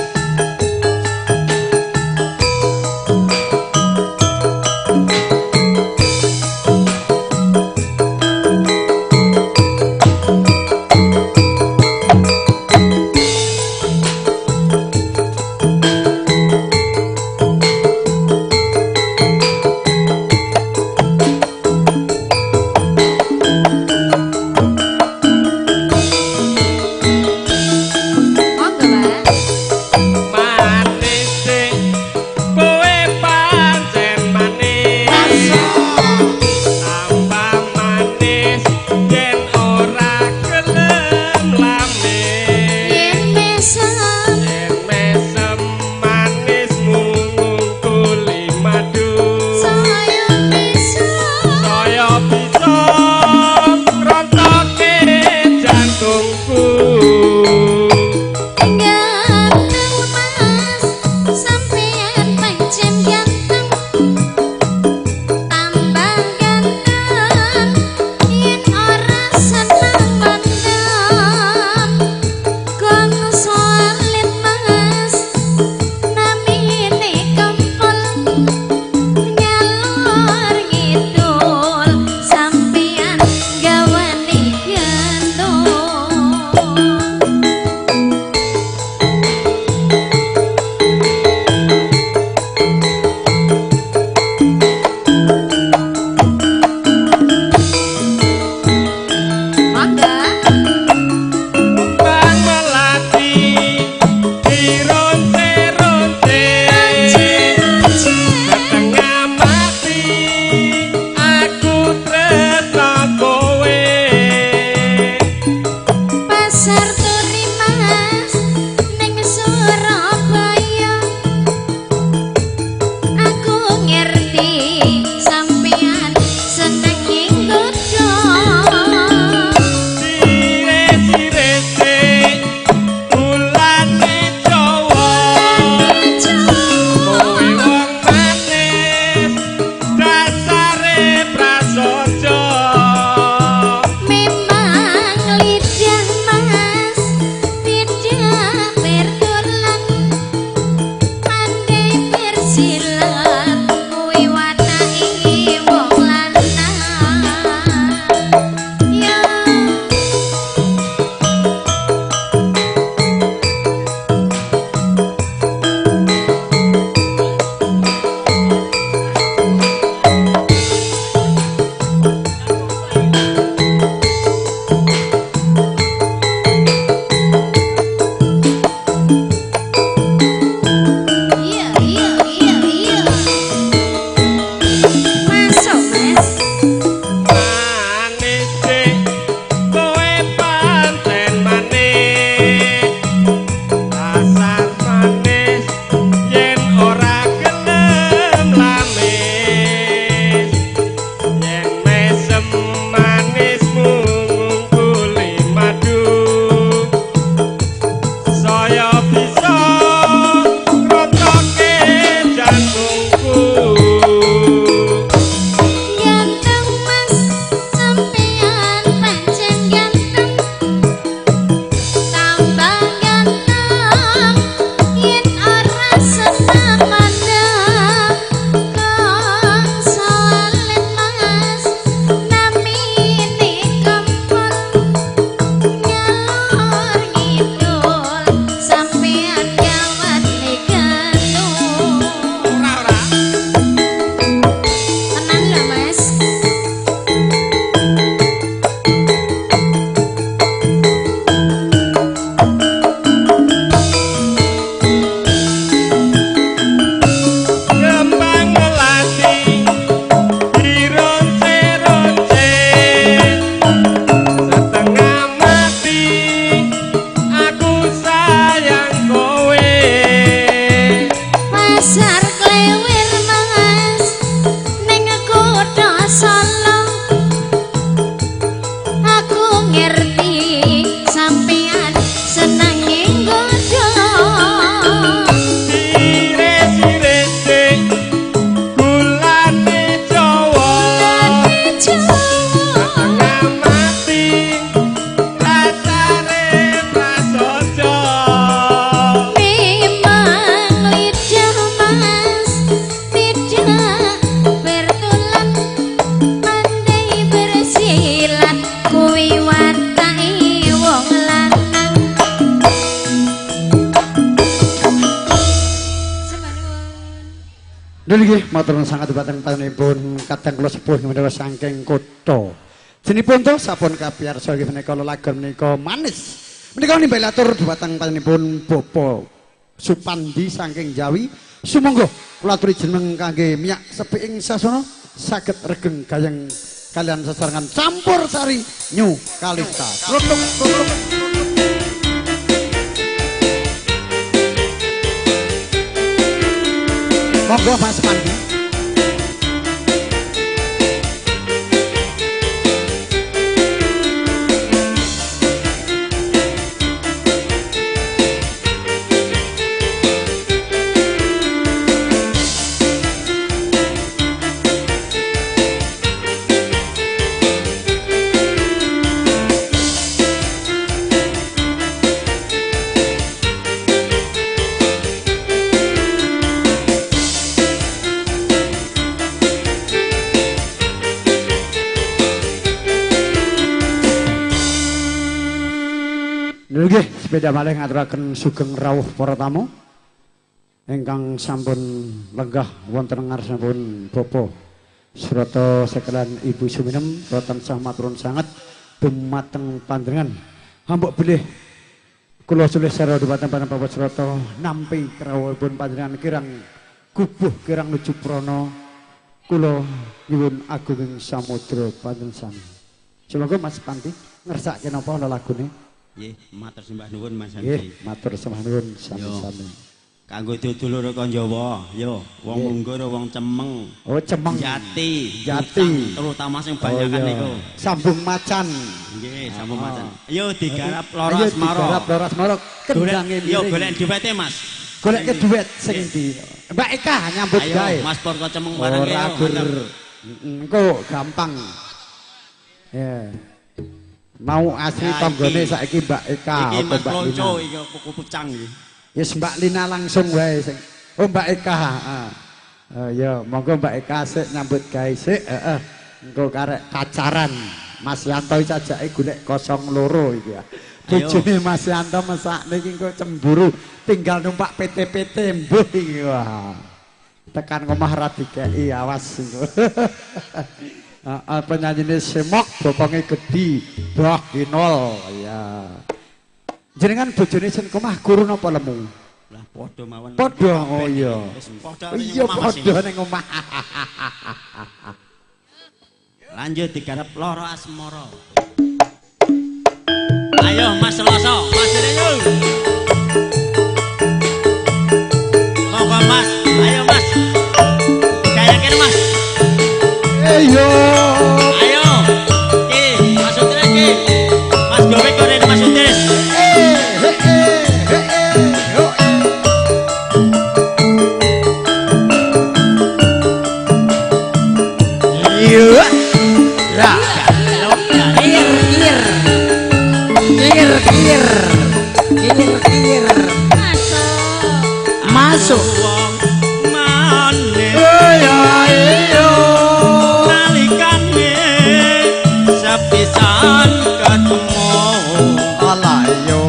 Nggih, matur nuwun sanget dhateng panjenenganipun kadang kula sepuh menawa saking kutha. Jenipun to sampun kapiyarsa nggih menika lelagon menika manis. Menika nimbali atur dhateng panjenenganipun Bapak Supandi saking Jawi. Sumangga kula aturi jeneng kangge miyak sepi ing sasana saged regeng gayeng kalian sesarengan campur sari nyu kalista. Monggo Mas Pandi. Nggih, sepeda malih ngaturaken sugeng rawuh para tamu ingkang sampun lenggah wonten ngarsanipun Bapak Surata Sekelan Ibu Suminem kula tansah matur sanget dumateng panjenengan. Hambuk bilih kula sulih sara dumateng panjenengan Bapak Surata nampi krawuhipun panjenengan kirang kubuh kirang nuju prana kula nyuwun agunging samudra panjenengan sami. Semoga Mas Panti ngersake napa lelagune. Nggih, matur sembah nuwun Mas Andi. Nggih, matur sembah nuwun sami-sami. Kanggo dulur kon Jawa, yo wong Munggur, wong Cemeng. Oh, Cemeng. Jati. Jati. Terutama sing banyakan niku. Sambung macan. Nggih, sambung macan. Yo digarap Loro Asmara. Digarap Loro Asmara. Kendange Yo golek duwete, Mas. Golek duit sing ndi? Mbak Eka nyambut gawe. Ayo, Mas Pur kok Cemeng barang ora gur. Engko gampang. Ya. Mau asli tanggane saiki Mbak Eka iki Mas Mbak Lina. Lonco iki kuku pucang iki. Yes Mbak Lina langsung wae sing. Oh Mbak Eka. Ya, monggo Mbak Eka sik nyambut gawe sik, heeh. Engko karek pacaran. Mas Yanto sajake golek 02 iki ya. Bojone Mas Yanto mesakne iki engko cemburu, tinggal numpak PT-PT mbuh iki wah. Tekan omah ra dikeki awas engko. Penyanyine semok bokonge gedhi bah kinol ya. Jenengan bojone sen omah guru napa lemu? Lah padha mawon. Padha oh iya. Iya padha ning omah. Lanjut digarap Loro Asmara. Ayo Mas Seloso, Mas Renyu. Monggo Mas, ayo Mas. Gayakin Mas. Ayo. Ayo. Ki, Mas Utris ki. Mas Gowek korene Mas Utris. Iya. Ya. Ir. Masuk. Wong maneh. Ayo. Nalikane sepisan ketemu. Alayo.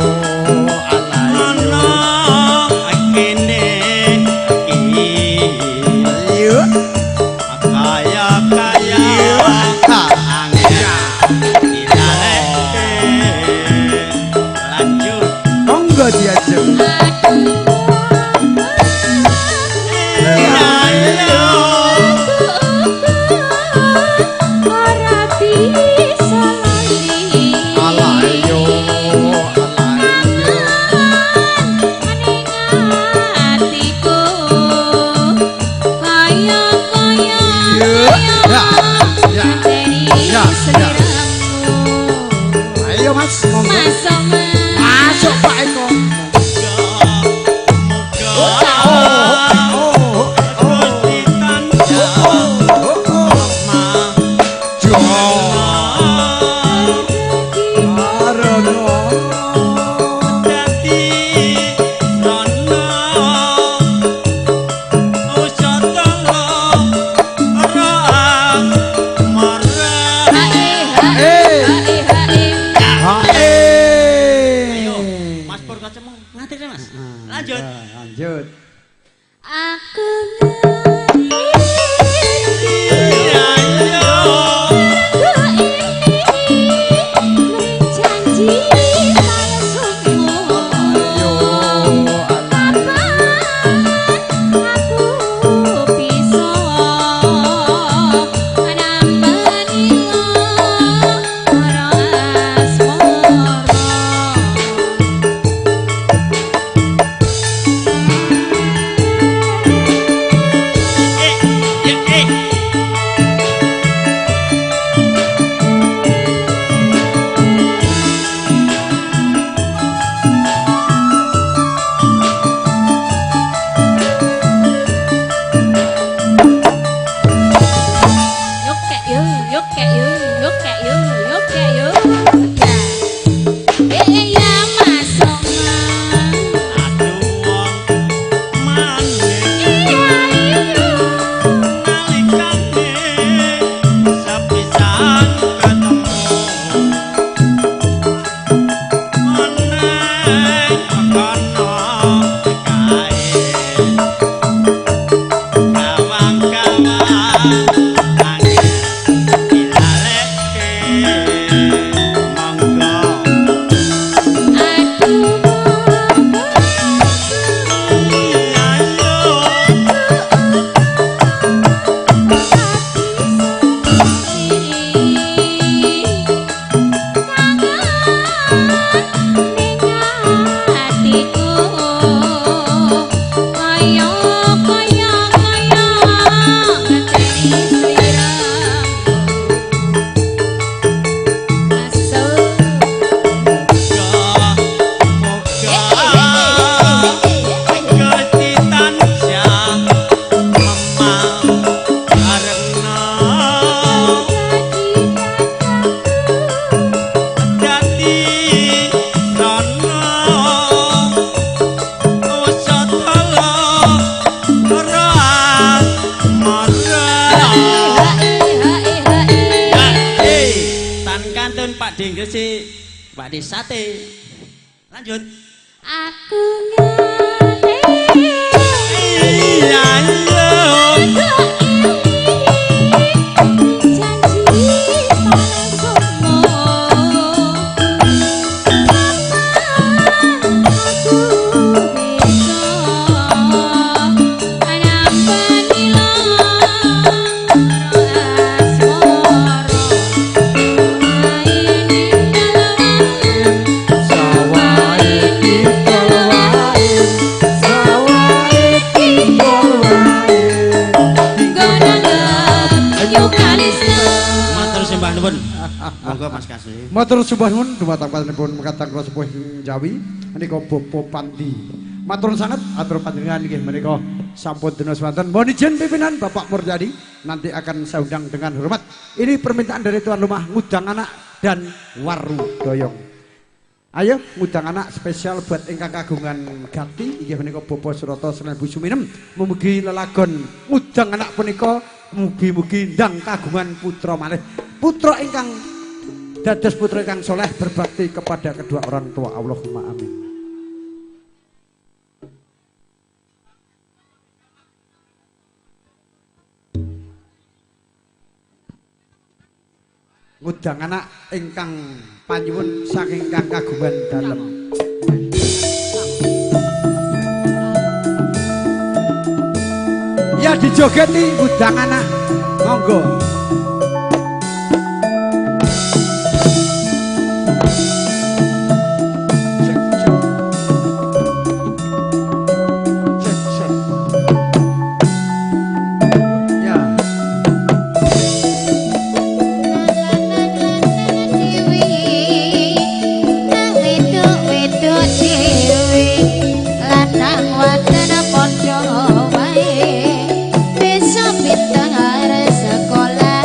Ana kene iki. Ayo. Kaya lanjut Monggo diajeng. Ora bisa lali Pak De Sate. Lanjut. Aku ngerti. Monggo Mas Kasih. Matur sembah nuwun dumateng panjenenganipun mekaten kula sepuh Jawi menika Bopo Pandi. Matur sanget atur panjenengan nggih menika sampun dina semanten. Mohon izin pimpinan Bapak Murjadi nanti akan saya undang dengan hormat. Ini permintaan dari tuan rumah ngudang anak dan waru doyong. Ayo ngudang anak spesial buat ingkang kagungan gati inggih menika Bopo Surata Senebu Suminem mugi lelagon ngudang anak punika mugi-mugi ndang kagungan putra malih. Putra ingkang dados putra ingkang soleh berbakti kepada kedua orang tua. Allahumma amin. Ngudang anak ingkang panyuwun saking ingkang kagungan dalem. Ya dijogeti ngudang anak. Monggo. Sekolah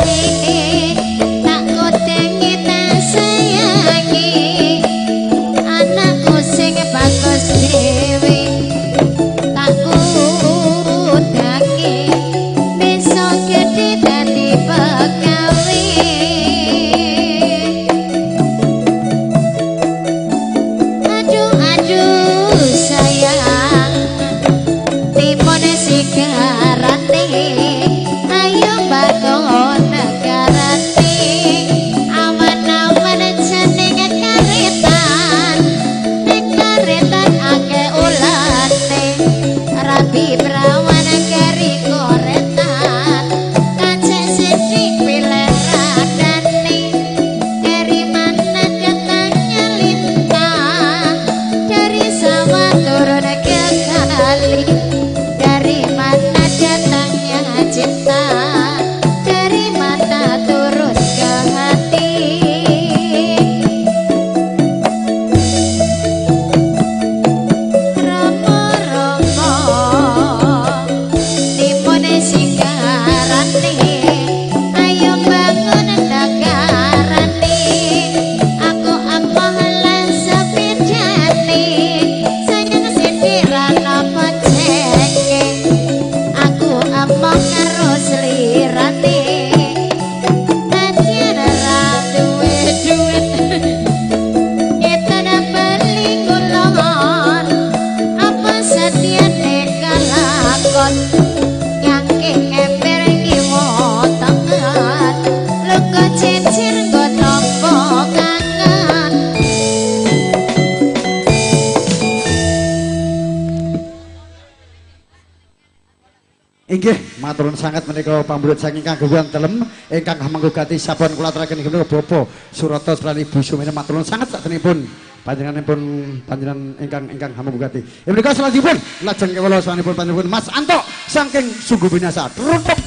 matur nuwun sanget menika pambrut saking kangge wonten ingkang menggugati sampun kula aturaken inggih menika Bapak Surata lan Ibu Sumina matur nuwun sanget satenipun panjenenganipun panjenengan ingkang menggugati. Menika salajengipun lajeng kawula sawanipun panjenenganipun Mas Anto saking Sungguh Binasa. Trutuk.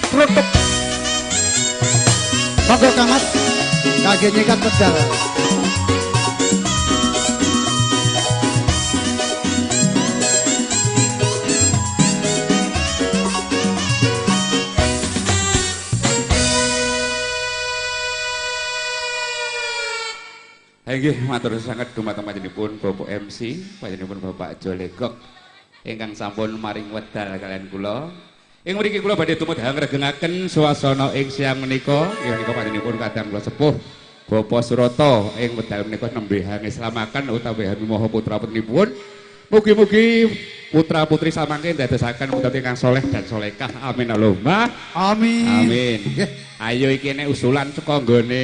Monggo Kang Mas kangge nyikat medal. Nggih, matur sanget dumateng panjenenganipun Bapak MC, panjenenganipun Bapak Jolegok ingkang sampun maring wedal kalian kula. Ing mriki kula badhe tumedhang regengaken suasana ing siang menika, inggih menika panjenenganipun kadang kula sepuh Bapak Surata ing wedal menika nembe hangislamaken utawi Maha Putra putrinipun. Mugi-mugi putra-putri samangke ndadosaken putra ingkang saleh dan salehah. Amin Allahumma. Amin. Nggih, ayo iki nek usulan saka nggone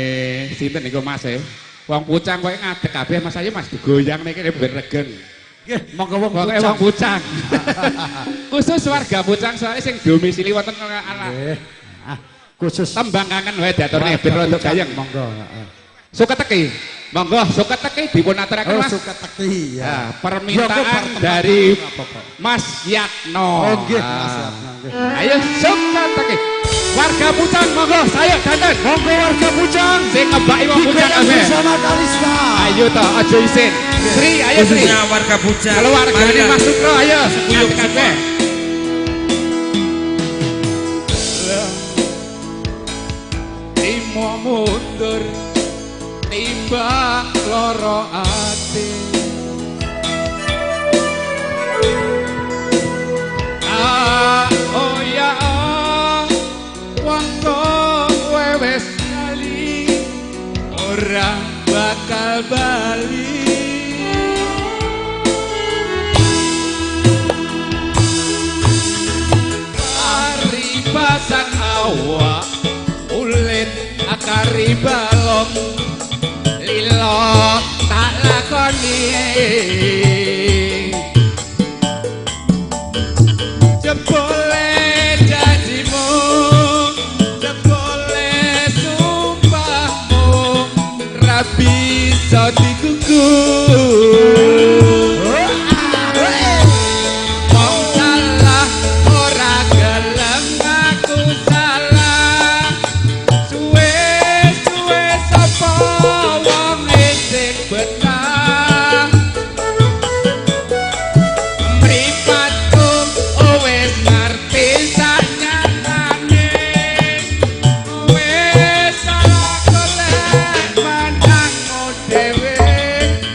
sinten niku Mas e? Wong Pucang kowe ngadeg kabeh Mas ayo Mas digoyang niki ben regen. Nggih, monggo wong Pucang. Khusus warga Pucang soalnya sing domisili wonten anak. Khusus tembang kangen wae diaturne ben rada gayeng. Monggo, Suketeki. Monggo Suketeki dipun aturaken Mas. Suketeki ya. Permintaan dari Mas Yatno. Oh nggih, Mas Yatno nggih. Ayo Suketeki. Warga Pucang monggo saya dandan. Monggo warga Pucang sing ngebaki wong Pucang kabeh. Bersama Kalista. Ayo to aja isin. Sri ayo Sri. Warga Pucang. Keluargane Mas Sukro ayo sekuyup kabeh. Timo mundur timbang loro ati. Oh ya kowe wis kali ora bakal bali. Ari pasang awak ulit akari balong lilo tak lakoni. Jebole janjimu, jebole sumpahmu, ra bisa digugur. Wong salah ora gelem aku salah, suwe-suwe sapa wong sing benar. Mripatku wis ngerti sanyatane, wis salah golek pandangmu dhewe,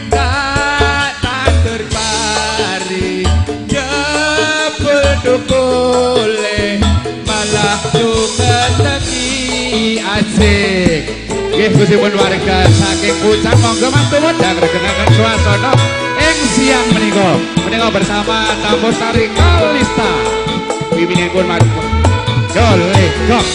tak tandur pari jebul dukule malah suketeki asik. Nggih Gusipun warga saking Pucang monggo mantu wedang regenaken suasana ing siang menika. Menika bersama tamu sari Kalista. Pimpinanipun Mas Jolegok.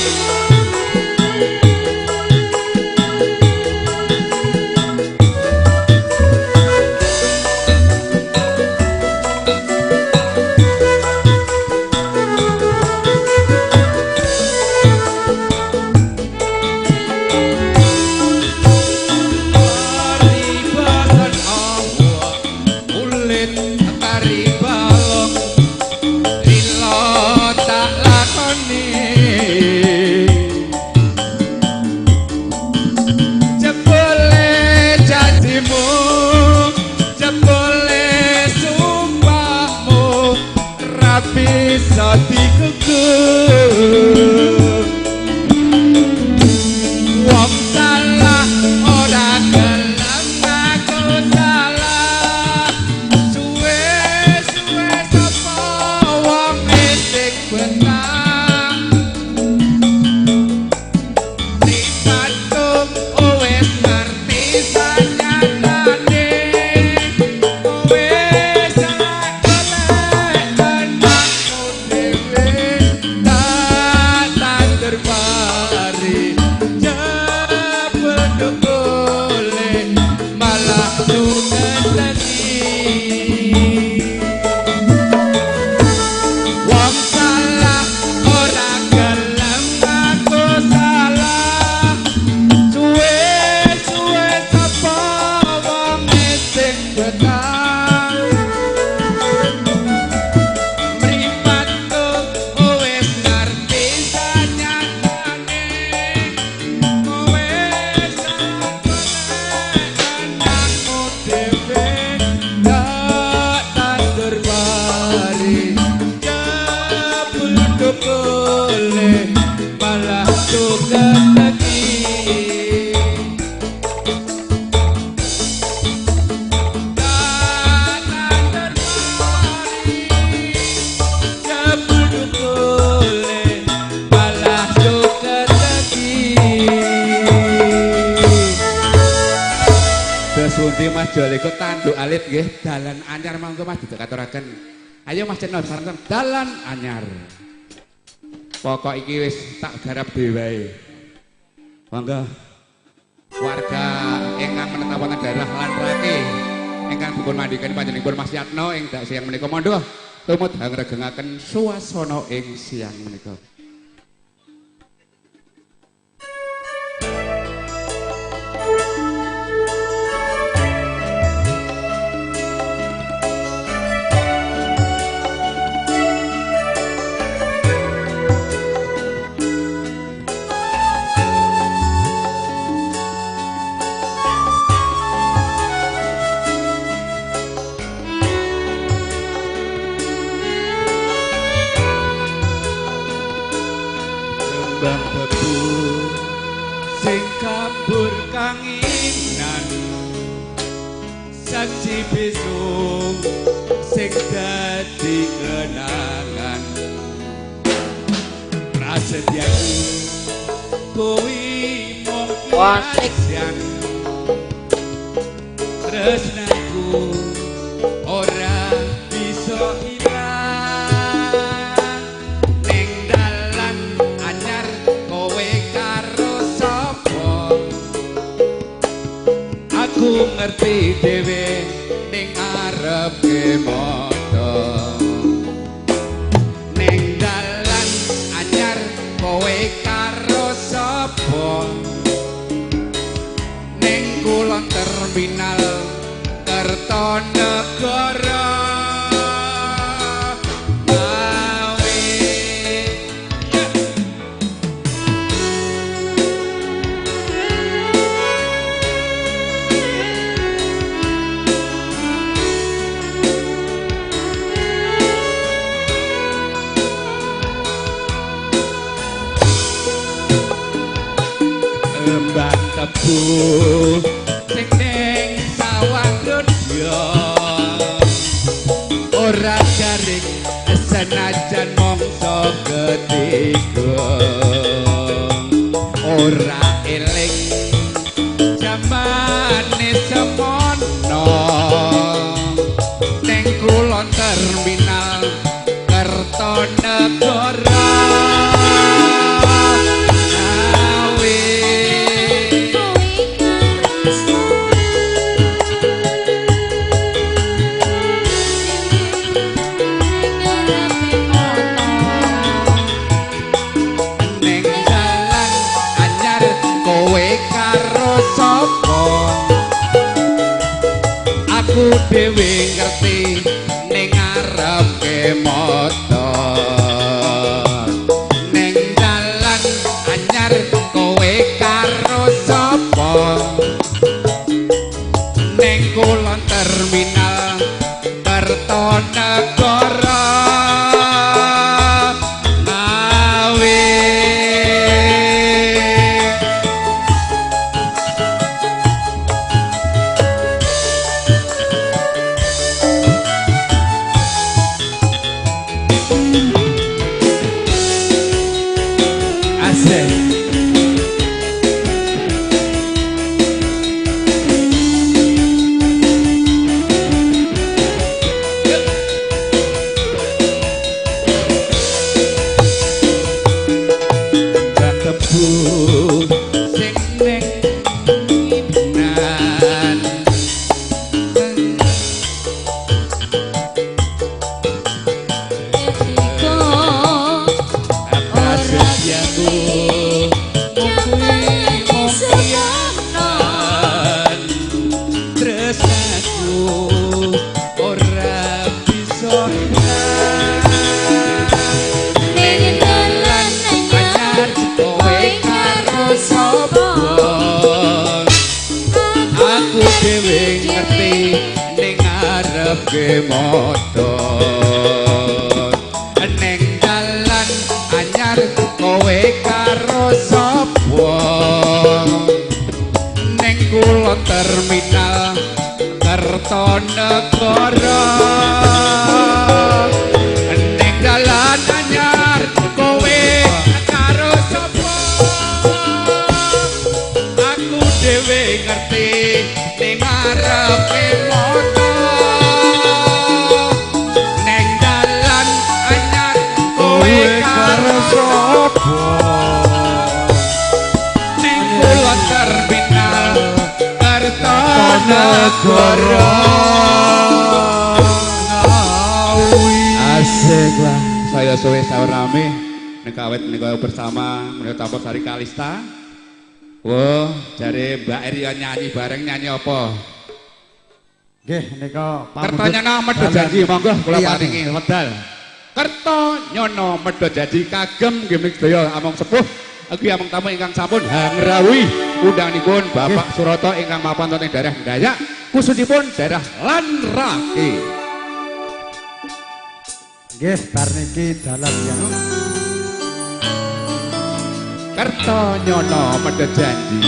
Paribasan awak kulit kari balong lilo tak lakoni. Sundi Mas Joleko tanduk alit nggih, dalan anyar mangko Mas dikaturaken. Ayo Mas Cenor sareng dalan anyar. Pokok iki wis tak garap dhewe wae. Monggo warga ingkang menetapaken daerah lan rake ingkang dipun mandhikaken panjenenganipun Mas Yatno ing dak siang menika mondho tumut hangregengaken suasana ing siang menika. Bang bebu sing kabur kanginan saksi besok sing dadi kenangan prasetyaku kuwi mung kiasian tresnaku ora bisa ngerti dhewe ning arepe moto ning dalan anyar kowe karo sapa ning kulon terminal Kertonegara Mbak tebu sing ning sawah rudya ora garing senajan mongso ketiga ora eling jamane semono ning kulon terminal Kertonegara. Aku dhewe ngerti ning ngarepe motor ning dalan anyar kowe karo sapa ning kulon terminal Kertonegara motor neng dalan anyar kowe karo terminal Kertonegara ning dalan anyar kowe karo sapa aku dhewe ngerti ning ngarepe moto ning dalan anyar kowe karo sapa ning pulau terminal Kertonegara. Asik lah. Saya suwe sahur rame nekawet nika bersama menika Tampur Sari Kalista. Wah, jare Mbak Eria nyanyi bareng nyanyi apa? Nggih nika Kertonyono medho janji monggo kula Iya, paringi wedal. Kertonyono medho janji kagem nggih sedaya among sepuh. Iki among tamu ingkang sampun hangrawi undanganipun Bapak Suroto ingkang mapan wonten daerah Dayak khususipun daerah Lanrake. nggih bar niki dalan ya. Kertonyono medho janji.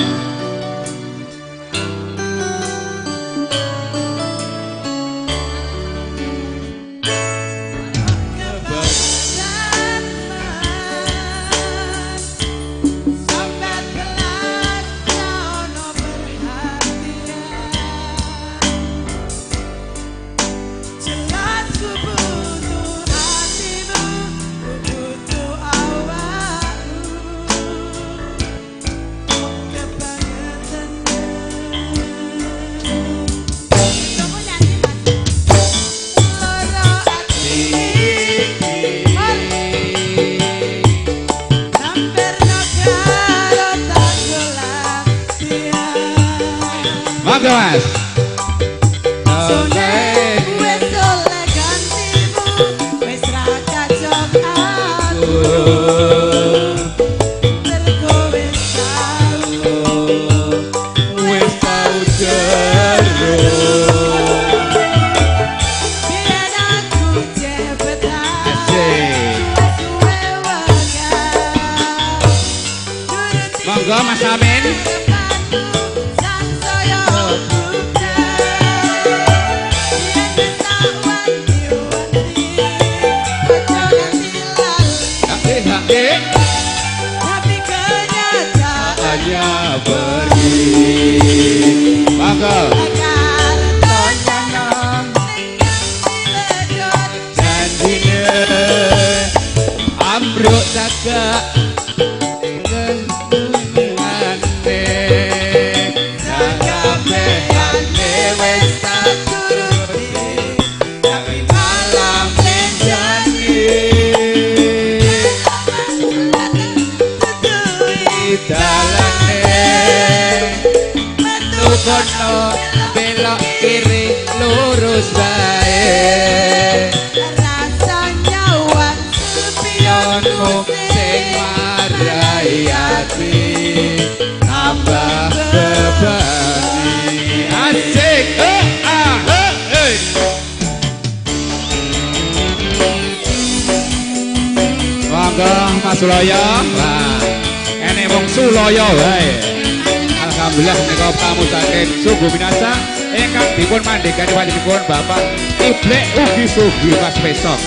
Monggo Mas. Monggo Mas Amin. Monggo. Janjine ambruk sagak ngenane sakabehane wis tak turuti tapi malam menjani dalane kono belok kiri lurus bae rasanya wan sepionmu sing marai ati tambah bebani asik monggo Mas Suloyo wah ene wong Suloyo wae. Alhamdulillah menika tamu saking Sugu Minasa ingkang dipun mandhegani panjenenganipun Bapak Iblek ugi Sugi Mas Besok.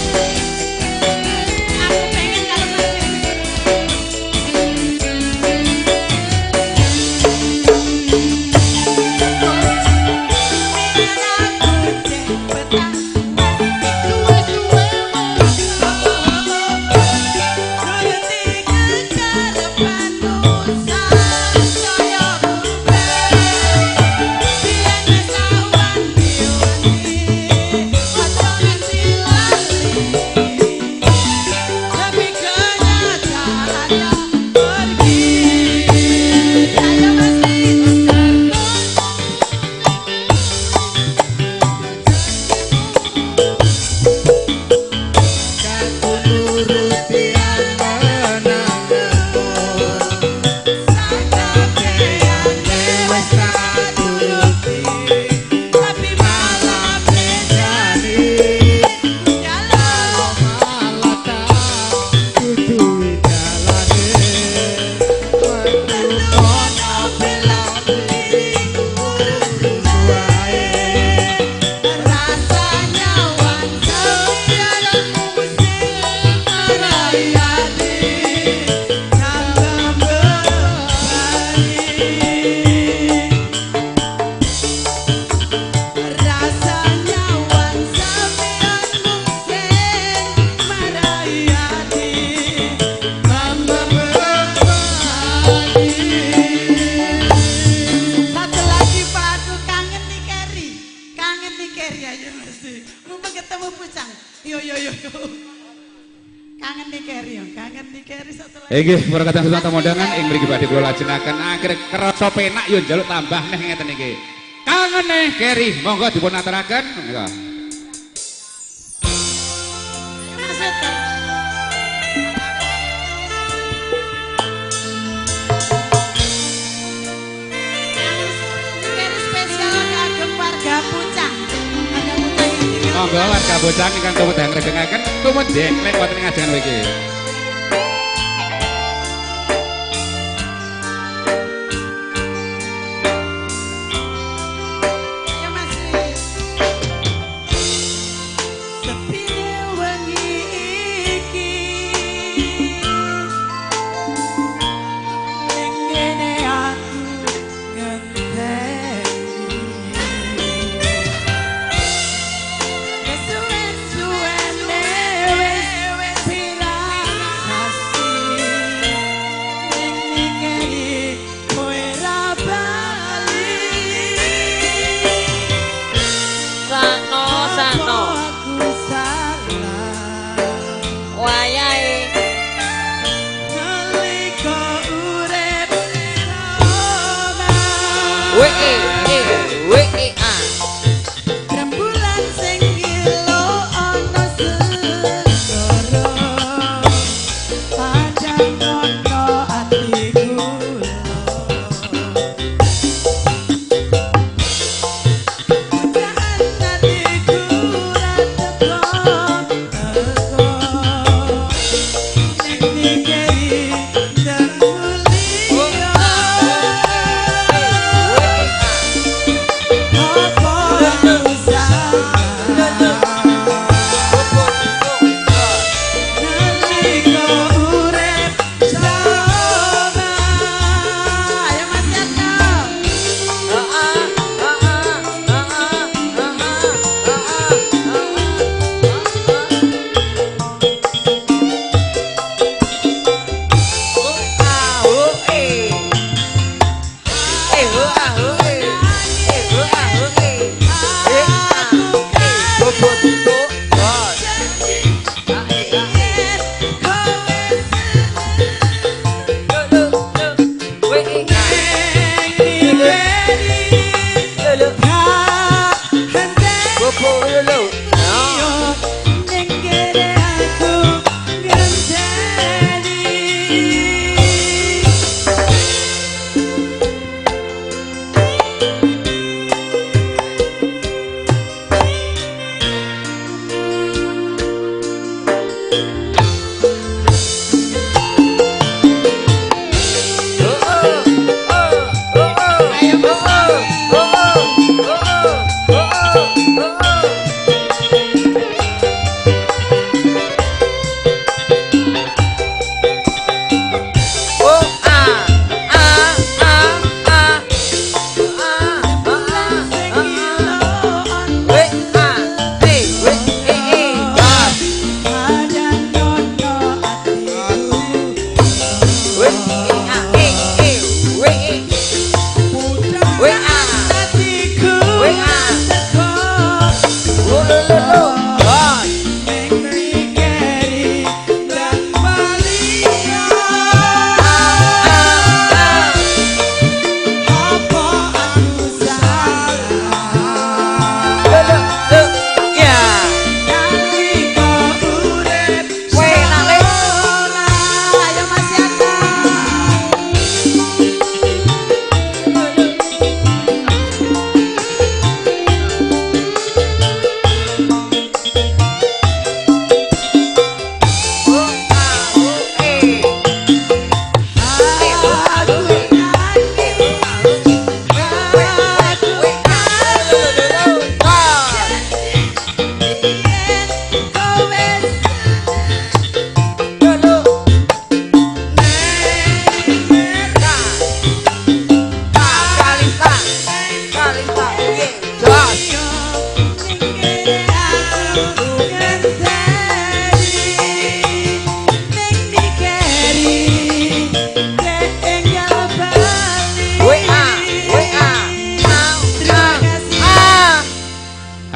Inggih para kadang tamu undangan ing mriki badhe kula lajengaken akhir kerasa penak yo njaluk tambah neh ngeten iki. Kangen neh Keri monggo dipun aturaken. Monggo. Monggo warga Bocang ingkang tumedang regengaken tumedeng lek wonten ing ajengan iki.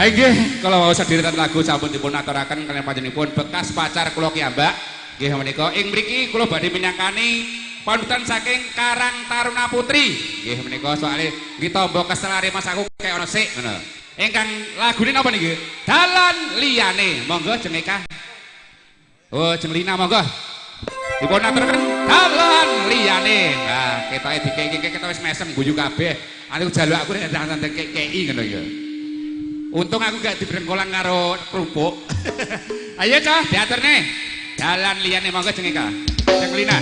Inggih, kalau mau sadirikan lagu sampun dipun aturaken kalian panjenenganipun bekas pacar kula ki Mbak. Nggih menika ing mriki kula badhe minyangkani panutan saking Karang Taruna Putri. Nggih menika soalé nggih tamba keselare Mas aku kaya ana sik ngono. Ingkang lagune napa niki? Dalan Liyane. Monggo jeneng Kah. Oh, jeneng Lina monggo. Dipun aturaken Dalan Liyane. Nah, ketoke dikeki ketok wis mesem guyu kabeh. Aku jaluk aku nek santen keki ngono ya. Untung aku gak dibrengkolan karo kerupuk. Ayo cah, diatur nih. Dalan Liyane monggo jenenge Kak. Jeng Lina.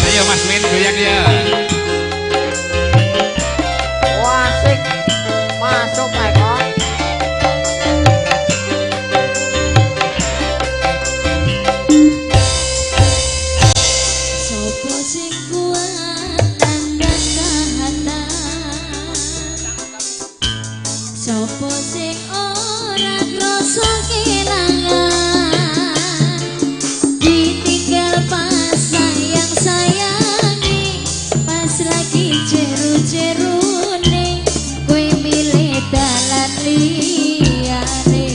Ayo Mas Min goyang ya. Wasik masuk Eko. Sopo sing kuat tandan kahatan, sopo sing ora krasa kelangan, ditinggal pas sayang-sayangi, pas lagi jeru-jerune, kowe milih dalan liyane.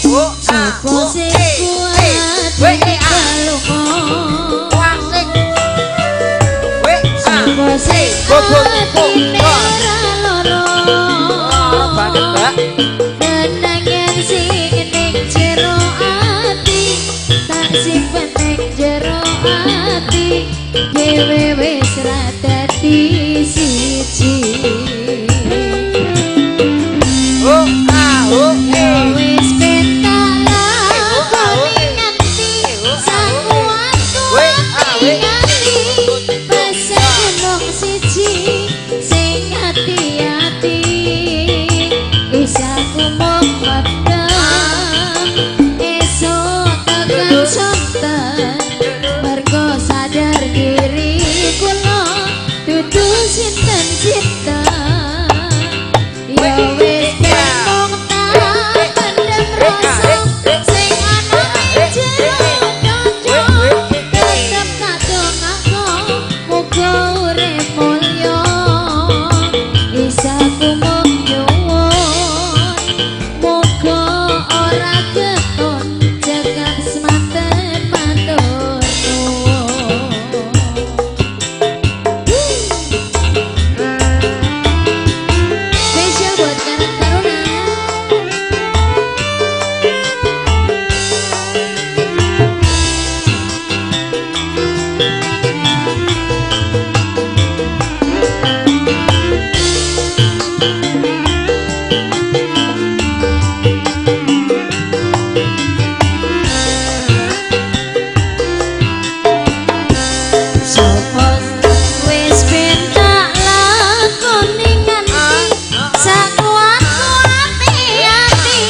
Sopo sing kuat kalungo, sopo sing atine ora loro, kenangan sing ning jero ati, tak simpen ning jero ati, dhewe wis ra dadi siji. Wis pentalakoni nganti sakuat-kuat nganti basa gunung siji sing hati-hati wis aku mung medem esuk tekan sonten mergo sadar diri kula dudu sinten-sinten ya wis mung tak pendem rasa sing ana ing jero dodo tetep tak dongakno muga urip mulya isaku mung nyuwun muga ora keton jagat semanten matur nuwun. Spesial buat Karang Taruna. Sopo wis ben tak lakoni nganti sakuat-kuate ati,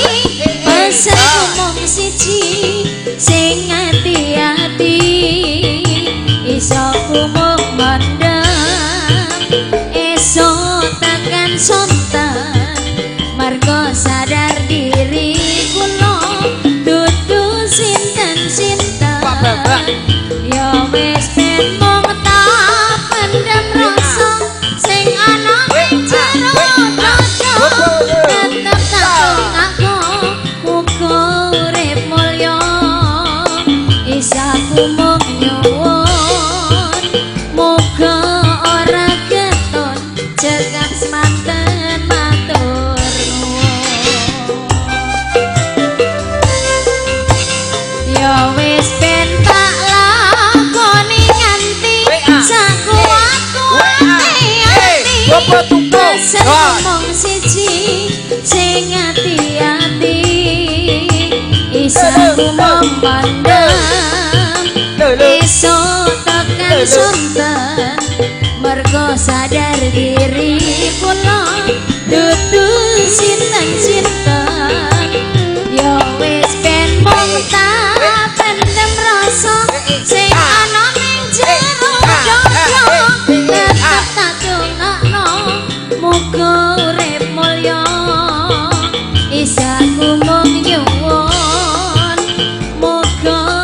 pesenku mung siji sing ati-ati, isoku mung mendem esuk tekan sonten marga sadar diri kula dudu sinten-sinten ya wis ben mung tak pendem rasa sing ana ing jero dodo tetep tak dongakno muga urip mulya isaku mung nyuwun muga ora keton jagat semanten matur nuwun. Ya wis ben tak lakoni nganti sakuat-kuate ati, pesenku mung siji sing ati-ati, isaku mung mendem esuk tekan sonten mergo sadar diri kula dudu sinten-sinten ya wis ben mung tak pendem rasa sing ana ning jero dodo tetep tak dongakno muga urip mulya isaku mung nyuwun muga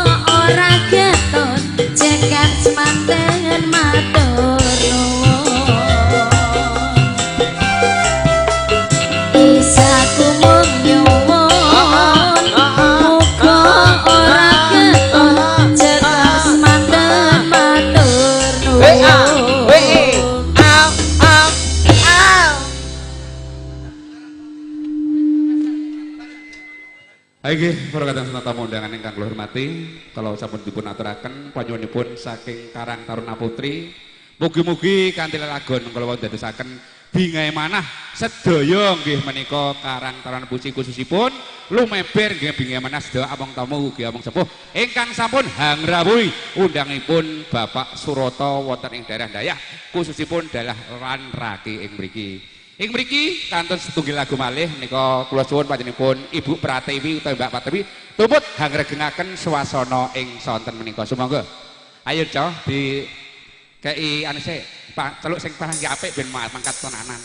Nggih, para kadang tamu undangan ingkang kula hormati, kalau sampun dipun aturaken panyuwunipun saking Karang Taruna Putri, mugi-mugi kanthi lelagon kula wonten dadosaken bingahe manah sedaya nggih menika Karang Taruna Putri khususipun lumeber nggih bingahe manah sedaya among tamu ugi among sepuh ingkang sampun hangrawuhi undangipun Bapak Suroto wonten ing daerah Dayak khususipun dalah Lan Raki ing mriki. Ing mriki kantun setunggal lagu malih nika kula suwun panjenenganipun Ibu Pratiwi utawa Mbak Pratiwi tumut hangregengaken swasana ing sonten menika. Sumangga. Ayo Cah di kei anu sik, celuk sing paling apik ben mangkat tonanan.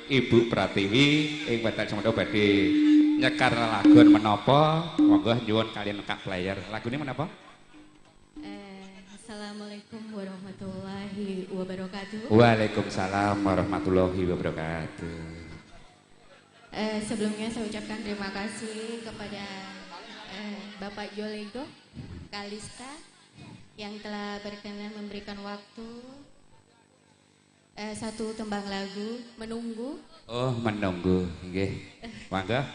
Ibu Pratiwi ing badhe semono badhe nyekar lagon menapa monggo nyuwun kalian Kak Player. Lagune menapa? Assalamualaikum warahmatullahi wabarakatuh. Waalaikumsalam warahmatullahi wabarakatuh. Sebelumnya saya ucapkan terima kasih kepada Bapak Jolego Kalista yang telah berkenan memberikan waktu satu tembang lagu Menunggu. Oh, menunggu nggih. Mangga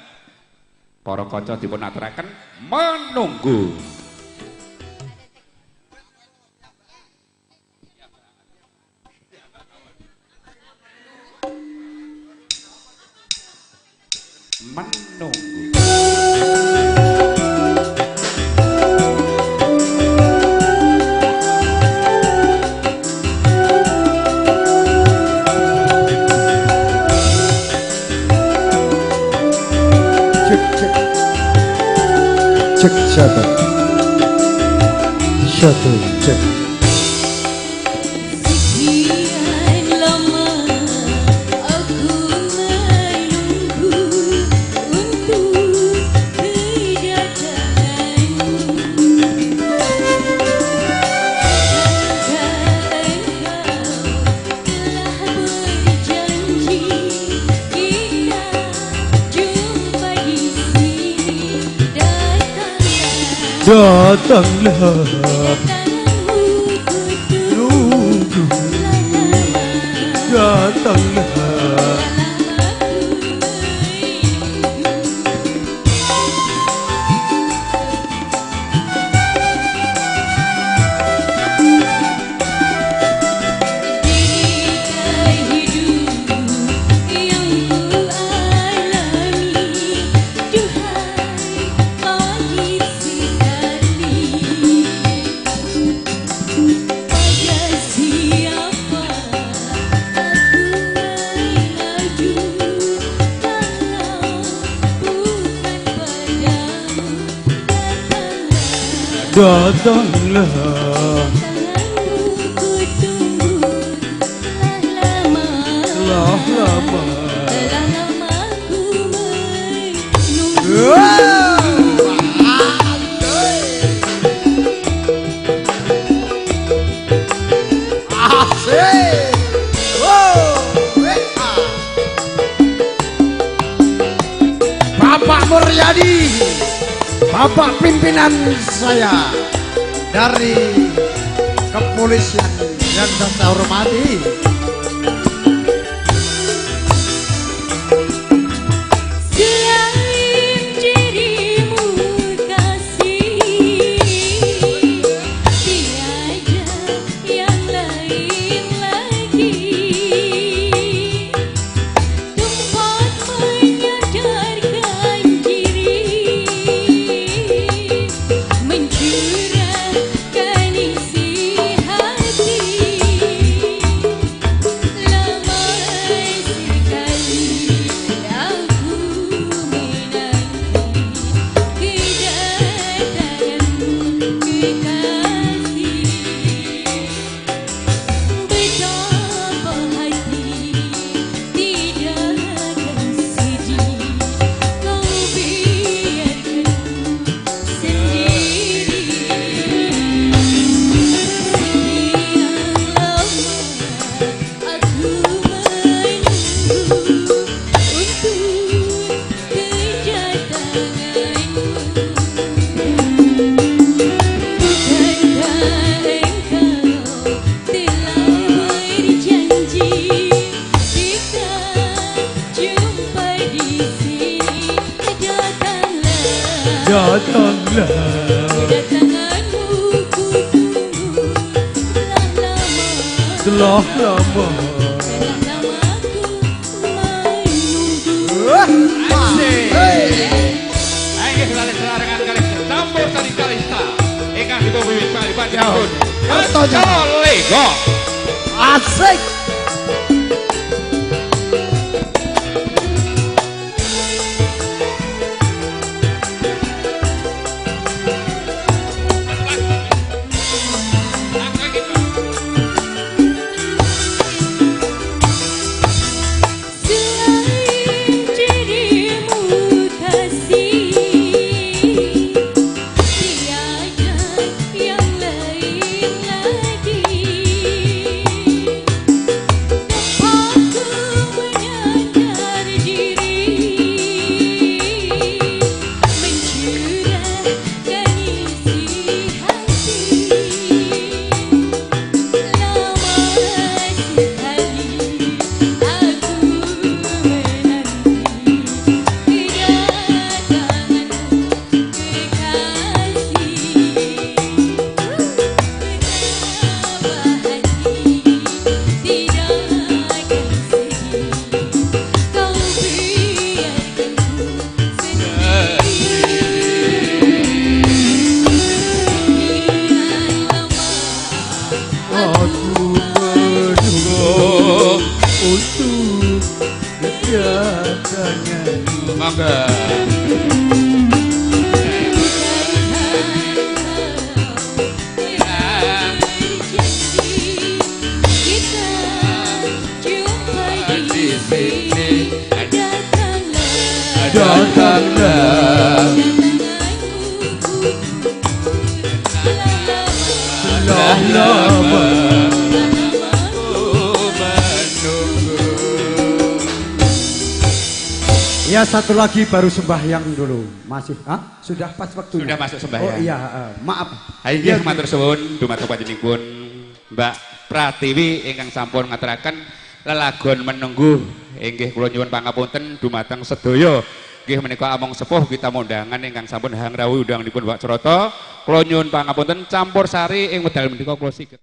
para kanca dipun aturaken menunggu. Menunggu. Cek satu cek. Sekian lama aku menunggu untuk kedatanganmu. Datanglah nunggu, datanglah. Datanglah, telah lama. Asik. Bapak Muryadi, Bapak pimpinan saya dari kepolisian yang saya hormati. Selain dirimu kasih, tiada yang lain lagi. Tempat menyadarkan diri, mencurahkan isi hati. Kedatanganmu ku tunggu telah lama. Telah lama ku menunggu. Ayo selalu selarangan kali campur sari kalista. Ingkang dipimpin kali panjenengan. Jolego. Asik. Selain dirimu kasih, tiada yang lain lagi. Dapat ku menyadar diri, mencurahkan isi hati. Lama sekali aku menanti kedatanganmu kekasih. Betapa hati tidak akan sedih, kau biarkanku sendiri. Aku menunggu untuk kedatanganmu. Mangga. Datanglah telah lama. Ya satu lagi baru sembahyang dulu. Masih, sudah pas waktunya. Sudah masuk sembahyang. Oh iya, maaf. Ayo nggih matur suwun dumateng panjenenganipun Mbak Pratiwi ingkang sampun ngaturaken lelagon menunggu. Inggih kula nyuwun pangapunten dumateng sedaya. Nggih menika among sepuh kita undangan ingkang sampun hangrawuh undanganipun Pak Crata. Kula nyuwun pangapunten campur sari ing wedal menika kula siget.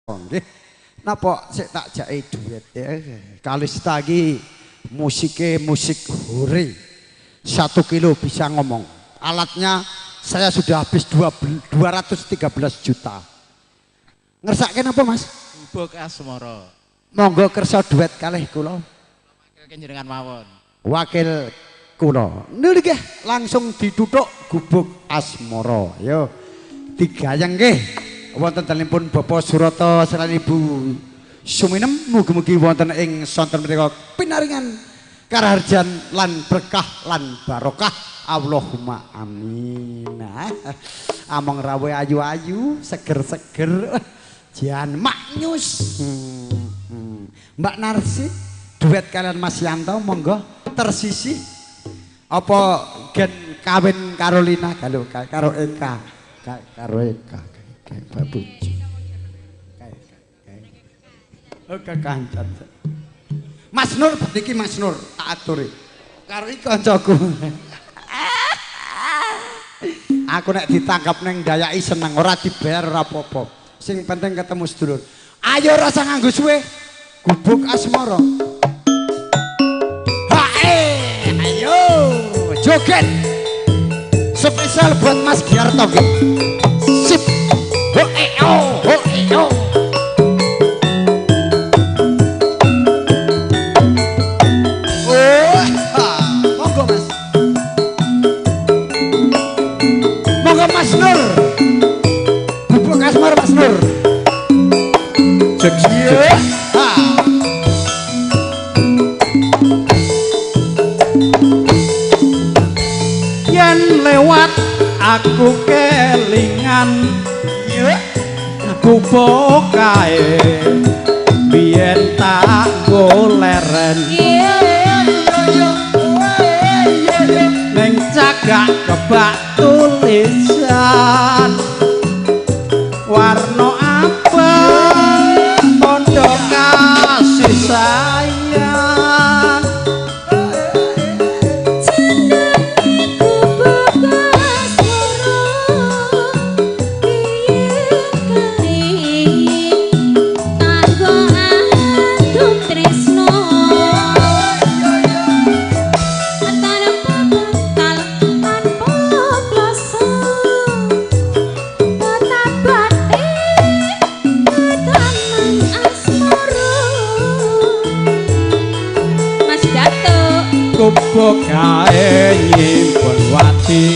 nggih. Napa sik tak jake duet ya. Kalista iki musike musik hore. 1 kilo bisa ngomong. Alatnya saya sudah habis 213 juta. Ngersake napa Mas? Gubuk asmara. Monggo kersa duet kalih kula. Wakil jenengan mawon. Wakil kula. Nggih langsung dituthuk gubuk asmara. Yo digayeng nggih. Wonten dalipun Bapak Surata salan Ibu Suminem mugi-mugi wonten ing sonten menika pinaringan karaharjan lan berkah lan barokah. Allahumma amin. Among rawe ayu-ayu, seger-seger. Jan maknyus. Mbak Narsi duet kalian Mas Yanto monggo tersisih. Apa gen kawin Carolina karo Eka. Karo Eka. Kayak babuji. Oke kancan. Mas Nur iki Mas Nur tak aturi. Karo iki kancaku. Aku nek ditangkap neng dayai seneng ora dibayar ora apa-apa. Sing penting ketemu sedulur. Ayo rasa nganggo suwe. Gubuk asmara. Hae, ayo joget. Spesial buat Mas Giarto nggih. Sip. Ho ho. Mas Nur. Bubuk asmar Mas Nur. Cek. Yen lewat aku kelingan bubuk kae biyen tak goleren neng cagak kebak tulisan warna abang tondo kasih sayang Bubuk kae nyimpen wati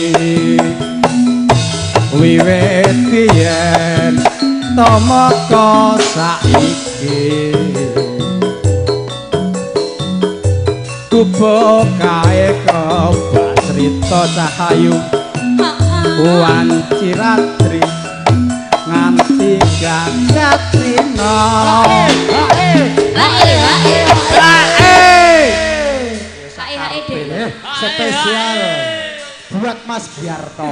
wiwit biyen tomoko saiki bubuk kae kebak crita cahayu wanciratri nganti gagatrina spesial buat Mas Giarto.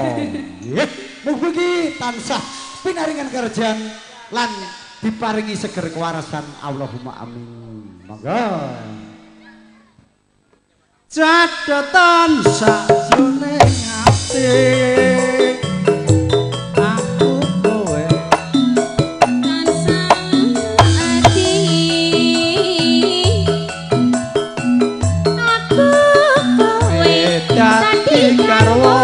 Mugi tansah pinaringan kerjaan lan diparingi seger kewarasan. Allahumma amin. Monggo. Catetan sajroning ati aku kowe tansah ati aku kowe dadi garwa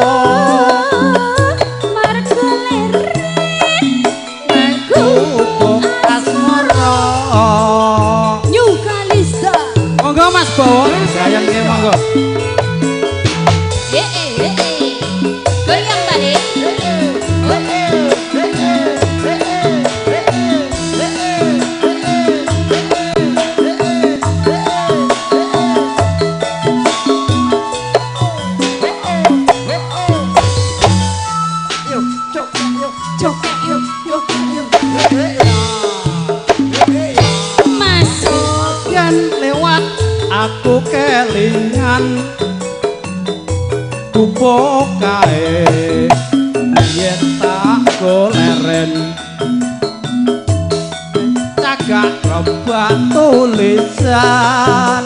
margo lereng nang gubuk asmara New Kalista. Monggo Mas Bowo sayang nggih monggo. Goyang balik. Masuk yen lewat aku kelingan bubuk kae yen tak goleren cagak rebah tulisan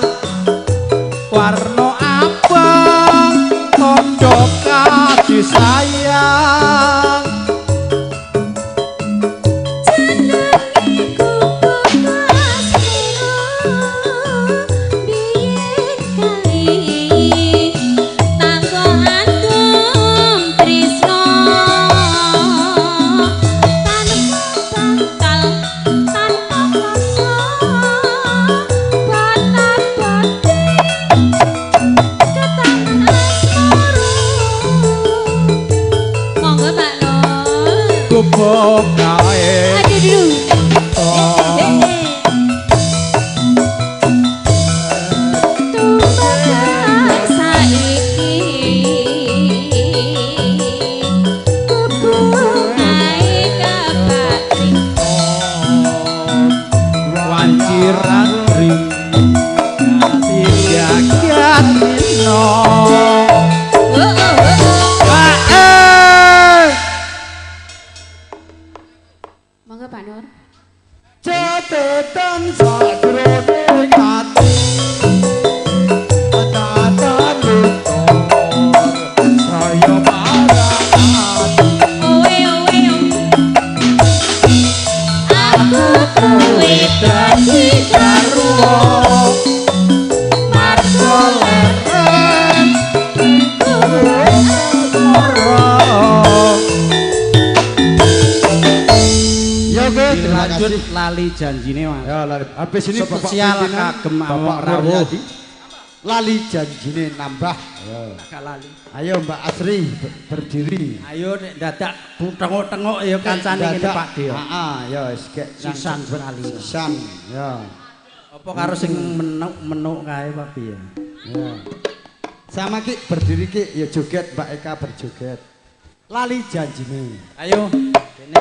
warna abang tondo kasih sayang jenengiku bubuk kae wanciran ring jagat no Monggo Pak Nur. catatan sakroning ati tatan lutor saya marang Aku kowe dadi garwa marga leren ya oke Lanjut lali janjine Mas. ya lali habis ini Bapak Spesial pimpinan, kagem Bapak Among Rawuh. Muryadi lali janjine nambah Agak lali. ayo Mbak Asri berdiri Ayo nek dadak tengok-tengok ya kancane kene Pak Dio. heeh ya wis gek Sisan sekali. sisan ya Apa karo sing menuk kae Pak piye? ya sama Ki berdiri Ki ya joget Mbak Eka berjoget lali janjine Ayo. Kene.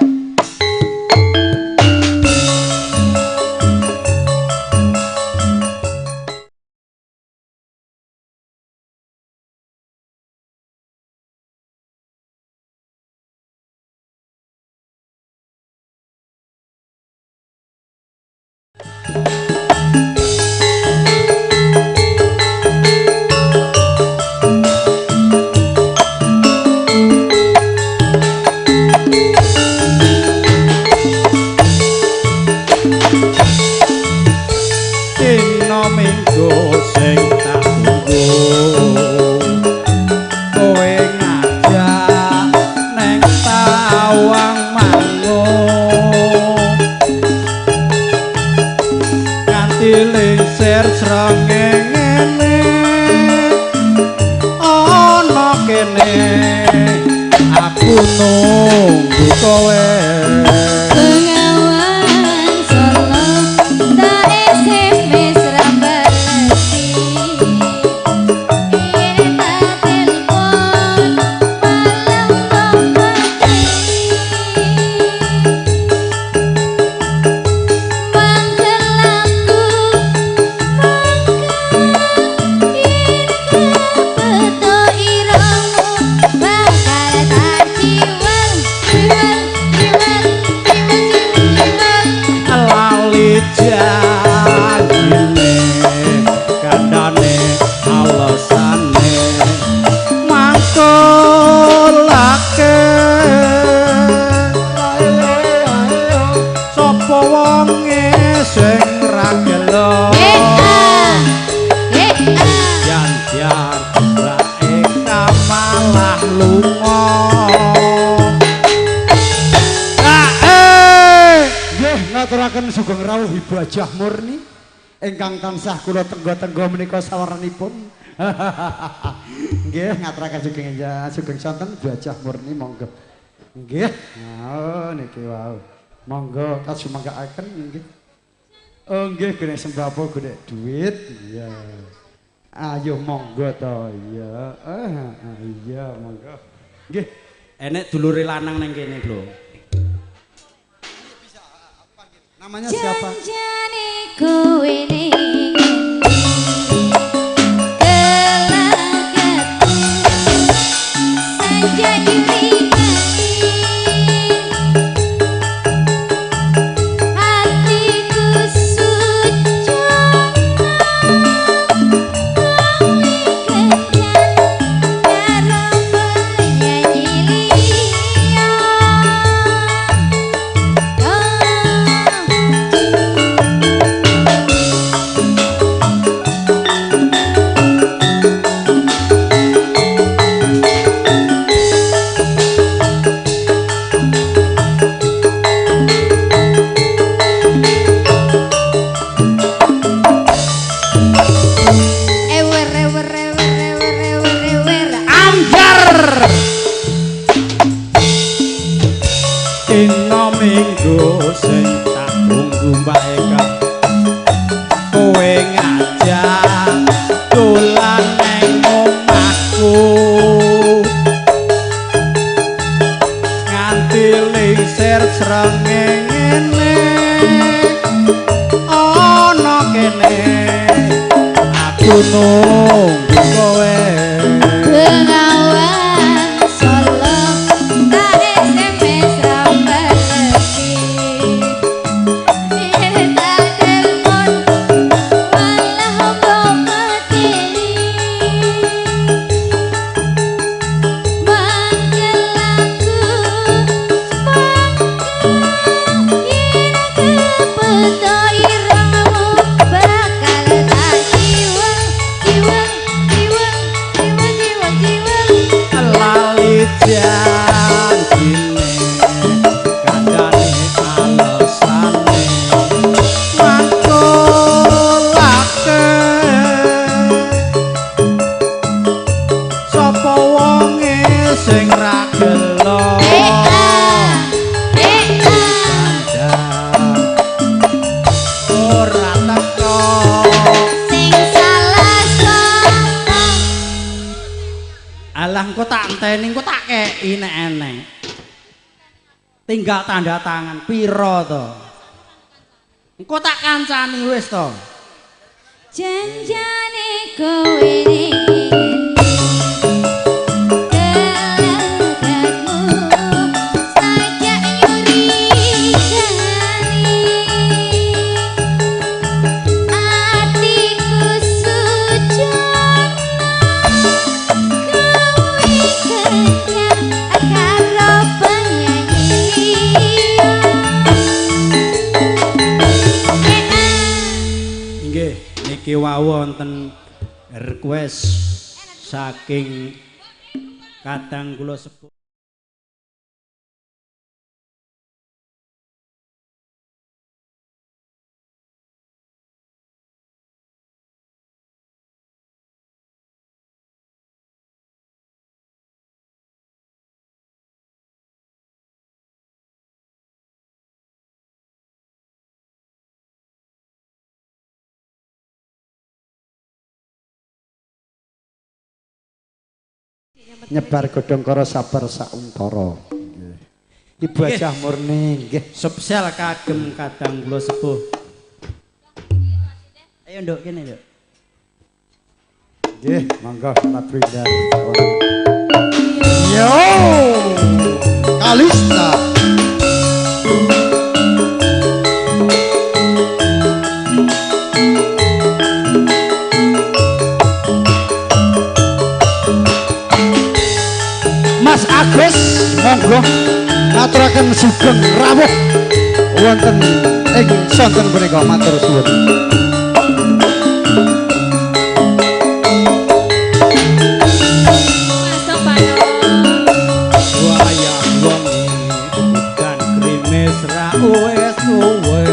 Dina minggu sing tak tunggu kowe ngajak neng tawang mangun nganti lingsir srengenge ana kene aku nunggu kowe Bengawan Solo tak SMS rambasi Ini tak telepon malam membati Manggelaku beto iramu bakal tak jiwal lali janjine kandhane alasane mangkulake sapa wonge sing ra gelo jan-jan Mbak Eka malah lunga nggih ngaturaken sugeng rawuh Ibu Hajah Murni ingkang tansah kula tenggo-tenggo menika sawaranipun nggih ngaturaken sugeng sonten Ibu Hajah Murni monggo nggih oh niki wau monggo kasumanggaaken nggih oh nggih gene sembako gene duit iya ayo monggo to iya iya monggo nggih enek dulure lanang ning kene lho. namanya siapa Janjane kowe ning dina minggu sing tak tunggu Mbak Eka kowe ngajak dolan nang omahku nganti lingsir srengenge ana kene aku nunggu kowe engko tak kei nek enek. Tinggal tanda tangan piro to. Engko tak kancani wis to. Janjane kowe wonten request saking kadang kula sepuh nyebar godhong karo sabar sauntara. Ibu Ajah Murni nggih spesial kagem kadang kula sepuh. Ayo nduk kene nduk. Nggih, monggo lagu indah. Yo! Kalista. Agus monggo ngaturaken sugeng rawuh wonten ing sonten punika matur suwun. Wayah wengi udan krimis ra wis suwe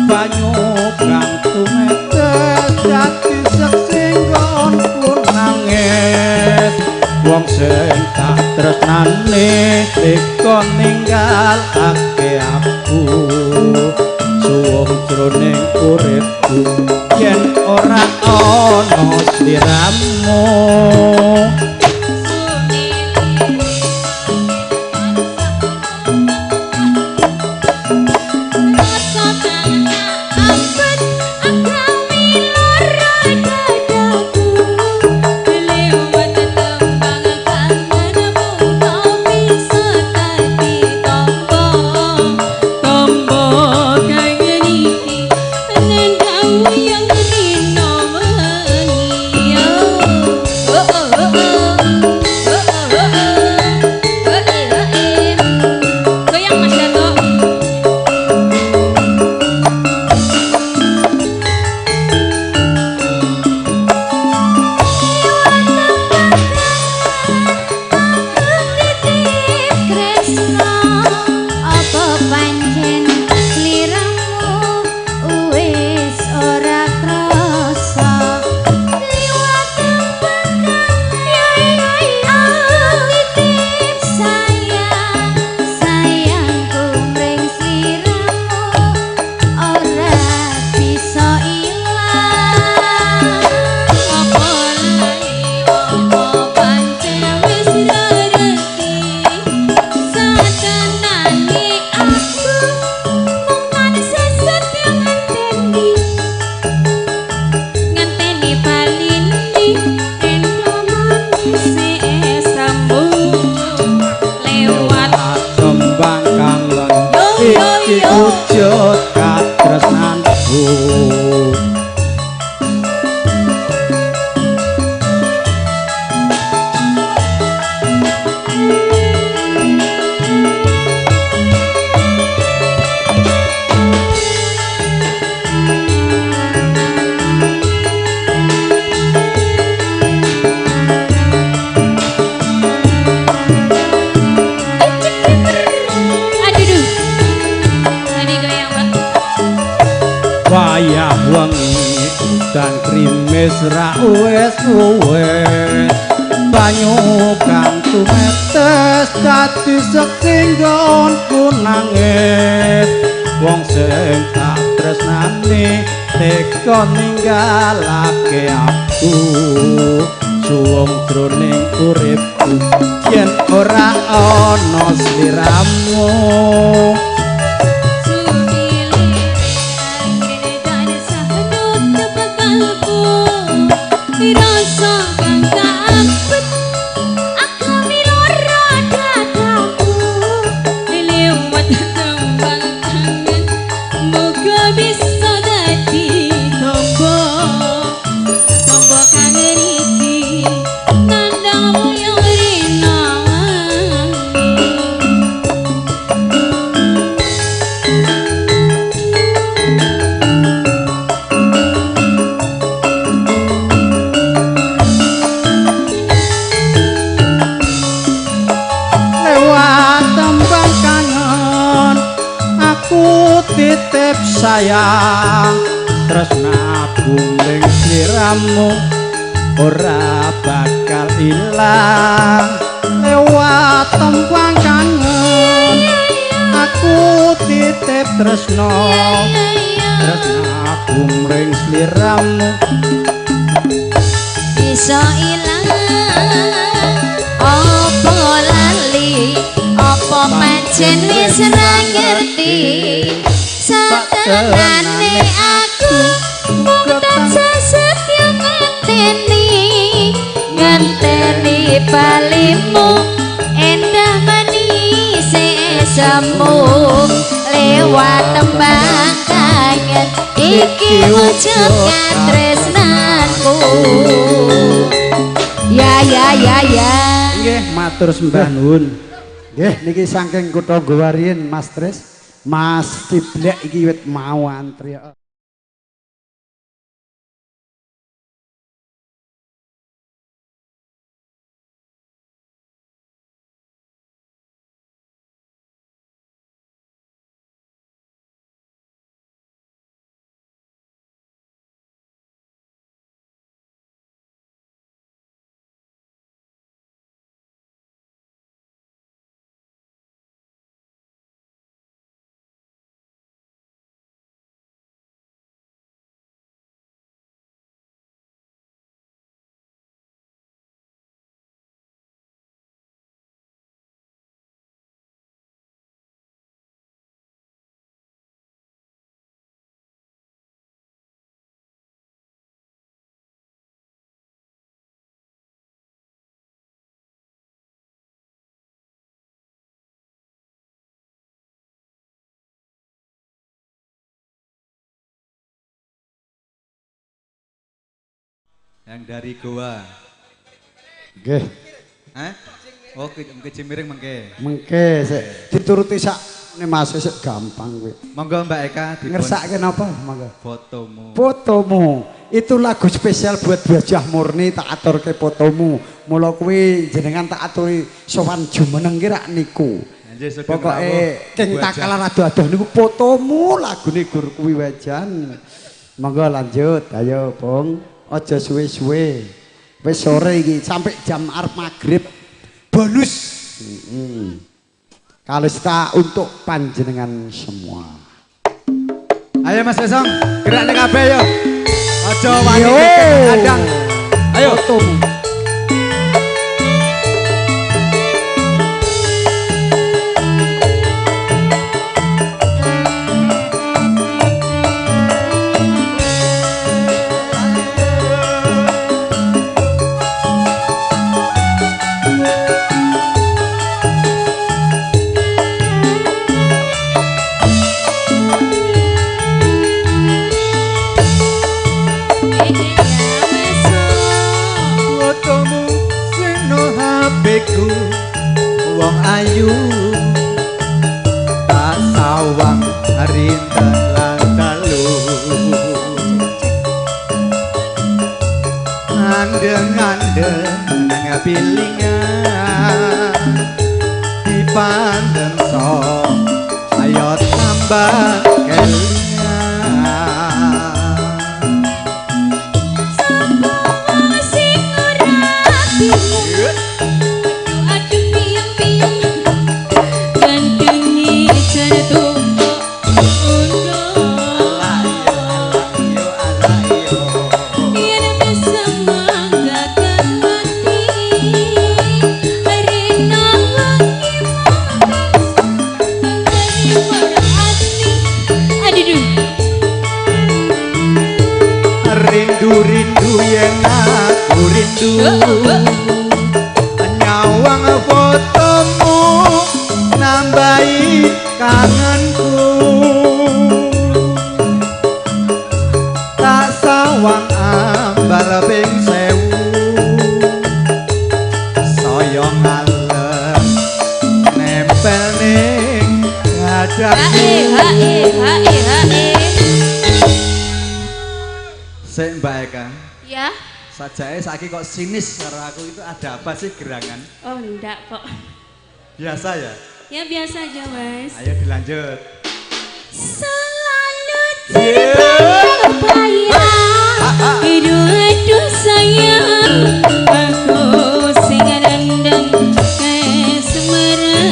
banyu kang tumetes dadi sesinggonku nangis wong sing tak tresnane teka ninggalake aku suwung jroning uripku yen ora ana sliramu. oh dan krimis ra wis suwe banyu kang tumetes dadi sektinggonku nangis wong sing tak tresnani teka ninggalake aku suwung jroning uripku yen ora ana sliramu Rasa kang kampet akami lara dadaku lewat tembang kangen moga bisa dadi tombo kangen iki nandang moyo rina titip sayang tresnaku ning sliramu ora bakal ilang lewat tembang kangen aku titip tresno tresnaku ning sliramu bisa ilang apa lali apa pancen wis ra ngerti satenane aku mung tansah setya ngenteni balimu endah manis esamu lewat tembang kangen iki wujud tresnanku ya nggih matur sembah nuwun nggih niki saking kutha Gowarien Mas Tris Mas Ciblek iki wit mau antri. Yang dari Goa. Nggih. Hah? Oh, ke Cimiring mengke. Mengke sik dituruti sak ne Mas sik gampang kowe. Monggo Mbak Eka ngersake napa? Monggo. Fotomu. Fotomu. Itu lagu spesial buat Bajah Murni tak aturke fotomu. Mula kuwi jenengan tak aturi sowan jumeneng ki rak niku. Pokoke King Takalar ado-ado niku fotomu lagune gur kuwi wajan. Monggo lanjut. Ayo, Bung. Aja suwe-suwe. Wis sore iki sampai jam arep magrib. Bonus. Kalista untuk panjenengan semua. Ayo Mas Besong, gerak ning kabeh yo. Aja wani kadang. Ayo fotomu. Wong ayu tak sawang rinten lan dalu andeng-andeng ngapilingan dipandeng sok ayo tambah kelingan nyawang fotomu nambahi kangenku tak sawang ambal ping sewu saya ngalem nempel ning dadaku Sik Mbak Eka Ya? sajae saiki kok sinis karo aku itu ada apa sih gerangan? Oh enggak kok. Biasa ya? Ya biasa aja Mas. Ayo dilanjut. Selalu terbayang hidup sayang aku sing rendang kesemeran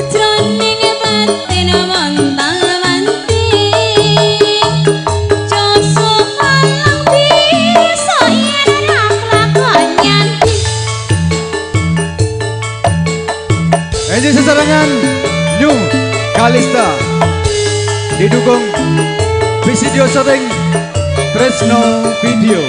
jroning batin montang-manting joso malang bisa yen lakon nyanti. Ini sesarangan New Kalista didukung video syuting Tresno Video.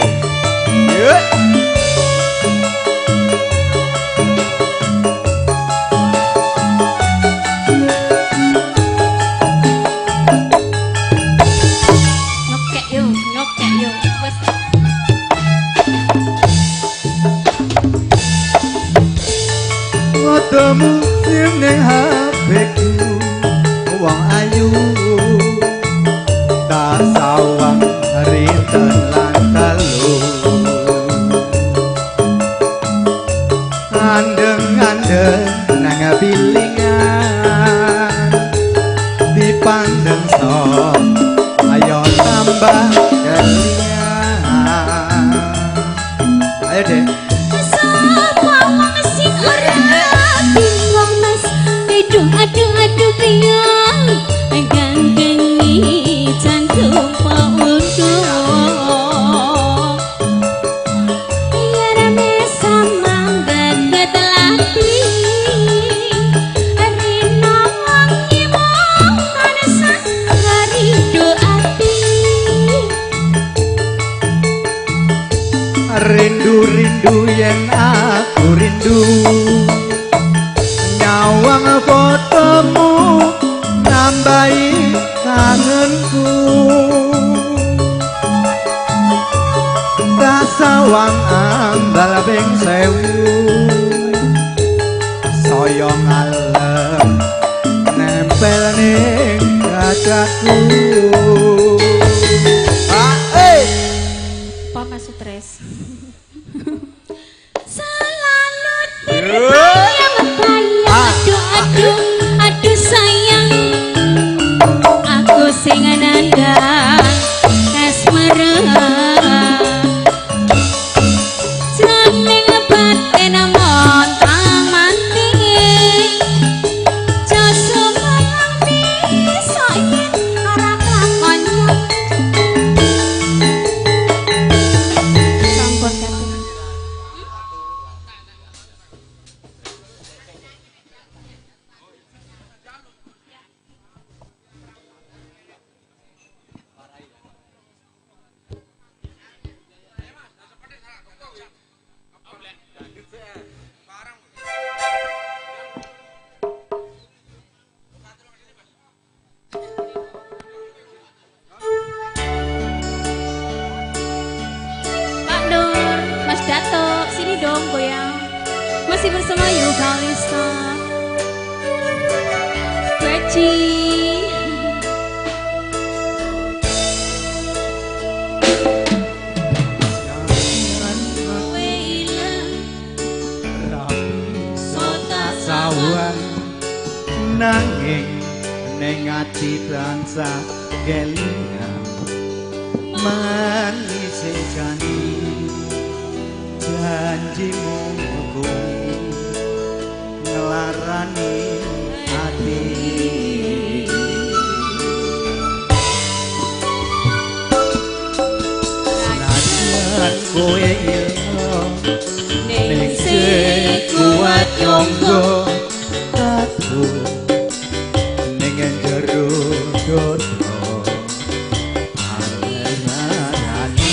Nyokek yo wes. Fotomu sim ning HP-ku wong ayu tak sawang rinten lan telu andeng-andeng nang pilingan dipandeng sok ayo tambah kelingan ayo deh Aduh biang ganggengi jantung paudo ya rame sama gaget lati rina wangi mong kanesa rindu ati rindu-rindu yen aku rindu nyawang fotomu nambahi kangenku tak sawang ambal ping sewu saya ngalem nempel ning dadaku Papa stres selalu terbayang aduh sayang aku sing nandang kasmaran jroning batin montang-manting joso malang bisa yen ora lakon sampun katun. Pak Nur, Mas Dato, sini dong goyang. Masih bersama New Kalista. Weci. Sawan nanging ning ati tansah kelingan manis janjimu kuwi ngelarani ati senajan kowe ilo ning sekuat nyonggo aku ning jero dodo alerane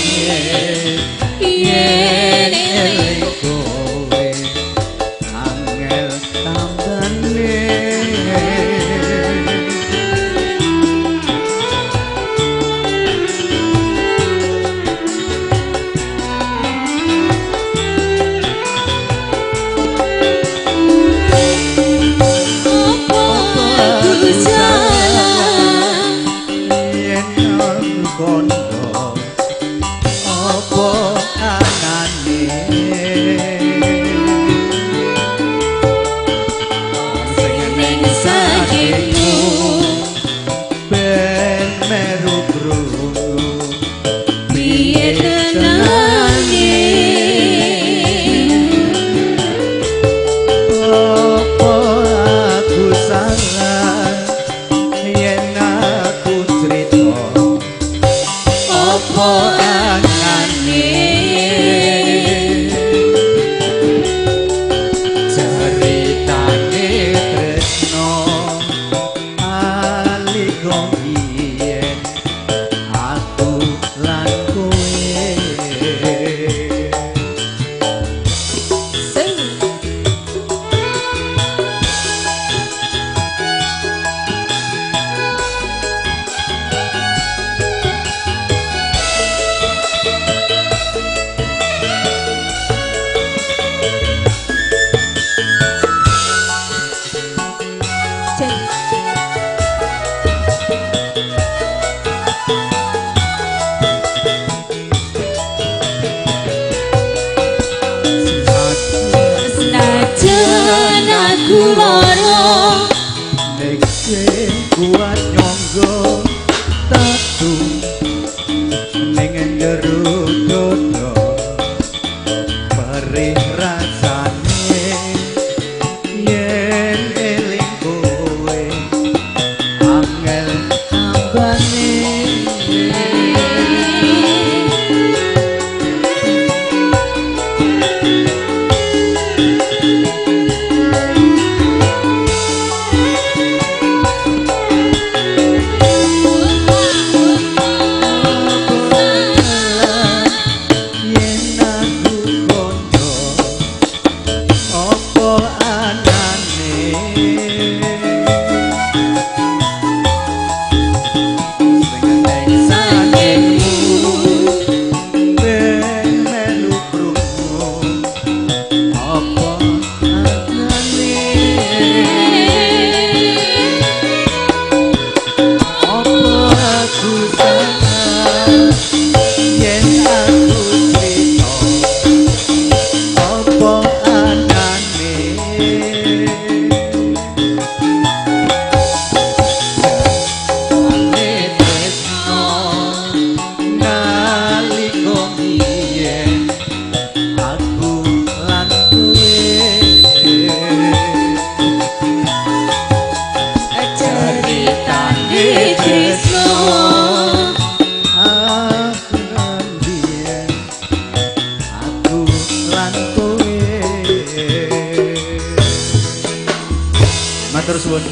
Matur suwun.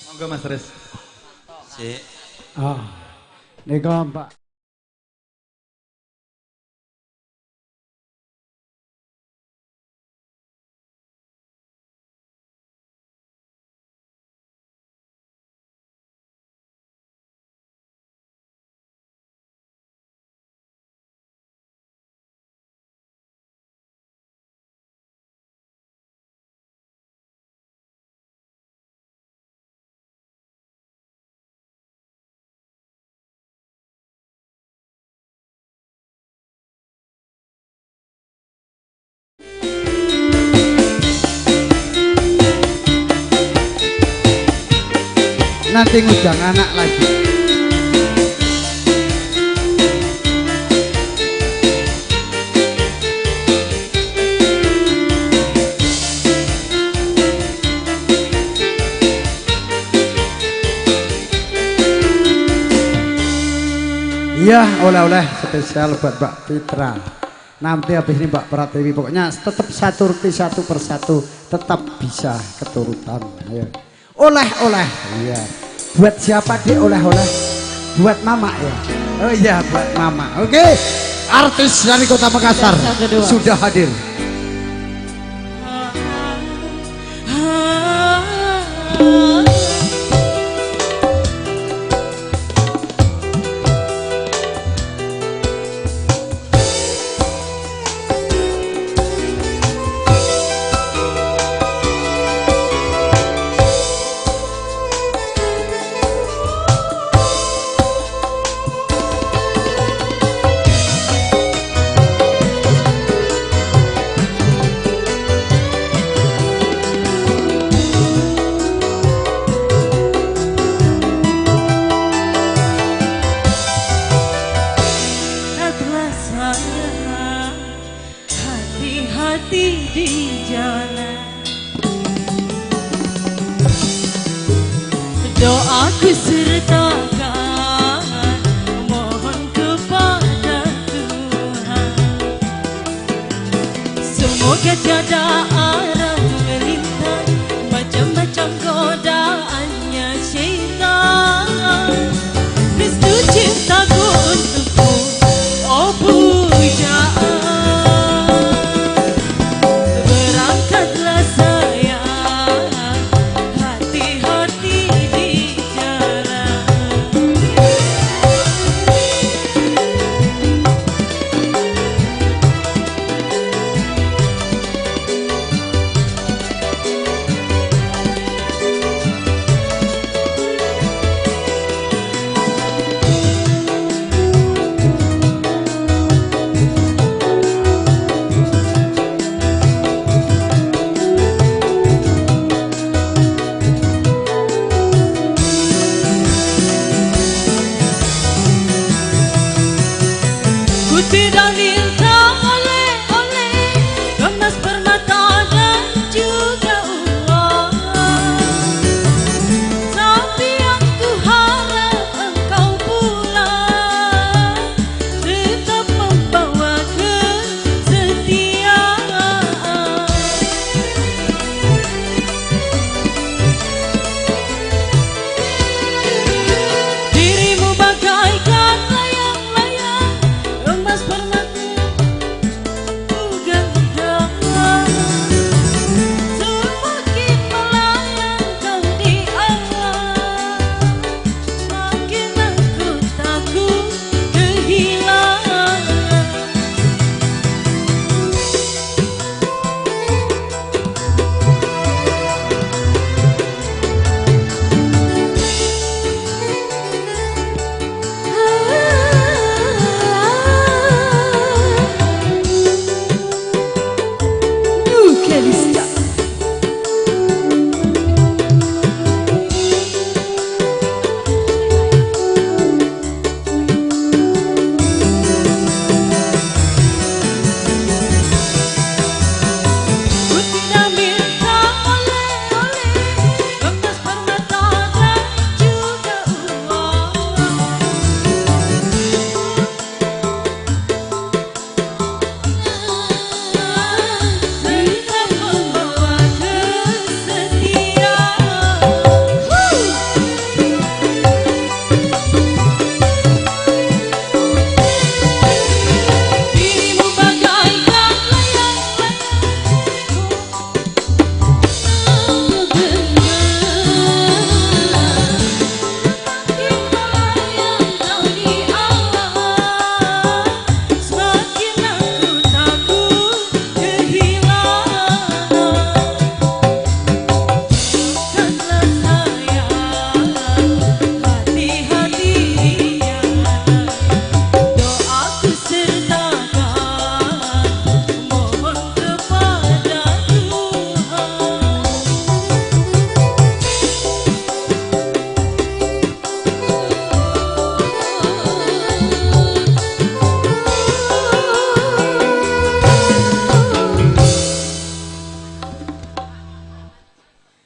Monggo Mas Res. Sik. Ah. Nika Pak nanti ngundang anak lagi. Iya, oleh-oleh spesial buat Mbak Fitra. Nanti habis ini Mbak Pratiwi, pokoknya tetap satu ruti satu persatu, tetap bisa keturutan. Ayo. Oleh-oleh. Iya. Buat siapa dia oleh-oleh? Buat mama ya. Oh iya, buat mama. Oke. Artis dari Kota Makassar sudah hadir.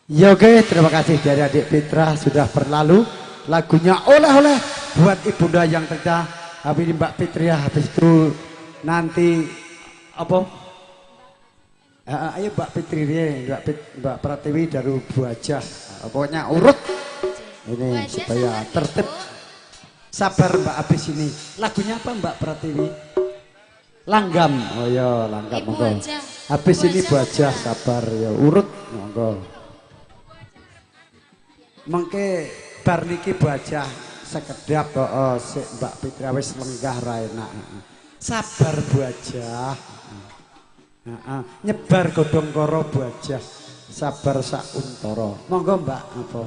Ya oke, terima kasih dari adik Fitra sudah berlalu. Lagunya oleh-oleh buat ibunda yang tercinta. Habis Mbak Fitri ya, habis itu nanti apa? Ayo Mbak Fitri ya, Mbak Pratiwi dari Buajah. Pokoknya urut ini supaya tertib. Sabar Mbak habis ini. Lagunya apa Mbak Pratiwi? Langgam. Oh ya, langgam monggo. Habis ini Buajah, sabar ya, urut monggo. Mengke bar niki Buajah sekedap Mbak Fitri wis lenggah ra enak. Sabar Buajah. Nyebar godhong karo Buajah. Sabar sak untara. Monggo Mbak apa?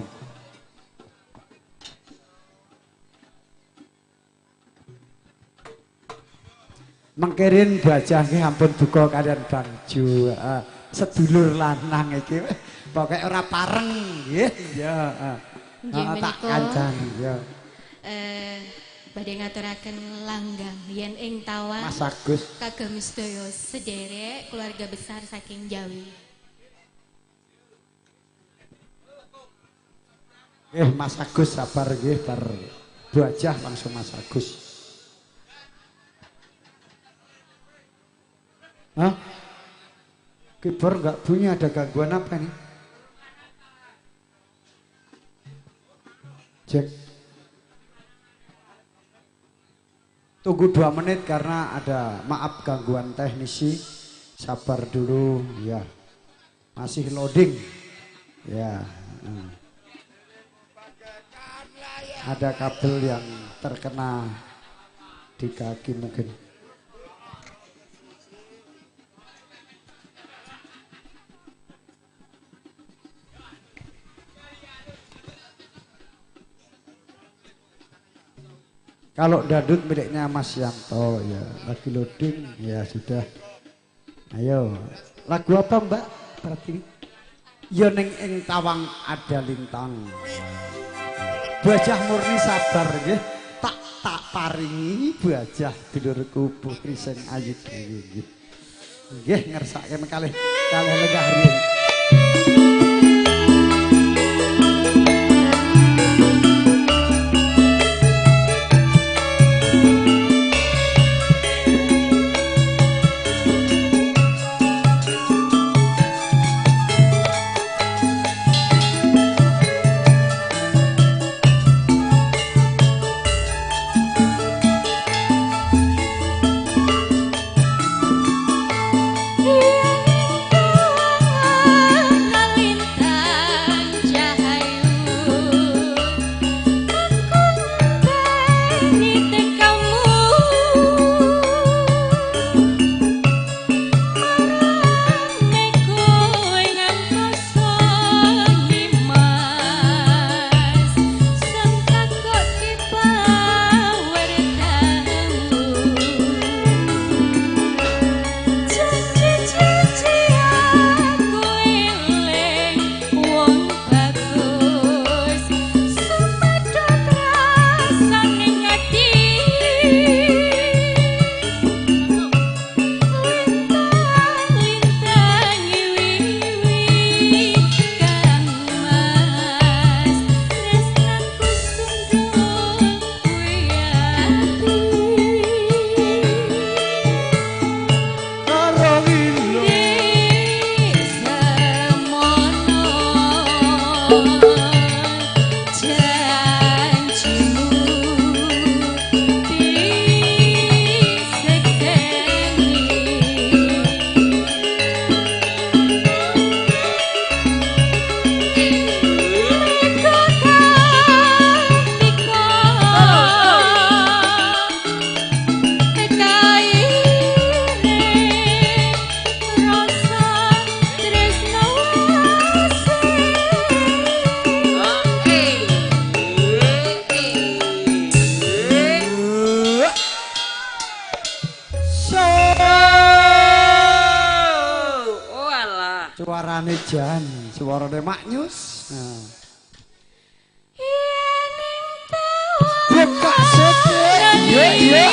Mengkirin Buajah nggih ampun duka kalian Bang Ju. Sedulur lanang iki pokoke ora pareng nggih. Ya. Tak kancani ya. Badhe ngaturaken langgang yen ing tawang Mas Agus kagem sedaya sederek keluarga besar saking Jawi. Mas Agus sabar nggih bar Buajah langsung Mas Agus. Hah? Keyboard enggak bunyi, ada gangguan apa nih? Cek. Tunggu 2 menit karena ada maaf gangguan teknisi. Sabar dulu ya. Masih loading. Ya. Ada kabel yang terkena di kaki mungkin. Kalau dadut miliknya Mas Yanto ya, lagi loading ya sudah. Ayo, lagu apa Mbak Pratiwi? Ya ning ing tawang ada lintang. Buajah murni sabar nggih, tak paringi Buajah dulurku putri sing ayu dhewe nggih. Nggih ngersakaken kalih lenggah riyin. Suarane jan, suarane maknyus. Buka sedek, ya.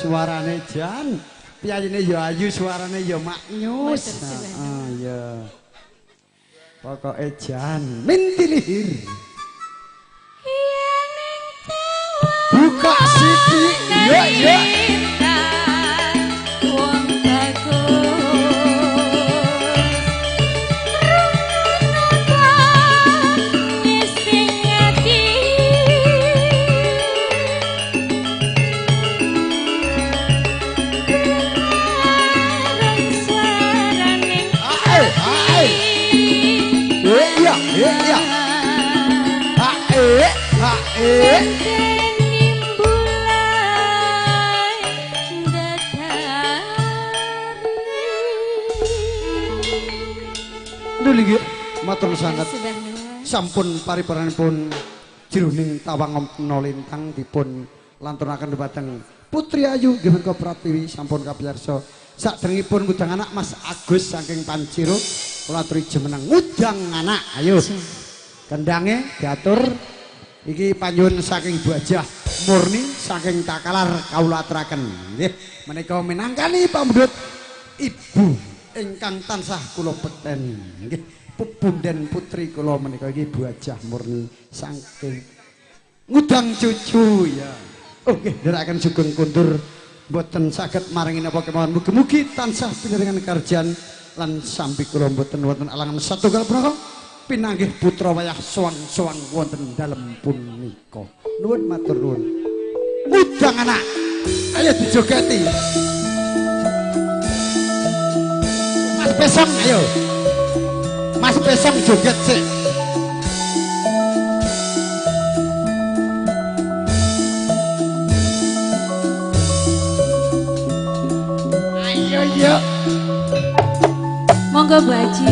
Suarane jan, piyayine ya ayu, suarane ya maknyus. Heeh, ya. Pokoke jan mintilihir. Buka sithik, yo yo. Iya. Nggih, matur sanget. Sampun pariparanipun jroning tawang lintang dipun lantunaken dhumateng Putri Ayu nggih menika Pratiwi sampun kapiyarsa. Sadèrèngipun ngudang anak Mas Agus saking Panciro kula aturi jemeneng ngudang anak. Ayo. Kendange diatur iki panjenengan saking Bu Ajah Murni saking Takalar kawula aturaken. Nggih, menika minangkani pamundhut ibu ingkang tansah kula peten. Nggih, pupunden putri kula menika iki Bu Ajah Murni saking ngudang cucu ya. Oh nggih, ndherekaken sugeng kundur mboten saged maringi napa kemawon. Mugi-mugi tansah pinringan karjan lan sambi kula mboten wonten alangan satunggal punapa pinanggih putra wayah sowan-sowan wonten dalem punika. Nuwun matur nuwun. Ngudang anak. Ayo dijogeti. Mas Pesong ayo. Mas Pesong joget sik. Ayo. Monggo Bu Haji.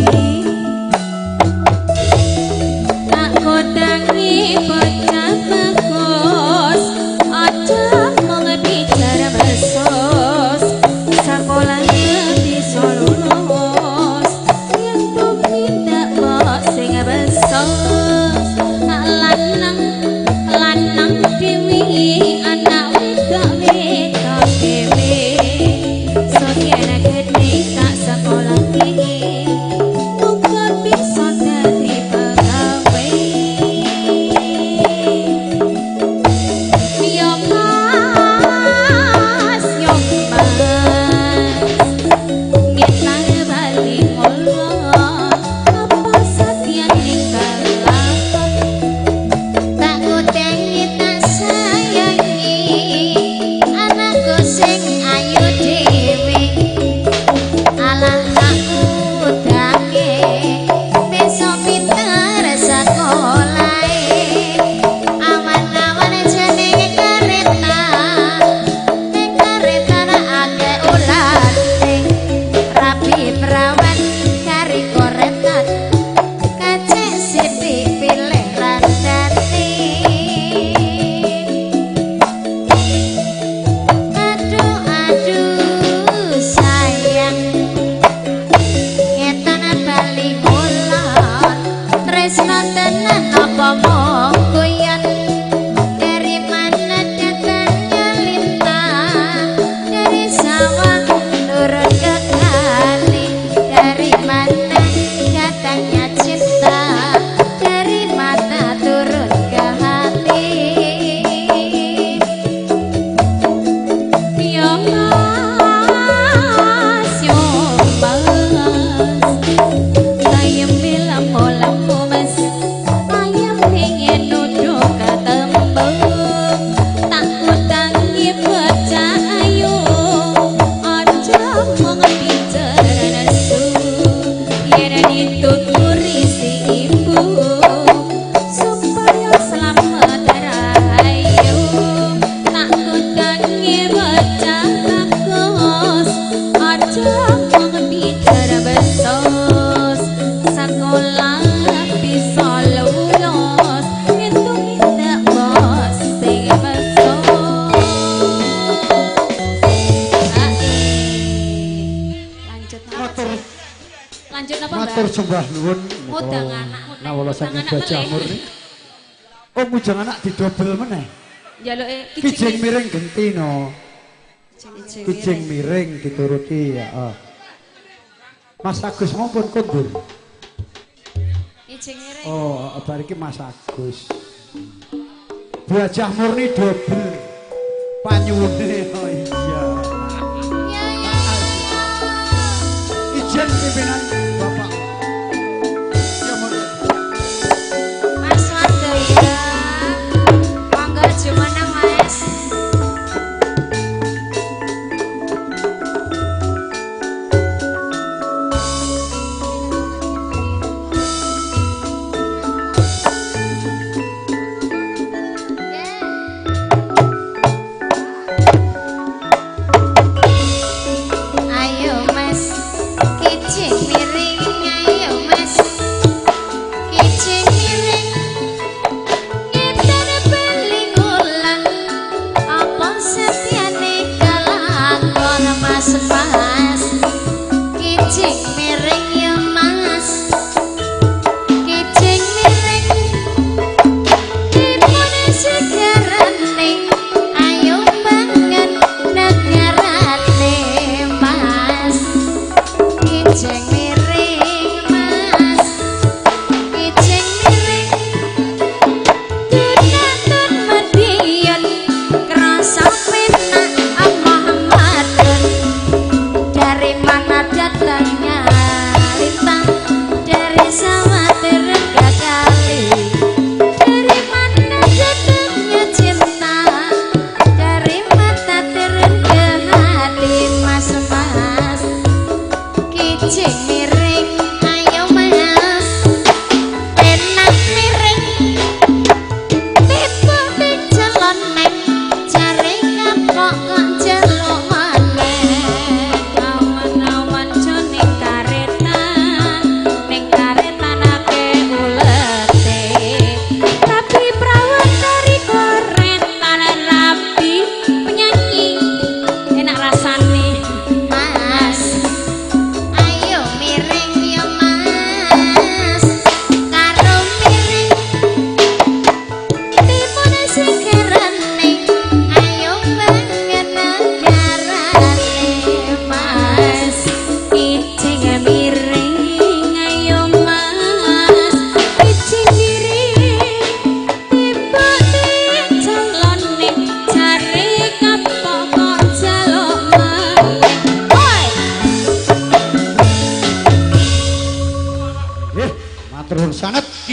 lanang dewi anak wedok dewe sotiana gede tak sekolah tinggi muga bisa dadi pegawai yo mas ngetan bali ngolo apa satya ninggal tak kutengi tak sayangi anakku sing ayu dhewe alah aku dange besok pinter sekolahe awan-awan jenenge kereta ning kereta akeh ulane rapi perawan kari koretan kacek sithik pilih randane aduh sayang ngetan bali ngulon tresno tenan apa mung guyon dari mana datangnya lintang dari sawah turun ke kali dari mana datangnya cinta dari mata turun ke hati yo mas ayam bilang molamu mas ayam pengen duduk ketemu tak kutangi bocah ayu aja mau bicara nesu yen dituturi si ibu supaya selamat rahayu tak kutangi bocah bagus aja mau bicara besos sekolah bisa lulus itu tidak bos sing besos lanjut apa Matur mbak sembah nuwun. Mudang anak, Nawala saking mudang anak Gajah meneh. Murni. Oh mujang anak didobel meneh. jaluke Kijing miring genti no. Kijing miring dituruti ya. Mas Agus maupun kundur. kijing miring Oh, bariki Mas Agus. Gajah Murni dobel. Panyune oh iya. Ijen pimpinan Bapak. Ya Murni. Mas Wandoyo monggo jumeneng Mas ayo Mas kijing miring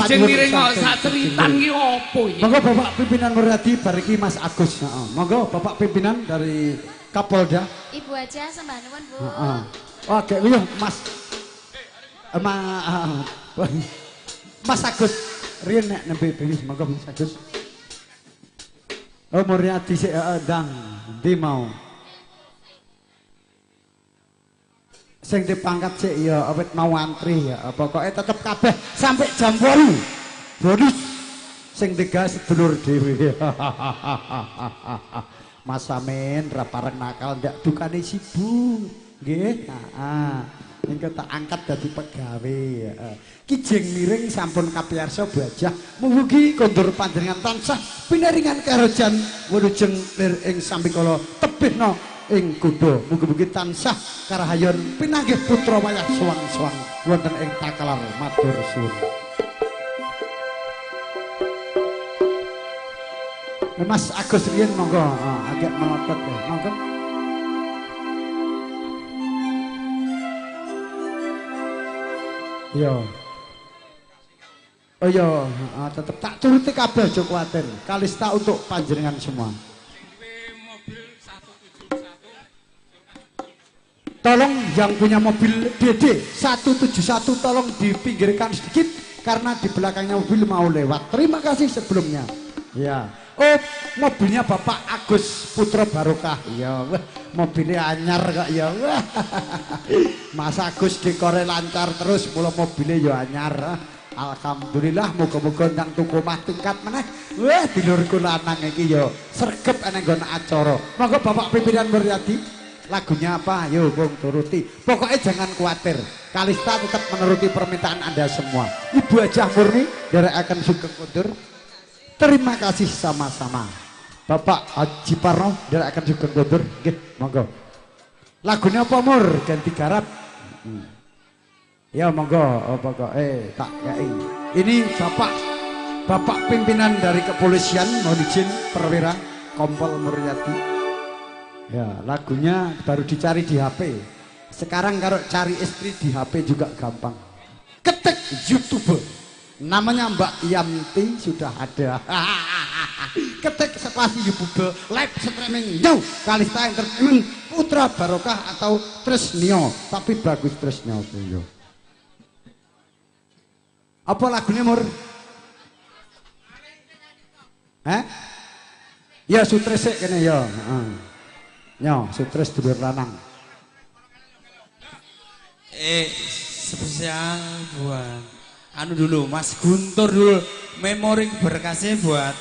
Kijing miring kok sak ceritan ki opo iki? Monggo Bapak Pimpinan Muryadi bariki Mas Agus. Heeh. Monggo Bapak Pimpinan dari Kapolda. Ibu aja sembah nuwun, Bu. Heeh. Wah, kayak yo Mas Mas Agus. Riyen nek nembe bengis monggo Mas Agus. Oh Muryadi sik ndang ndi mau. Sing dipangkat sik ya awet mau antri ya. Pokoke tetep kabeh sampai jam 8. Bonus sing tiga sedulur dhewe. Mas Samin ra pareng nakal ndak dukane sibuk. Nggih. Heeh. Engko tak angkat dadi pegawe. Kijing miring sampun kapiyarsa bajah mugi kondur panjenengan tansah pinaringan karejan wilujeng lir ing sampikala tebihna ing kuda mugi-mugi tansah karahayon pinanggih putra wayah suwang-suwang wonten ing Takalar matur suwun. Mas Agus riyen monggo agak melotot ya monggo. Yo. Oh iya, tetep tak turuti kabeh aja kuwatir. Kalista untuk panjenengan semua. Tolong yang punya mobil DD 171 tolong dipinggirkan sedikit karena di belakangnya mobil mau lewat. Terima kasih sebelumnya. Ya. Oh, mobilnya Bapak Agus Putra Barokah. Ya, wah, mobilnya anyar kok ya. Wah. Mas Agus dekore lancar terus, mula mobilnya ya anyar. Alhamdulillah, moga-moga nang tuku omah tingkat meneh. Wah, dulurku lanang iki ya sregep ana nggon acara. Monggo Bapak Pimpinan Muryadi, lagunya apa? Yo, Bung turuti. Pokoknya jangan khawatir. Kalista tetap menuruti permintaan Anda semua. Ibu Hajah Murni dari akan Sugeng Kundur. Terima kasih sama-sama. Bapak Haji Parno dari akan Sugeng Kundur. Nggih, monggo. Lagunya apa Mur? Ganti garap. Ya monggo, pokok tak kei. Ini Bapak pimpinan dari kepolisian mohon izin perwira Kompol Muryadi. Ya, lagunya baru dicari di HP. Sekarang kalau cari istri di HP juga gampang. Ketik YouTube. Namanya Mbak Yanti sudah ada. Ketik spasi YouTube live streaming. Yo, Kalista Entertainment Putra Barokah atau Tresnio, tapi bagus Tresnio yo. Apa lagunya Mur? Ya sutres sik kene ya. Yo, sutres dulur lanang. Spesial buat anu dulu Mas Guntur dulu, memori berkasnya buat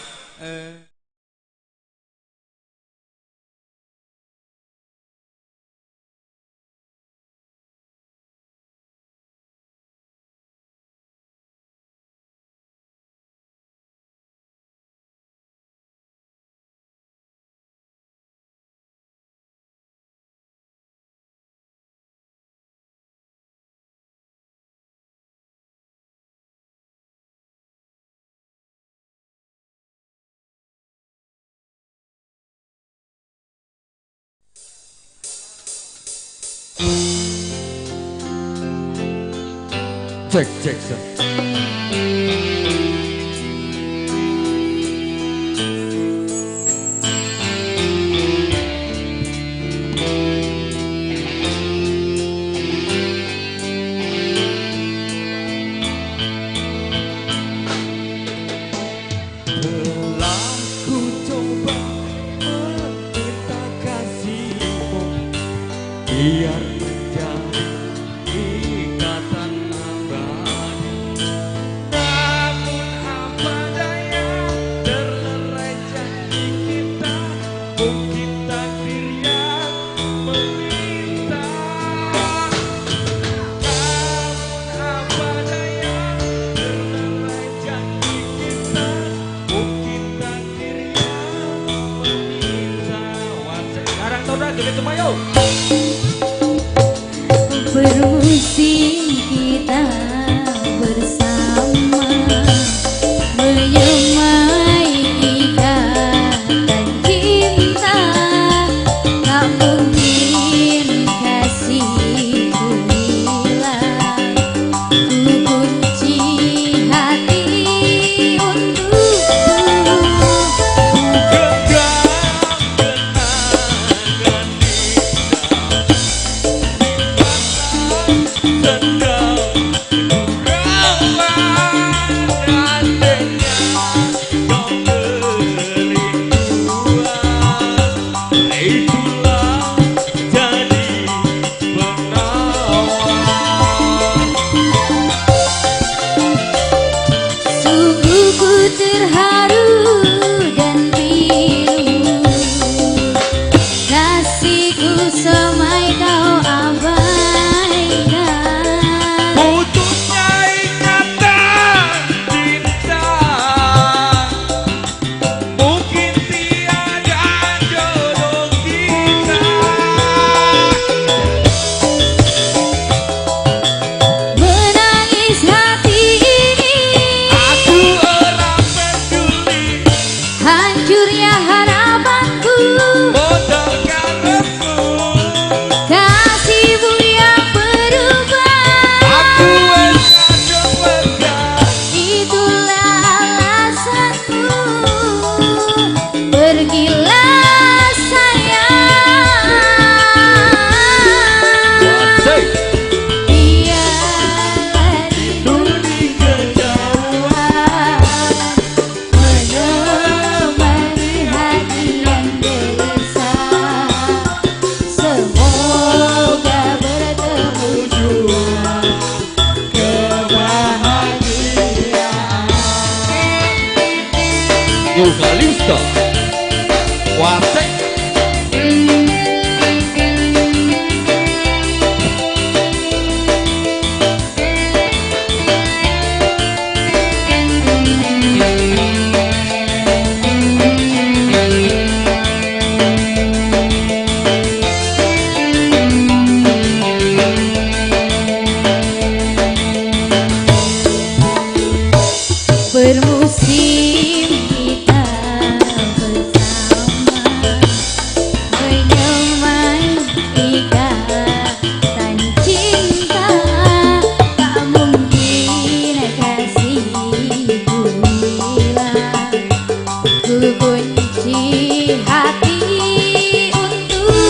cek. Biar menjadi ikatan abadi. terharu dan pilu, kasihku semai kau abaikan. Putusnya ingatan cinta, mungkin tiada jodoh kita. Menangis hati ini, Aku orang peduli, hancurnya harapanku, bodoh karepmu. kasihmu yang berubah. Aku wes kadung lega, Itulah alasanmu, pergilah sayang. Biarlah rindu di kejauhan menemani hati yang gelisah. Semoga bertemu jua kebahagiaan. Eukalipto, Wasek. Bermusim kita bersama, menyemai ikatan cinta. Tak mungkin kasihku hilang, ku kunci hati untukmu.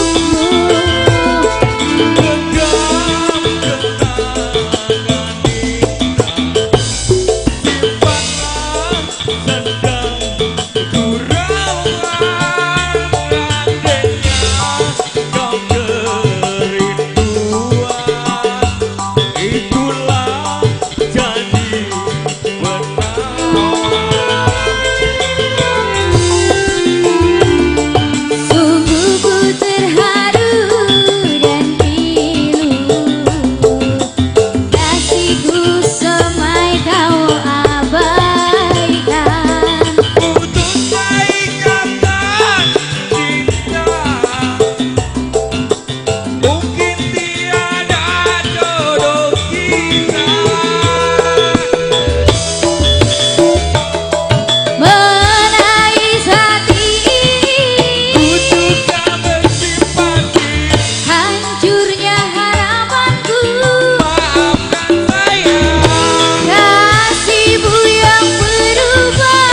Sungguh ku terharu dan pilu, kasihku semai kau abaikan. Putusnya ikatan cinta, mungkin tiada jodoh kita. Menangis hati ini, Ku juga bersimpati, hancurnya harapanku, maafkan saya. kasihmu yang berubah.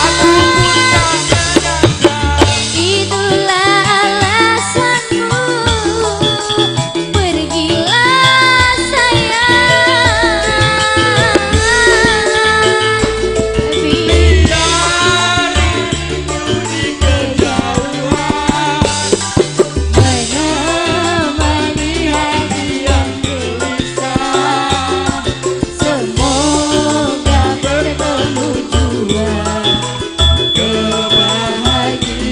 Aku pun tak menyangka, Itulah alasanmu, pergilah sayang. rindu di kejauhan, Menemani hati yang gelisah. Semoga bertemu jua kebahagiaan.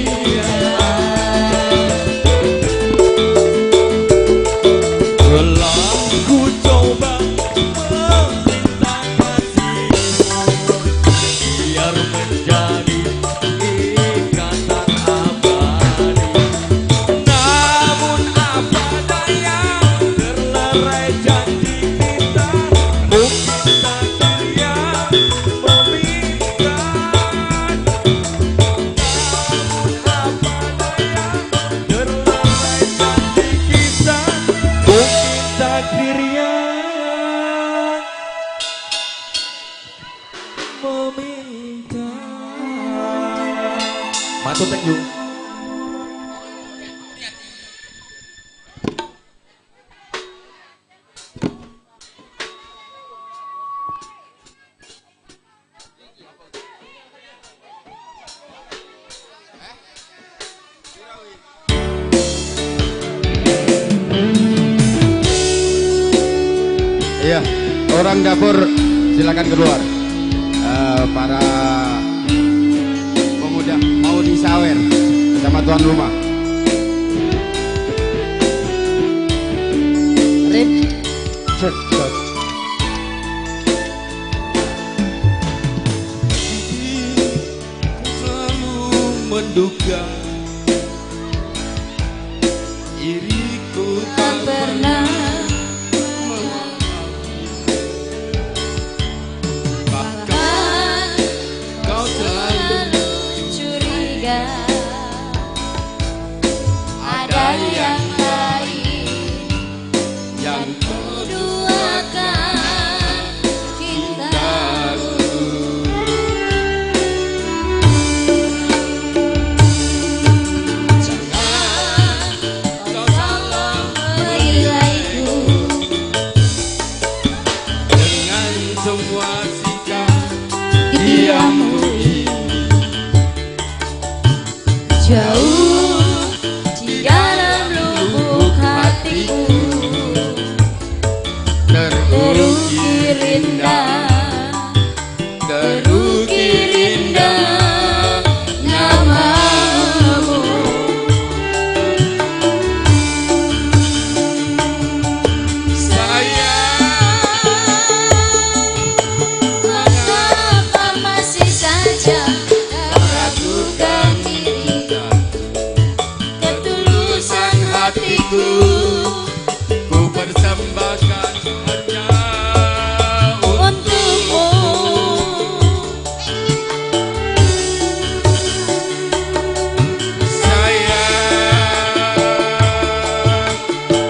telah ku coba meminta kasihmu, biar menjadi ikatan abadi. Namun apa daya, terlerai janji kita, mungkin takdir yang memisahkan. Namun apa daya, terlerai janji kita, mungkin takdir yang meminta. Matur thank you. Iya, orang dapur silakan keluar. Para Sawer sama tuan rumah. Rip. Cekot. Selalu menduga iriku tak pernah bahkan kau selalu curiga ada yang lain yang duakan cintaku. kau salah Menilaiku dengan semua sikap diammu ini. jauh di dalam lubuk hatiku terukir indah, terukir indah namamu. Mengapa masih saja kau ragukan diri, ketulusan hatiku Ku persembahkan hanya untukmu. sayang.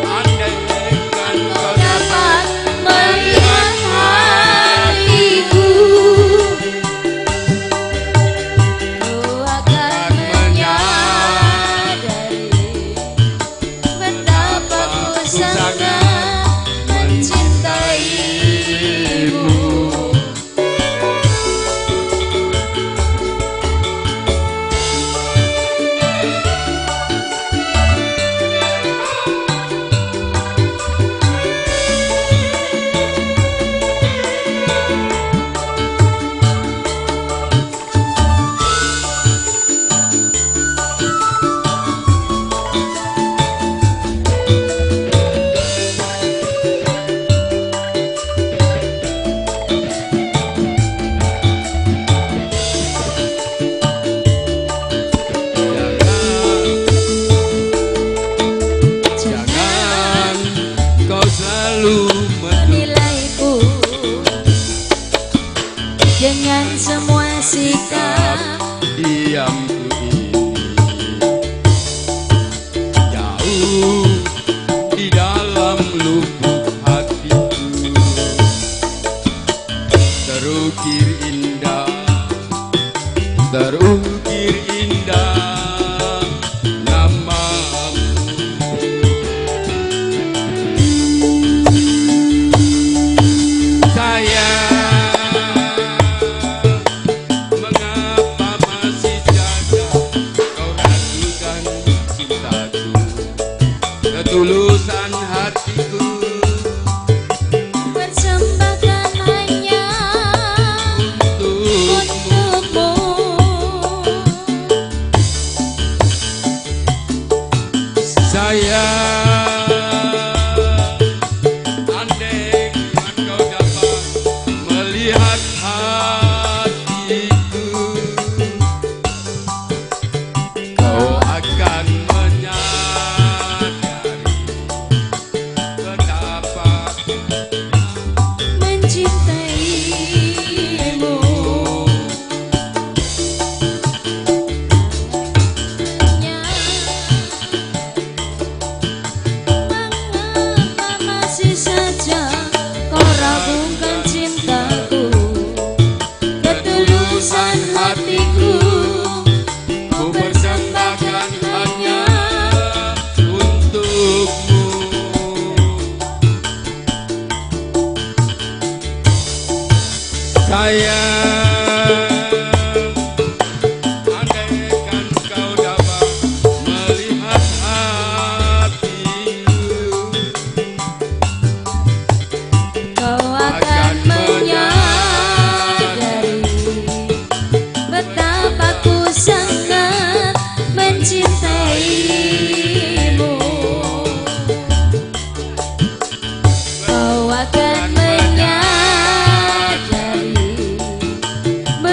Andaikan kau Dapat melihat hatiku, ku akan menyadari betapa ku sangat mencintaimu. jangan kau selalu Menilaiku dengan semua sikap diamku ini. Jauh di dalam lubuk hatiku terukir indah, terukir indah namamu. Sayang, mengapa masih saja kau ragukan cintaku, ketulusan hatiku. persembahkan hanya Untukmu untukmu.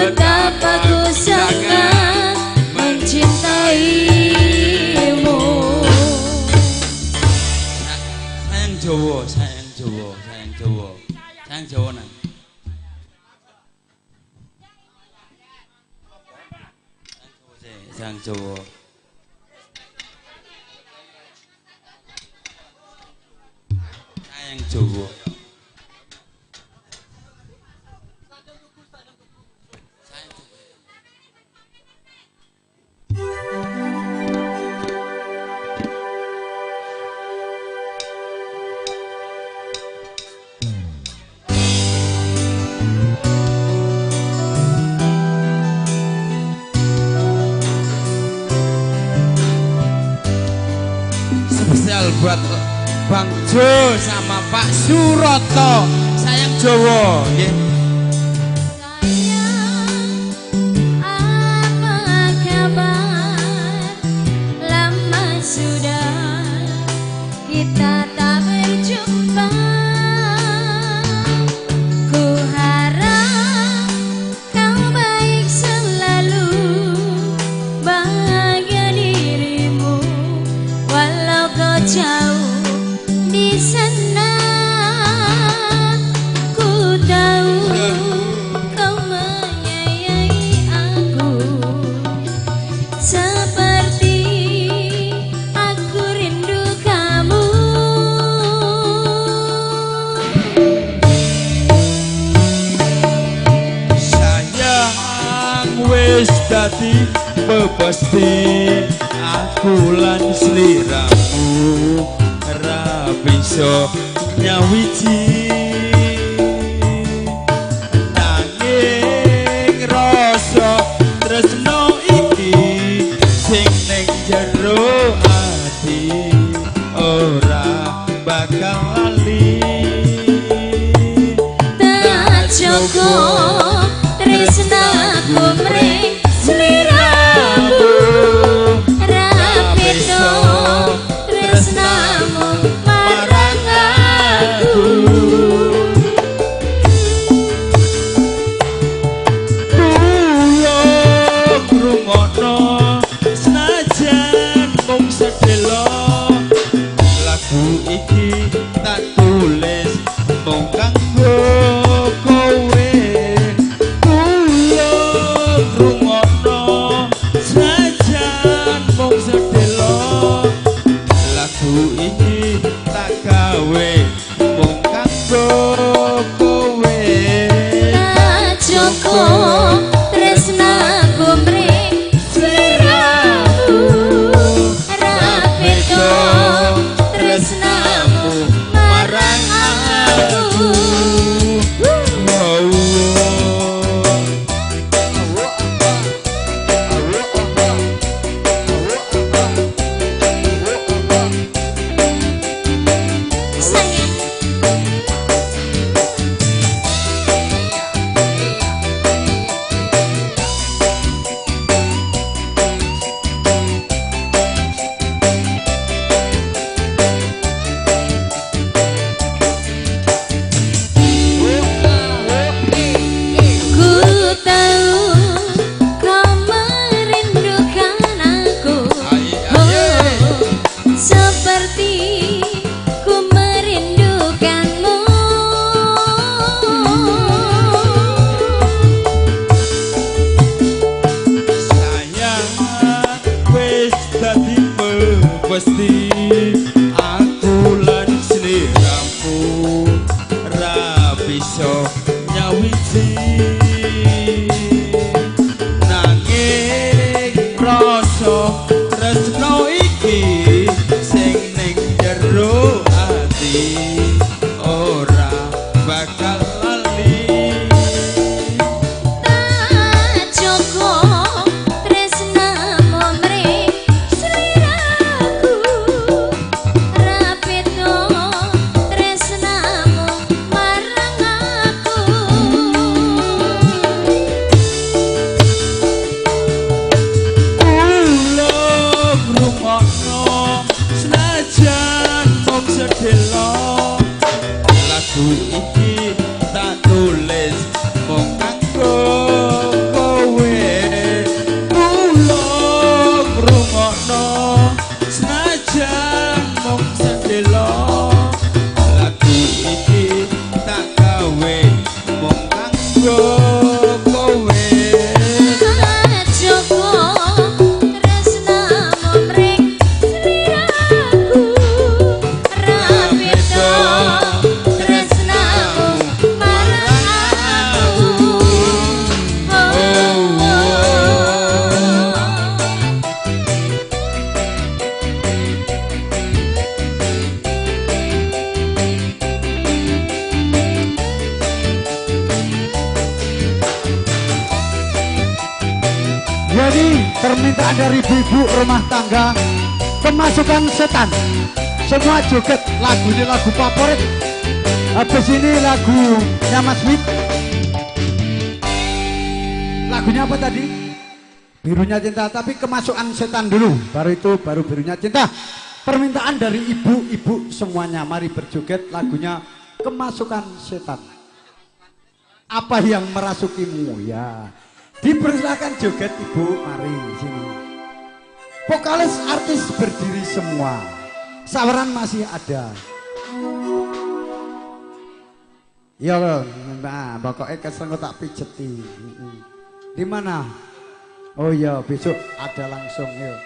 betapa ku sangat mencintaimu. Sayang Jawa, sayang Jawa, sayang Jawa. Sayang Jawa nang. Sayang Jawa. Sayang Jawa. Spesial buat Bang Jo sama Pak Suroto. Sayang Jawa, nggih. Sayang, apa kabar? Lama sudah kita tak berjumpa. Ku harap kau baik selalu, bahagia dirimu walau kau jauh di sana. Ku tahu kau menyayangi aku seperti aku rindu kamu. Sayang wis dadi pepesti aku lan sliramu ra bisa nyawiji. Nanging rasa tresno iki sing ning jero ati ora bakal lali. Tak cukup tresnaku mring sliramu, rapito tresnamu marang aku. Tulung rungokno senajan mung sedelo, lagu iki tak tulis mung kanggo kowe. Tulung rungokno senajan mung sedelo, lagu iki tak gawe mung kanggo kowe. Tak cukup tresnaku mring sliramu, rapito tresnamu marang aku. Sayang, ku tahu kau merindukan aku, seperti ku merindukanmu. Sayang wis dadi pepesti aku lan sliramu ra bisa nyawiji. Nanging rasa tresno iki sing ning jero ati ora bakal lali. Tak cukup tresnamu mring sliraku, Jadi permintaan dari ibu-ibu rumah tangga, kemasukan setan. Semua joget lagu ini lagu favorit. Habis ini lagunya Mas Wid. Lagunya apa tadi? Birunya Cinta, tapi kemasukan setan dulu. Baru itu baru Birunya Cinta. Permintaan dari ibu-ibu semuanya, mari berjoget lagunya Kemasukan Setan. Apa yang merasukimu ya? Dipersilakan joget ibu, mari sini. Vokalis artis berdiri semua. Saweran masih ada. Ya loh, nah, pokoknya kesel tak pijeti. Di mana? Oh iya, besok ada langsung yuk.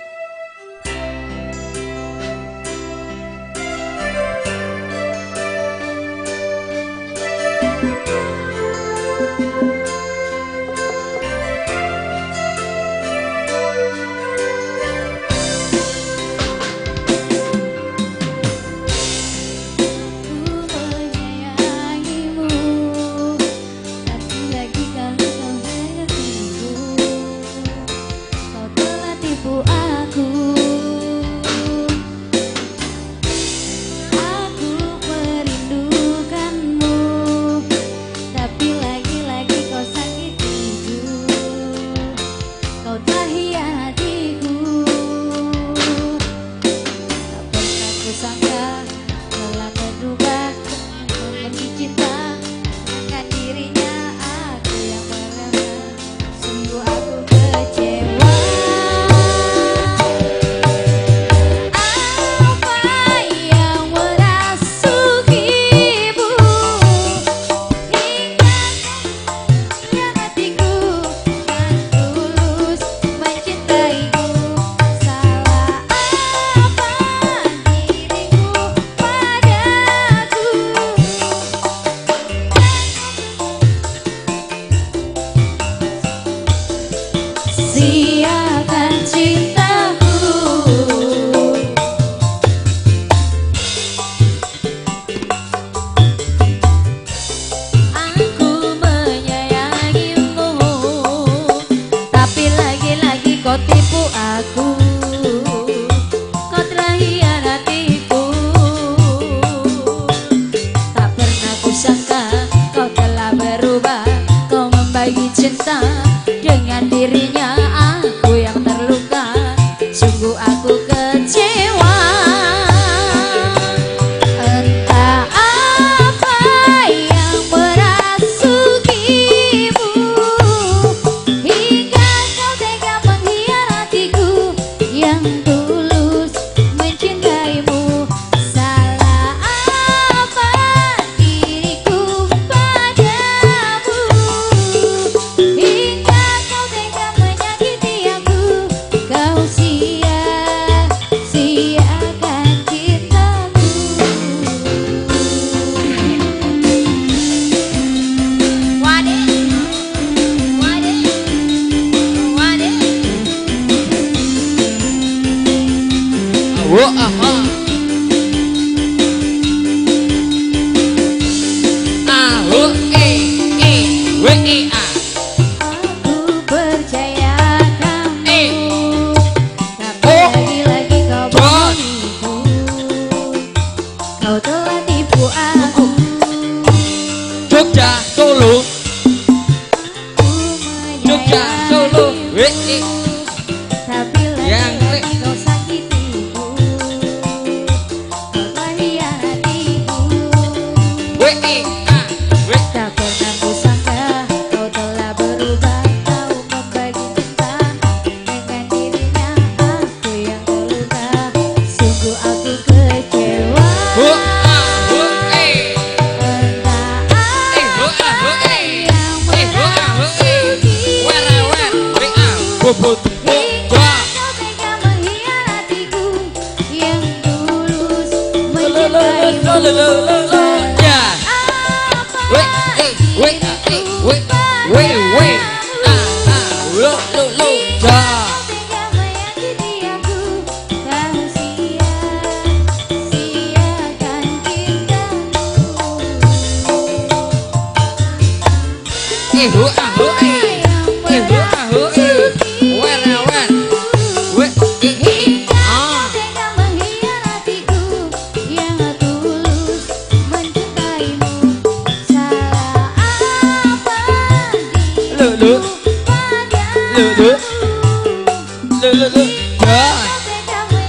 Kamu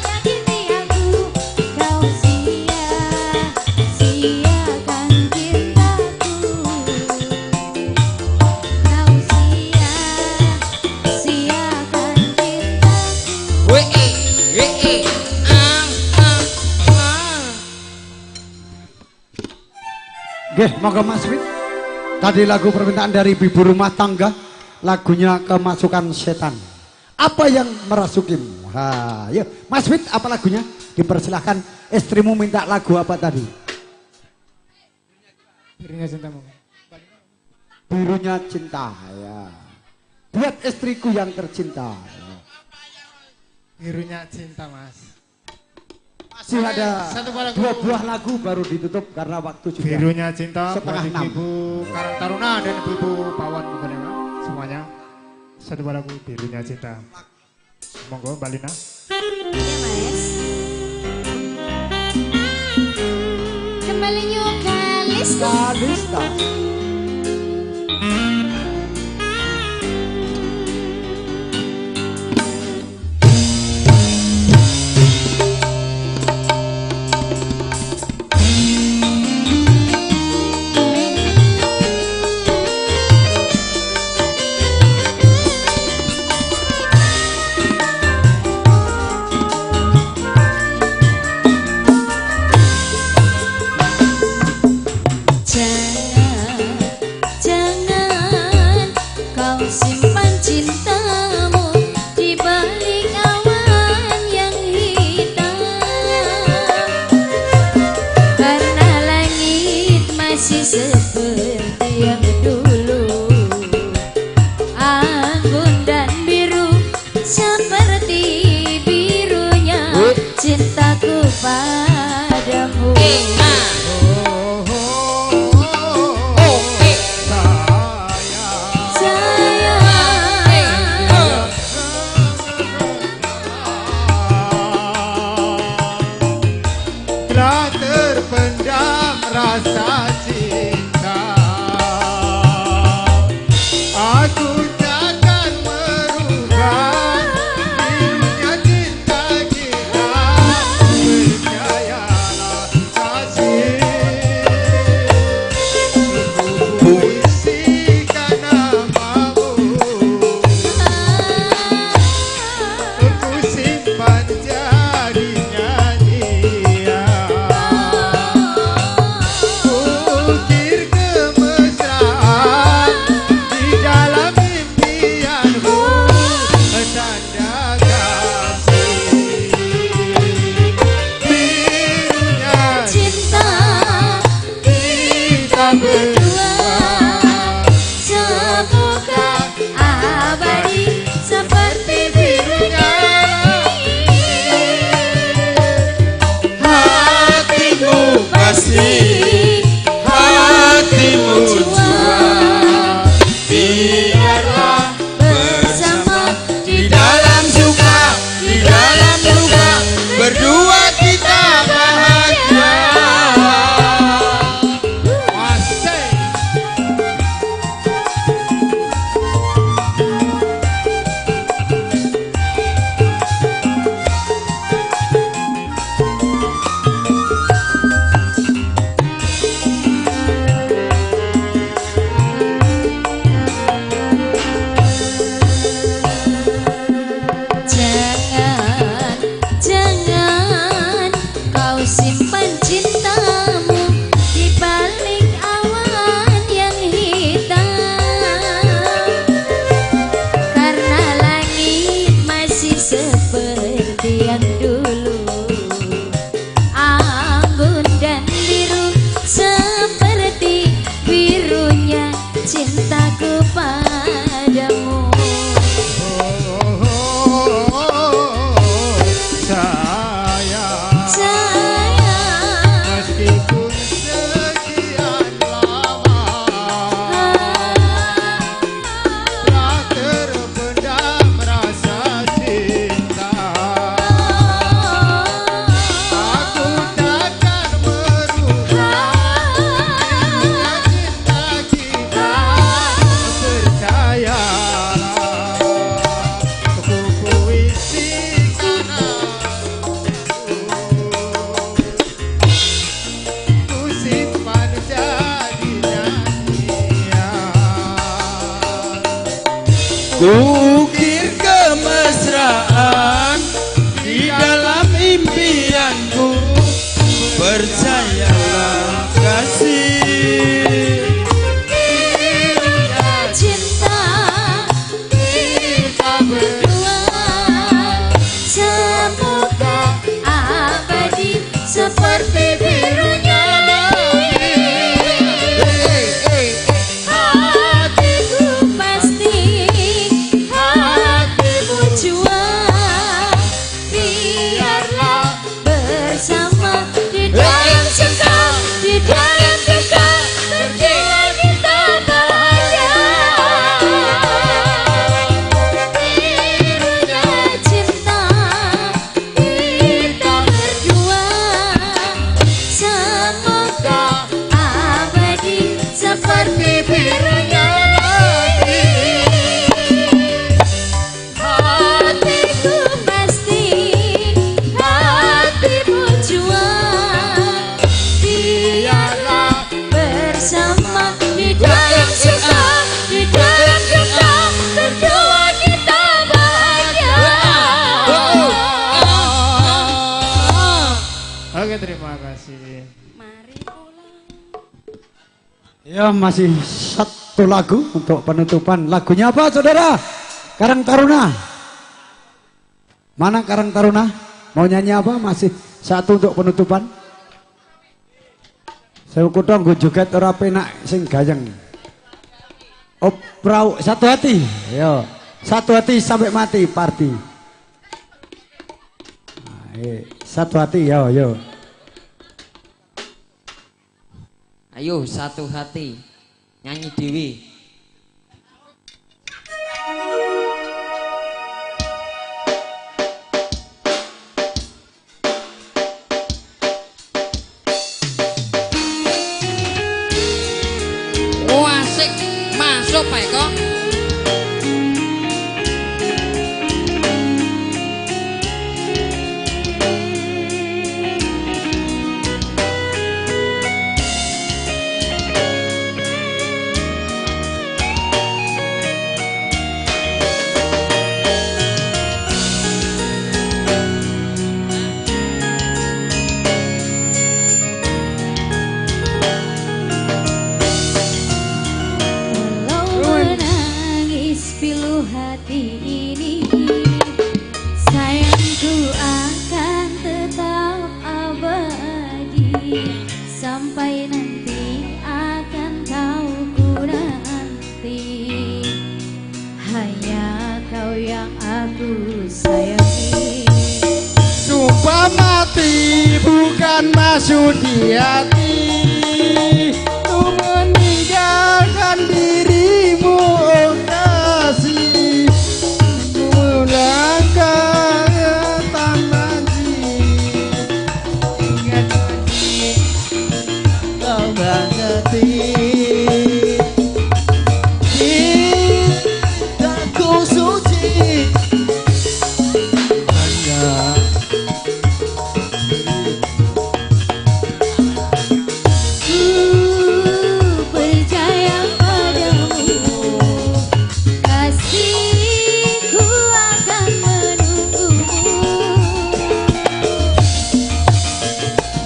yakini aku, kau sia-siakan cintaku. Kau sia-siakan cintaku. Nggih, monggo Mas Wit. Tadi lagu permintaan dari ibu rumah tangga, lagunya Kemasukan Setan. Apa yang merasukimu? Ha, ya, Mas Wit, apa lagunya? Dipersilahkan. Istrimu minta lagu apa tadi? Birunya cintamu. Birunya cinta, ya. Buat istriku yang tercinta. Birunya cinta, Mas. Masih ada Satu lagu. 2 buah lagu baru ditutup karena waktu juga. Birunya cinta Setengah buat 6. ibu Karang Taruna dan ibu-ibu Pawan bukan ya, semuanya. Satu buah lagu Birunya Cinta. Monggo Mbak Lina. Ya Mas. Kembali nyuk Kalista. Kalista. Jangan Ya masih satu lagu untuk penutupan. Lagunya apa saudara? Karang Taruna. Mana Karang Taruna? Mau nyanyi apa? Masih satu untuk penutupan. Saya kutong gue joget ora penak sing gayeng. Oprau satu hati. Yo. Satu hati sampai mati party. Satu hati yo yo. Ayo satu hati nyanyi dewi. Asik masuk Pak Eko. Sampai nanti akan kau ku nanti, hanya kau yang aku sayangi. Sumpah mati bukan maksud di hati, untuk meninggalkan dirimu oh kasih, melangkah tanpa ingat kau mengerti. Cintaku suci hanya percaya padamu, kasihku akan menunggumu.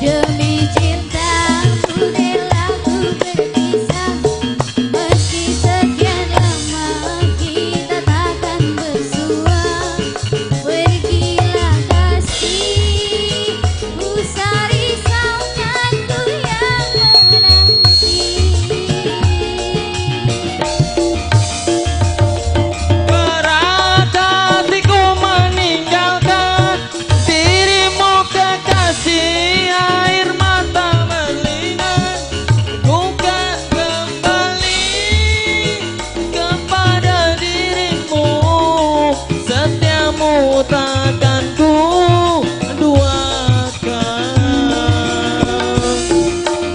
Demi cintamu rela ku berpisah, meski sekian lama kita takkan bersua. Pergilah kasih, usah risaukan ku yang menanti. Berat hatiku meninggalkan dirimu kekasih, air mata melingan bukan kembali kepada dirimu. Setiamu takkan ku duakan,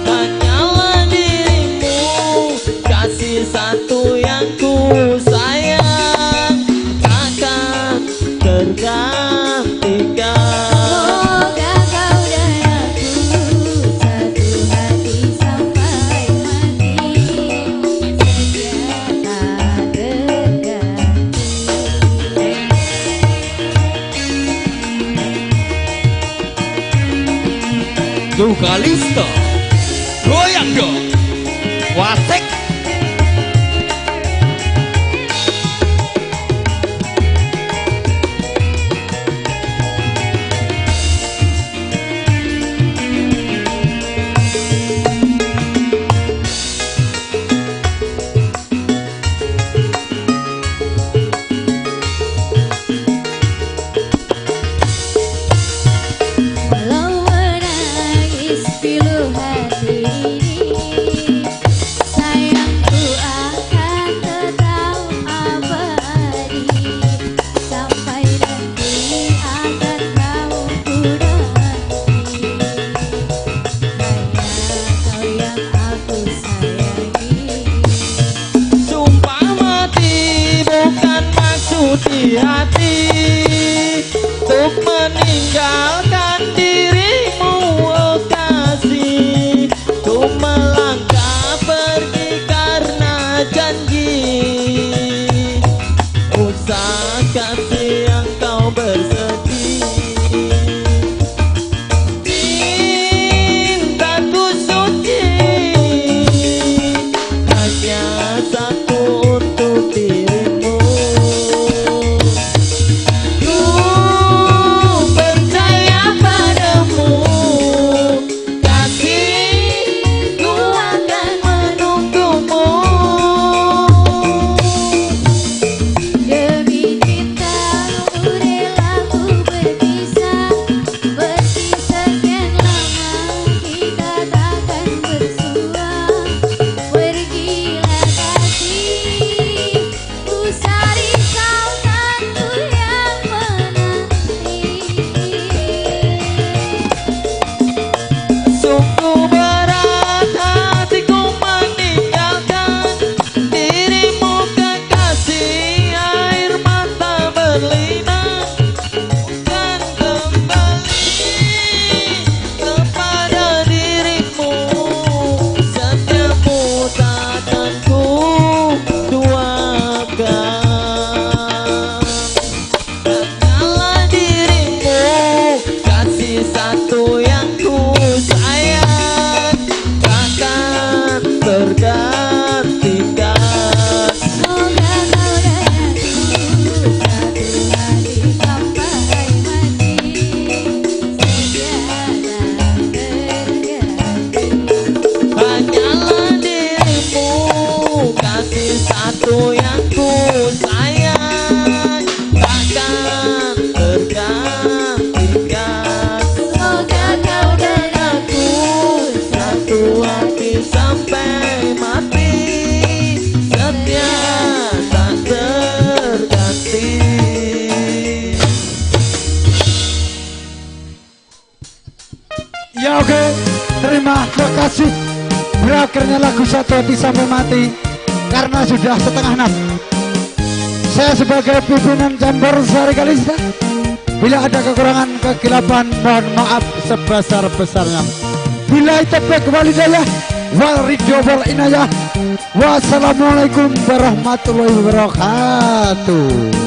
hanyalah dirimu, kasih satu yang ku sayang, takkan tergantikan. Semoga kau dan aku satu hati sampai mati, setia tak terganti. Kalista, goyang dong, wasik. Walau menangis pilu hati ini, sayangku akan tetap abadi. Sampai nanti akan kau ku nanti, hanya kau yang aku sayangi. Sumpah mati bukan maksud di hati, untuk meninggalkan dirimu oh kasih, untuk melangkah pergi karena janji. Usah kasih yang kau bersedih, cintaku suci berlinang bukan kembali kepada dirimu. Setiapmu takkan ku duakan. Hanyalah dirimu, kasih satu yang ku sayang, takkan tergantikan. Semoga kau dan aku satu hati sampai mati, setia tak terganti. Hanyalah dirimu, kasih satu yang ku sayang, takkan tergantikan. Semoga kau dan aku Satu hati sampai mati, setia tak terganti. Ya oke, terima kasih. Berakhirnya lagu Satu Hati Sampai Mati karena sudah setengah 6. Saya sebagai pimpinan Chamber Sari Kalista, bila ada kekurangan kegilapan mohon maaf sebesar-besarnya. Bila taufiq wal hidayah wal ridho wal inayah. Wassalamualaikum warahmatullahi wabarakatuh.